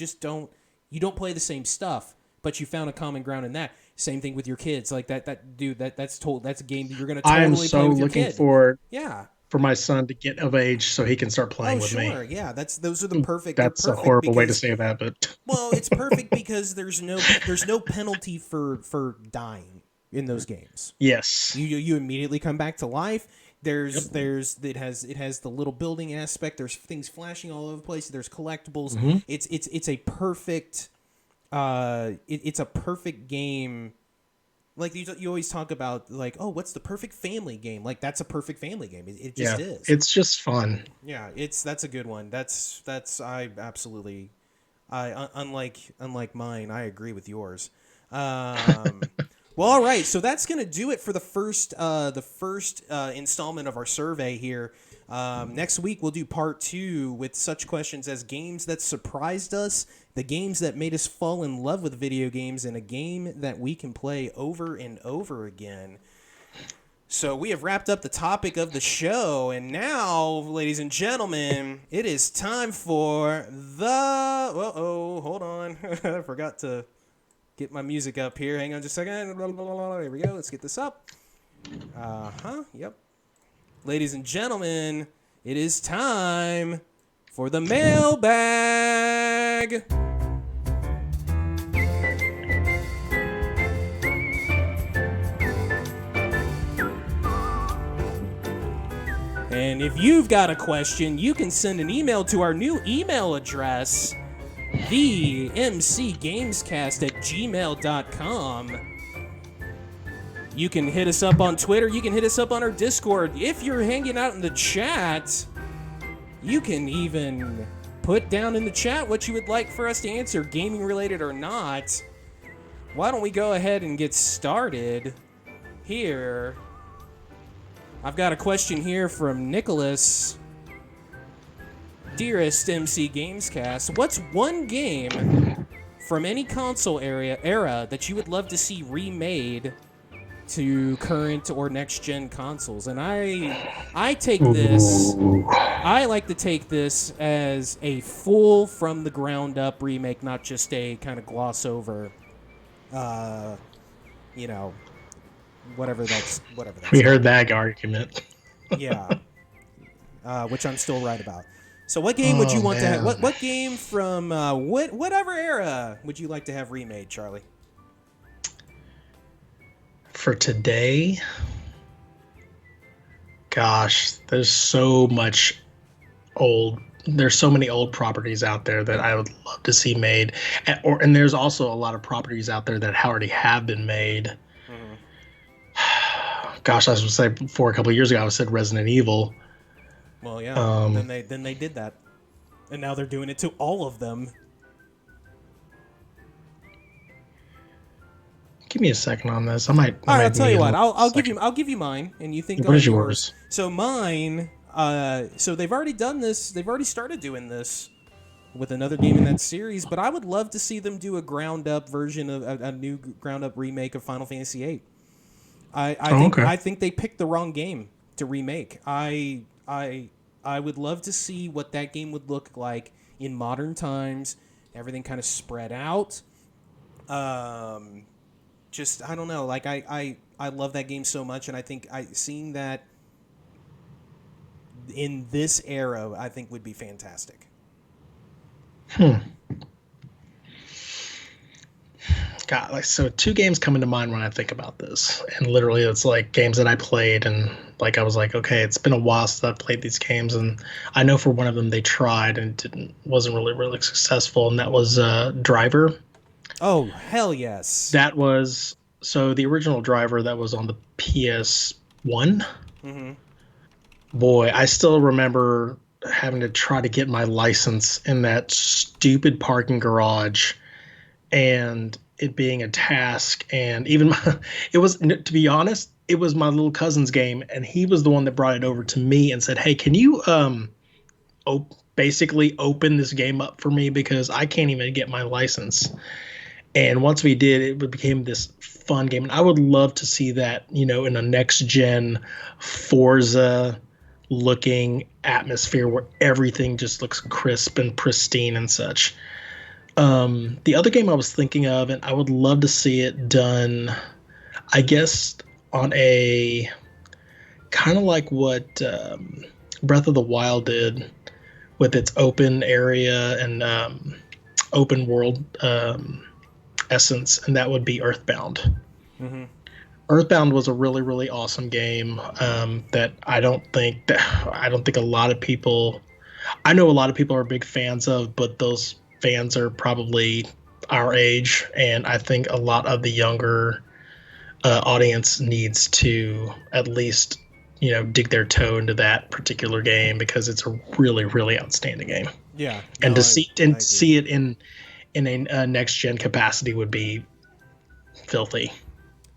Speaker 1: don't play the same stuff, but you found a common ground in that. Same thing with your kids, like that's a game that you're gonna totally play with your kid.
Speaker 2: I am so looking forward for my son to get of age so he can start playing with me.
Speaker 1: Oh, sure, yeah, those are the perfect.
Speaker 2: That's a horrible way to say that, but
Speaker 1: well, it's perfect because there's no penalty for dying in those games.
Speaker 2: Yes,
Speaker 1: you immediately come back to life. It has the little building aspect. There's things flashing all over the place. There's collectibles. Mm-hmm. It's a perfect it's a perfect game. Like you always talk about, like, oh, what's the perfect family game? Like, that's a perfect family game. It just is.
Speaker 2: It's just fun.
Speaker 1: Yeah, that's a good one. That's unlike mine, I agree with yours. Well, all right. So that's gonna do it for the first installment of our survey here. Next week we'll do part 2 with such questions as games that surprised us, the games that made us fall in love with video games, and a game that we can play over and over again. So we have wrapped up the topic of the show, and now, ladies and gentlemen, it is time for the... hold on. I forgot to get my music up here. Hang on just a second. Here we go. Let's get this up. Yep. Ladies and gentlemen, it is time for the mailbag. And if you've got a question, you can send an email to our new email address, themcgamescast@gmail.com. You can hit us up on Twitter. You can hit us up on our Discord. If you're hanging out in the chat, you can even put down in the chat what you would like for us to answer, gaming related or not. Why don't we go ahead and get started here I've got a question here from Nicholas. Dearest MC Gamescast, what's one game from any console era that you would love to see remade to current or next gen consoles? And I take this. I like to take this as a full from the ground up remake, not just a kind of gloss over. You know, whatever that's.
Speaker 2: We heard that argument.
Speaker 1: Yeah, which I'm still right about. So, what game would you want to have? What game from whatever era would you like to have remade, Charlie?
Speaker 2: For today, gosh, there's so many old properties out there that I would love to see made, and there's also a lot of properties out there that already have been made. Mm-hmm. Gosh, I was going to say before a couple of years ago, I said Resident Evil.
Speaker 1: Well, yeah. Then they did that, and now they're doing it to all of them.
Speaker 2: Give me a second on this.
Speaker 1: I'll tell you what. I'll give you mine, and you think.
Speaker 2: What is yours?
Speaker 1: So mine. So they've already done this. They've already started doing this with another game in that series. But I would love to see them do a ground up version of a new ground up remake of Final Fantasy VIII. I think they picked the wrong game to remake. I would love to see what that game would look like in modern times. Everything kind of spread out. Just I don't know. Like I love that game so much, and I think seeing that in this era, I think would be fantastic.
Speaker 2: God, like, so two games come into mind when I think about this, and literally it's like games that I played, and like I was like, okay, it's been a while since I've played these games, and I know for one of them they tried and wasn't really successful, and that was Driver.
Speaker 1: Oh, hell yes.
Speaker 2: That was so the original Driver that was on the PS1.
Speaker 1: Mm-hmm.
Speaker 2: Boy, I still remember having to try to get my license in that stupid parking garage, and it being a task. And even it was, to be honest, it was my little cousin's game, and he was the one that brought it over to me and said, "Hey, can you basically open this game up for me, because I can't even get my license." And once we did, it became this fun game. And I would love to see that, in a next gen Forza looking atmosphere where everything just looks crisp and pristine and such. The other game I was thinking of, and I would love to see it done, I guess, on a kind of like what Breath of the Wild did with its open area and open world essence, and that would be Earthbound.
Speaker 1: Mm-hmm.
Speaker 2: Earthbound was a really, really awesome game that I don't think a lot of people. I know a lot of people are big fans of, but those fans are probably our age, and I think a lot of the younger audience needs to at least dig their toe into that particular game, because it's a really, really outstanding game.
Speaker 1: Yeah,
Speaker 2: and to see it in a next gen capacity would be filthy.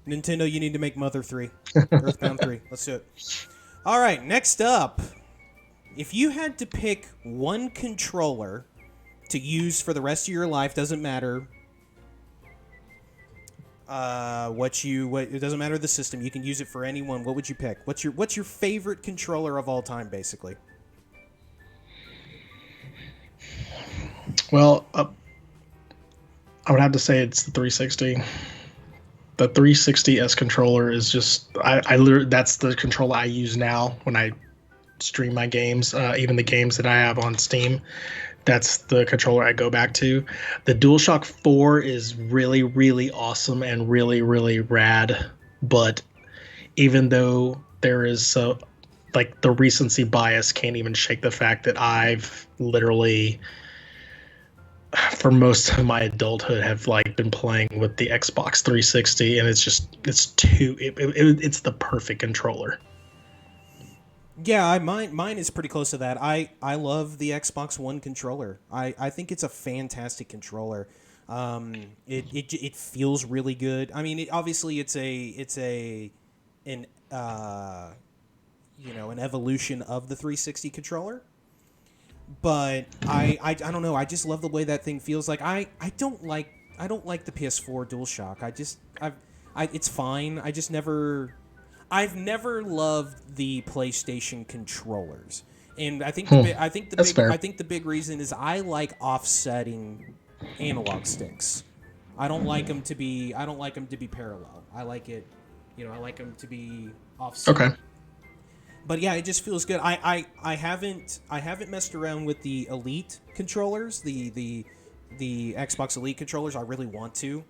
Speaker 1: Nintendo, you need to make Mother 3. Earthbound 3. Let's do it. All right, next up. If you had to pick one controller to use for the rest of your life, doesn't matter it doesn't matter the system, you can use it for anyone, what would you pick? What's your favorite controller of all time, basically?
Speaker 2: Well, I would have to say it's the 360. The 360S controller is just I literally, that's the controller I use now when I stream my games, even the games that I have on Steam. That's the controller I go back to. The DualShock 4 is really, really awesome and really, really rad, but even though there is like the recency bias can't even shake the fact that I've literally, for most of my adulthood, have like been playing with the Xbox 360, and it's the perfect controller.
Speaker 1: Yeah, mine is pretty close to that. I love the Xbox One controller. I think it's a fantastic controller. It feels really good. I mean, obviously it's an evolution of the 360 controller. But I don't know. I just love the way that thing feels. Like I don't like the PS4 DualShock. It's fine. I've never loved the PlayStation controllers, and I think the big reason is I like offsetting analog sticks. I don't like them to be parallel. I like it, I like them to be offset.
Speaker 2: Okay.
Speaker 1: But yeah, it just feels good. I haven't messed around with the Elite controllers, the Xbox Elite controllers. I really want to.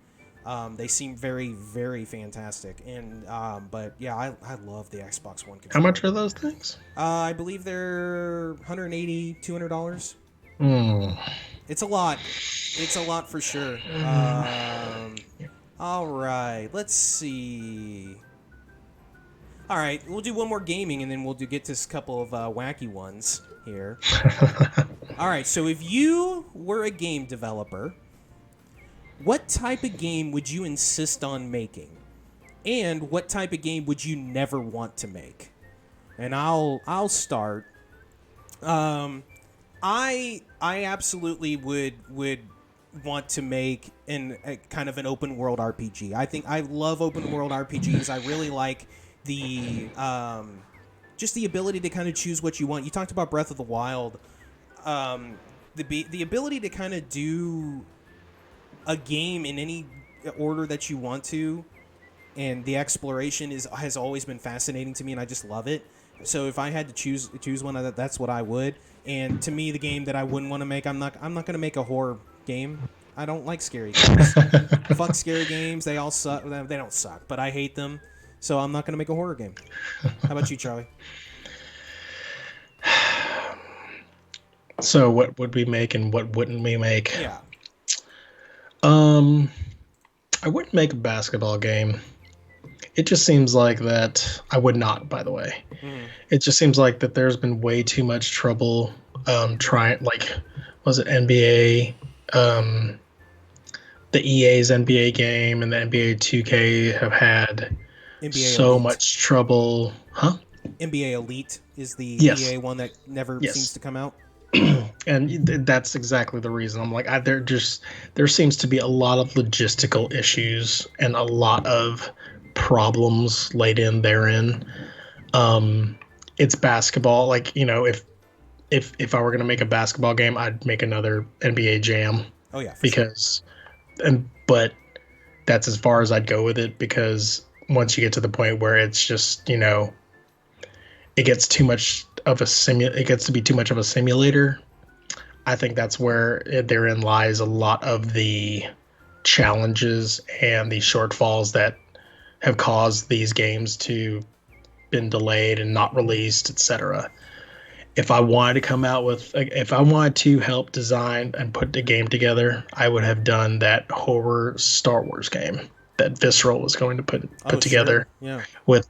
Speaker 1: They seem very, very fantastic. And but yeah, I love the Xbox One controller.
Speaker 2: How much are those things?
Speaker 1: I believe they're $180, $200. It's a lot. It's a lot for sure. All right, let's see. All right, we'll do one more gaming, and then we'll get to a couple of wacky ones here. All right, so if you were a game developer, what type of game would you insist on making? And what type of game would you never want to make? And I'll start. I absolutely would want to make a kind of an open world RPG. I love open world RPGs. I really like the just the ability to kind of choose what you want. You talked about Breath of the Wild. The ability to kind of do a game in any order that you want to, and the exploration has always been fascinating to me, and I just love it. So if I had to choose one, that's what I would. And to me, the game that I wouldn't want to make, I'm not going to make a horror game. I don't like scary games. Fuck scary games. They all suck. They don't suck, but I hate them. So I'm not going to make a horror game. How about you, Charlie?
Speaker 2: So what would we make and what wouldn't we make?
Speaker 1: Yeah.
Speaker 2: I wouldn't make a basketball game. It just seems like that I would not, by the way. It just seems like that there's been way too much trouble trying, like, was it NBA, the EA's NBA game and the NBA 2K have had so much trouble. Huh?
Speaker 1: NBA Elite is the EA one that never seems to come out.
Speaker 2: And that's exactly the reason. I'm like, there seems to be a lot of logistical issues and a lot of problems laid in therein. It's basketball. Like, if I were going to make a basketball game, I'd make another NBA Jam.
Speaker 1: Oh yeah.
Speaker 2: But that's as far as I'd go with it, because once you get to the point where it's just, it gets too much of it gets to be too much of a simulator. I think that's where therein lies a lot of the challenges and the shortfalls that have caused these games to been delayed and not released, etc. If I wanted to help design and put the game together, I would have done that horror Star Wars game that Visceral was going to put together.
Speaker 1: Yeah.
Speaker 2: With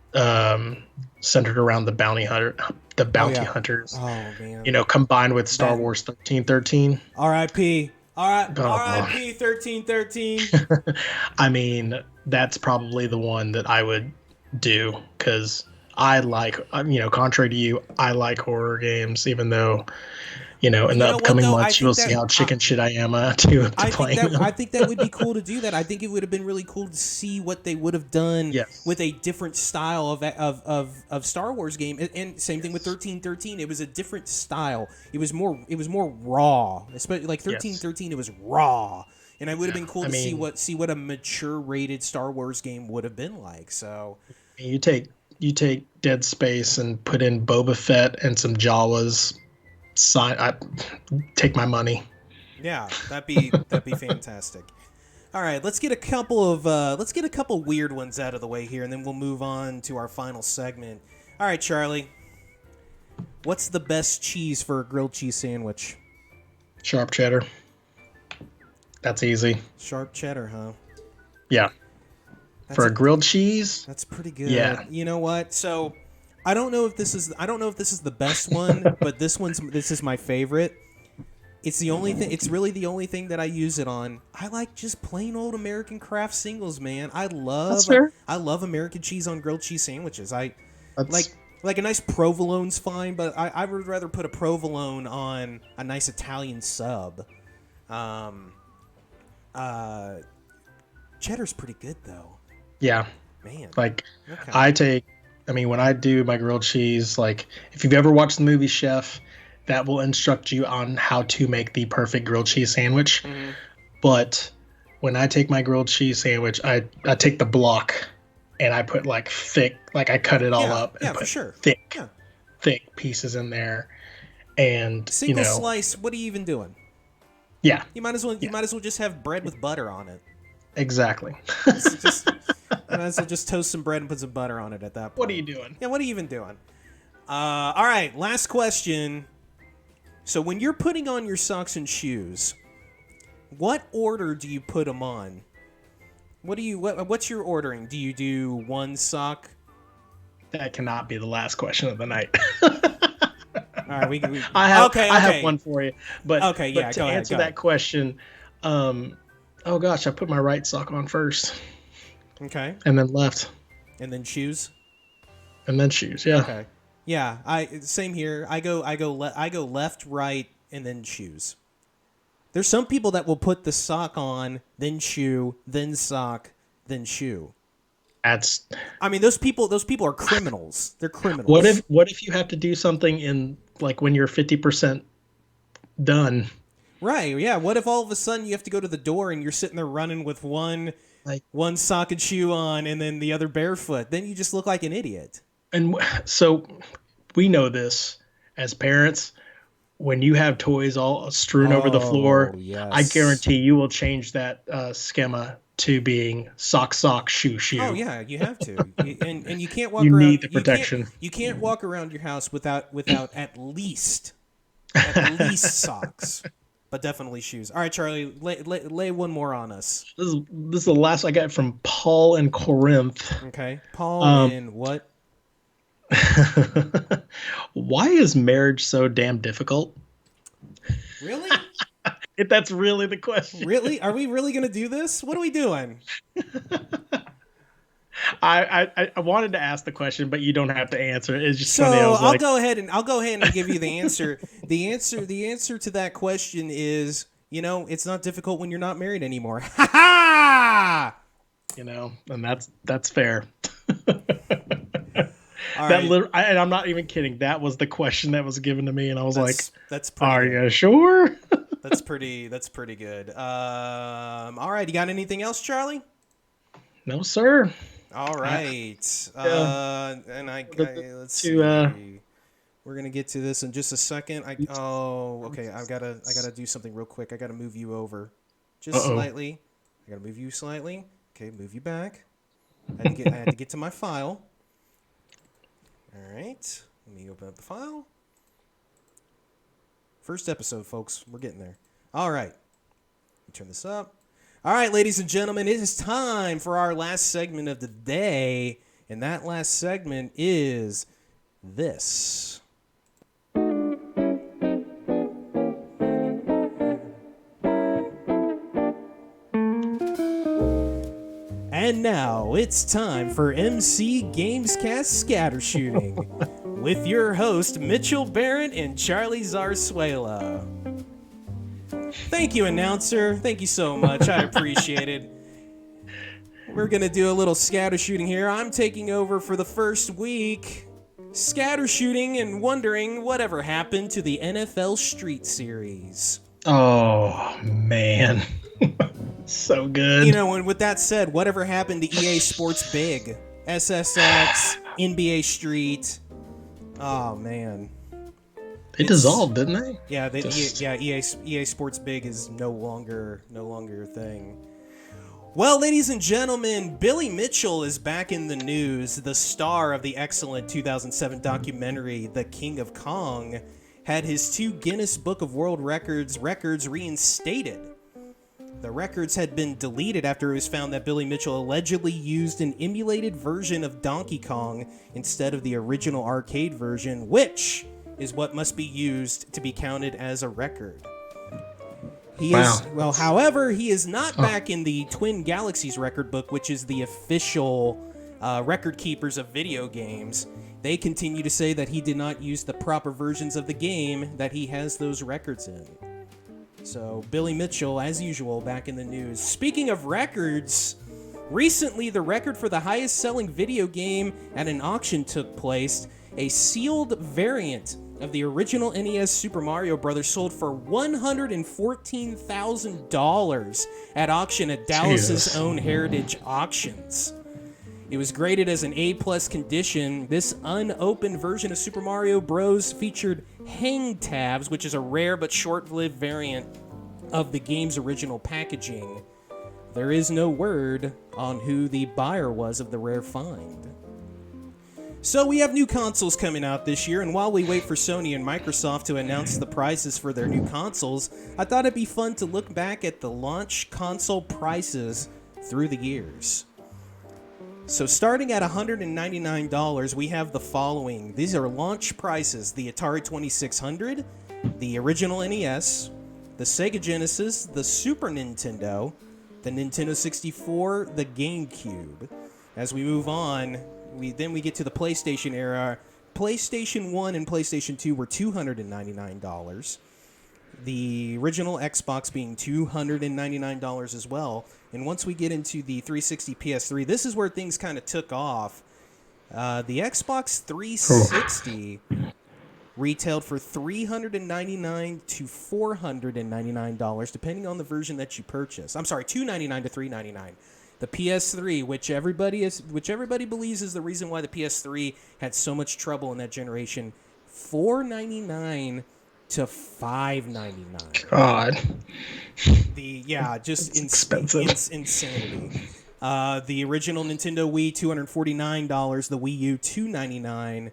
Speaker 2: centered around the bounty hunters.
Speaker 1: Oh man.
Speaker 2: Combined with Star Wars 1313.
Speaker 1: R.I.P. R.I.P. 1313.
Speaker 2: I mean, that's probably the one that I would do, because I like, contrary to you, I like horror games, even though, in the upcoming months, you'll see how chicken shit I am to playing them.
Speaker 1: I think that would be cool to do that. I think it would have been really cool to see what they would have done with a different style of Star Wars game. And same thing with 1313. It was a different style. It was more raw. Especially like 1313, it was raw. And it would have been cool to see what a mature rated Star Wars game would have been like. So
Speaker 2: you take Dead Space and put in Boba Fett and some Jawas. I take my money.
Speaker 1: Yeah, that'd be fantastic. All right, let's get a couple weird ones out of the way here, and then we'll move on to our final segment. All right, Charlie, what's the best cheese for a grilled cheese sandwich?
Speaker 2: Sharp cheddar. That's easy.
Speaker 1: Sharp cheddar, huh?
Speaker 2: Yeah. For a grilled cheese?
Speaker 1: That's pretty good.
Speaker 2: Yeah.
Speaker 1: You know what? So I don't know if this is the best one, but this is my favorite. It's the only thing. It's really the only thing that I use it on. I like just plain old American craft singles, man. I love American cheese on grilled cheese sandwiches. Like a nice provolone's fine, but I would rather put a provolone on a nice Italian sub. Cheddar's pretty good though.
Speaker 2: Yeah.
Speaker 1: Man.
Speaker 2: Like
Speaker 1: Okay.
Speaker 2: when I do my grilled cheese, like if you've ever watched the movie Chef, that will instruct you on how to make the perfect grilled cheese sandwich.
Speaker 1: Mm-hmm.
Speaker 2: But when I take my grilled cheese sandwich, I take the block and I put like thick, like I cut it all up and put thick pieces in there. And
Speaker 1: single slice, what are you even doing?
Speaker 2: Yeah.
Speaker 1: You might as well just have bread with butter on it.
Speaker 2: Exactly.
Speaker 1: You might as well just toast some bread and put some butter on it at that point.
Speaker 2: What are you doing?
Speaker 1: Yeah, what are you even doing? All right, last question. So when you're putting on your socks and shoes, what order do you put them on? What's your ordering? Do you do one sock?
Speaker 2: That cannot be the last question of the night.
Speaker 1: All right,
Speaker 2: I have one for you, but to answer that question, oh gosh, I put my right sock on first.
Speaker 1: Okay.
Speaker 2: And then left.
Speaker 1: And then shoes.
Speaker 2: And then shoes, yeah.
Speaker 1: Okay. Yeah, same here. I go left, right, and then shoes. There's some people that will put the sock on, then shoe, then sock, then shoe. Those people are criminals. They're criminals.
Speaker 2: What if you have to do something in like when you're 50% done?
Speaker 1: Right, yeah. What if all of a sudden you have to go to the door and you're sitting there running with one sock and shoe on and then the other barefoot? Then you just look like an idiot. And
Speaker 2: so we know this as parents. When you have toys all strewn over the floor, yes. I guarantee you will change that schema to being sock, shoe. Oh
Speaker 1: yeah, you have to, and you can't walk
Speaker 2: you
Speaker 1: around.
Speaker 2: You need the protection.
Speaker 1: You can't walk around your house without at least socks, but definitely shoes. All right, Charlie, lay one more on us.
Speaker 2: This is the last I got from Paul in Corinth.
Speaker 1: Okay, Paul in what?
Speaker 2: Why is marriage so damn difficult?
Speaker 1: Really?
Speaker 2: If that's really the question.
Speaker 1: Really? Are we really going to do this? What are we doing?
Speaker 2: I wanted to ask the question, but you don't have to answer it. It's just
Speaker 1: so
Speaker 2: funny.
Speaker 1: I'll go ahead and give you the answer. The answer to that question is, it's not difficult when you're not married anymore. Ha ha!
Speaker 2: And that's fair.
Speaker 1: And
Speaker 2: I'm not even kidding. That was the question that was given to me, and I was
Speaker 1: "That's pretty
Speaker 2: are
Speaker 1: good.
Speaker 2: You sure?"
Speaker 1: That's pretty good. All right, you got anything else, Charlie?
Speaker 2: No, sir.
Speaker 1: All right. Let's see. We're gonna get to this in just a second. Okay. I gotta do something real quick. I gotta move you over, just slightly. I gotta move you slightly. Okay, move you back. I had to get to my file. All right, let me open up the file. First episode, folks. We're getting there. All right. Let me turn this up. All right, ladies and gentlemen, it is time for our last segment of the day. And that last segment is this. And now it's time for MC Gamescast Scatter Shooting with your host Mitchell Behrendt and Charlie Zarsuela. Thank you, announcer. Thank you so much. I appreciate it. We're going to do a little scatter shooting here. I'm taking over for the first week. Scatter shooting and wondering whatever happened to the NFL Street Series.
Speaker 2: Oh, man. So good.
Speaker 1: And with that said, whatever happened to EA Sports Big? SSX, NBA Street. Oh, man.
Speaker 2: They dissolved, didn't they?
Speaker 1: Yeah, EA Sports Big is no longer a thing. Well, ladies and gentlemen, Billy Mitchell is back in the news. The star of the excellent 2007 documentary, The King of Kong, had his 2 Guinness Book of World Records reinstated. The records had been deleted after it was found that Billy Mitchell allegedly used an emulated version of Donkey Kong instead of the original arcade version, which is what must be used to be counted as a record. However, he is not back in the Twin Galaxies record book, which is the official record keepers of video games. they continue to say that he did not use the proper versions of the game that he has those records in. So Billy Mitchell, as usual, back in the news. Speaking of records, recently the record for the highest selling video game at an auction took place. A sealed variant of the original NES Super Mario Bros. Sold for $114,000 at auction at Dallas's own Heritage Auctions. It was graded as an A+ condition. This unopened version of Super Mario Bros. Featured hang tabs, which is a rare but short-lived variant of the game's original packaging. There is no word on who the buyer was of the rare find. So we have new consoles coming out this year, and while we wait for Sony and Microsoft to announce the prices for their new consoles, I thought it'd be fun to look back at the launch console prices through the years. So starting at $199, we have the following. These are launch prices: the Atari 2600, the original NES, the Sega Genesis, the Super Nintendo, the Nintendo 64, the GameCube. As we move on, we get to the PlayStation era. PlayStation 1 and PlayStation 2 were $299. The original Xbox being $299 as well. And once we get into the 360 PS3, this is where things kind of took off. The Xbox 360 retailed for $399 to $499, depending on the version that you purchase. I'm sorry, $299 to $399. The PS3, which everybody believes is the reason why the PS3 had so much trouble in that generation, $499 to $599.
Speaker 2: God.
Speaker 1: Just
Speaker 2: expensive.
Speaker 1: It's insanity. The original Nintendo Wii, $249. The Wii U, $299.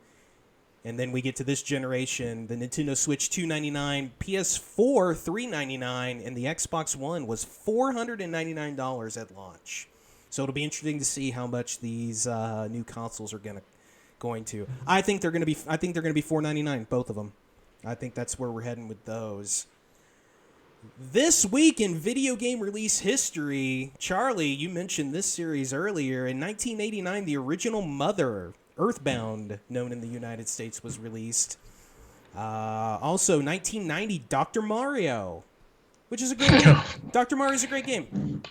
Speaker 1: And then we get to this generation, the Nintendo Switch, $299, PS4, $399, and the Xbox One was $499 at launch. So it'll be interesting to see how much these new consoles are going to. I think they're going to be $499, both of them. I think that's where we're heading with those. This week in video game release history, Charlie, you mentioned this series earlier. In 1989, the original Mother, Earthbound, known in the United States, was released. Also, 1990, Dr. Mario, which is a great game. Dr. Mario is a great game.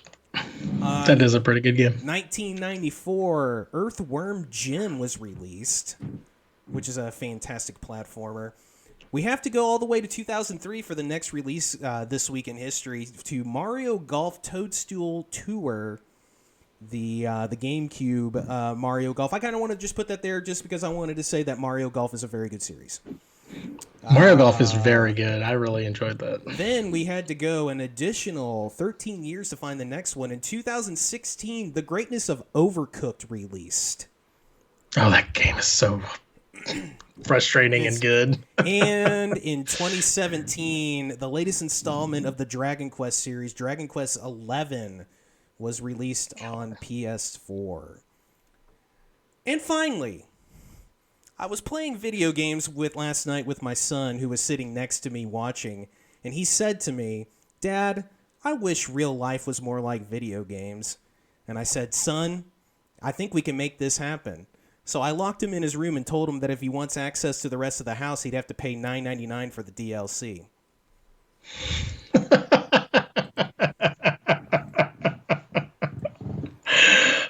Speaker 2: That is a pretty good game.
Speaker 1: 1994, Earthworm Jim was released, which is a fantastic platformer. We have to go all the way to 2003 for the next release this week in history, to Mario Golf Toadstool Tour, the GameCube Mario Golf. I kind of want to just put that there just because I wanted to say that Mario Golf is a very good series.
Speaker 2: Mario Golf is very good. I really enjoyed that.
Speaker 1: Then we had to go an additional 13 years to find the next one. In 2016, The Greatness of Overcooked released.
Speaker 2: Oh, that game is so frustrating and good.
Speaker 1: And in 2017, the latest installment of the Dragon Quest series, Dragon Quest XI, was released on PS4. And finally, I was playing video games last night with my son, who was sitting next to me watching, and he said to me, "Dad, I wish real life was more like video games." And I said, "Son, I think we can make this happen." So I locked him in his room and told him that if he wants access to the rest of the house, he'd have to pay $9.99 for the DLC.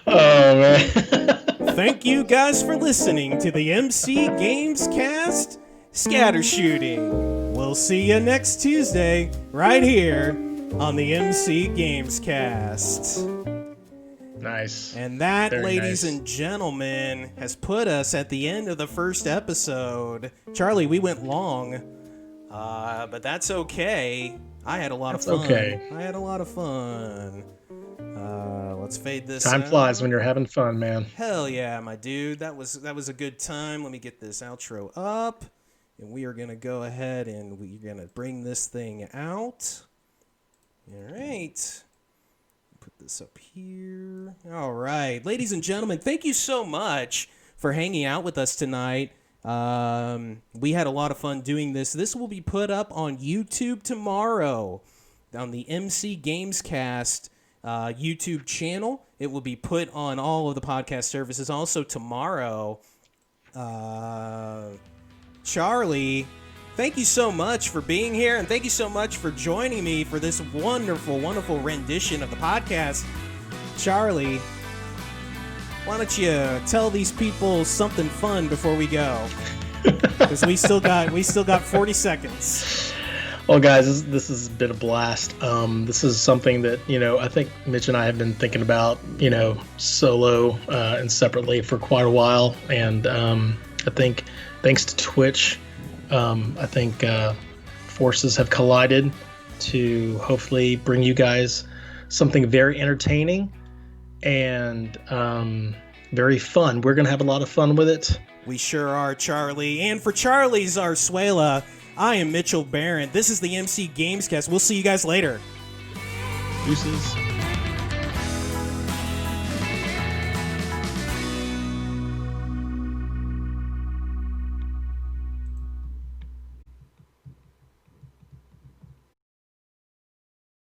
Speaker 2: Oh, man.
Speaker 1: Thank you guys for listening to the MC Gamescast Scatter Shooting. We'll see you next Tuesday right here on the MC Gamescast.
Speaker 2: Nice.
Speaker 1: And that,
Speaker 2: Very
Speaker 1: ladies
Speaker 2: nice.
Speaker 1: and gentlemen, has put us at the end of the first episode. Charlie, we went long, but that's okay. I had a lot of fun.
Speaker 2: Okay.
Speaker 1: I had a lot of fun. Let's fade this
Speaker 2: Time
Speaker 1: out.
Speaker 2: flies when you're having fun, man.
Speaker 1: Hell yeah, my dude. That was a good time. Let me get this outro up. And we are going to go ahead and we're going to bring this thing out. All right. Put this up here. All right. Ladies and gentlemen, thank you so much for hanging out with us tonight. We had a lot of fun doing this. This will be put up on YouTube tomorrow on the MC Gamescast YouTube channel. It will be put on all of the podcast services also tomorrow. Charlie, thank you so much for being here, and thank you so much for joining me for this wonderful, wonderful rendition of the podcast. Charlie, why don't you tell these people something fun before we go? Because we still got 40 seconds.
Speaker 2: Well, guys, this has been a blast. This is something that, I think Mitch and I have been thinking about, solo and separately for quite a while. And I think thanks to Twitch, I think forces have collided to hopefully bring you guys something very entertaining and very fun. We're going to have a lot of fun with it.
Speaker 1: We sure are, Charlie. And for Charlie Zarsuela, I am Mitchell Behrendt. This is the MC Gamescast. We'll see you guys later.
Speaker 2: Deuces.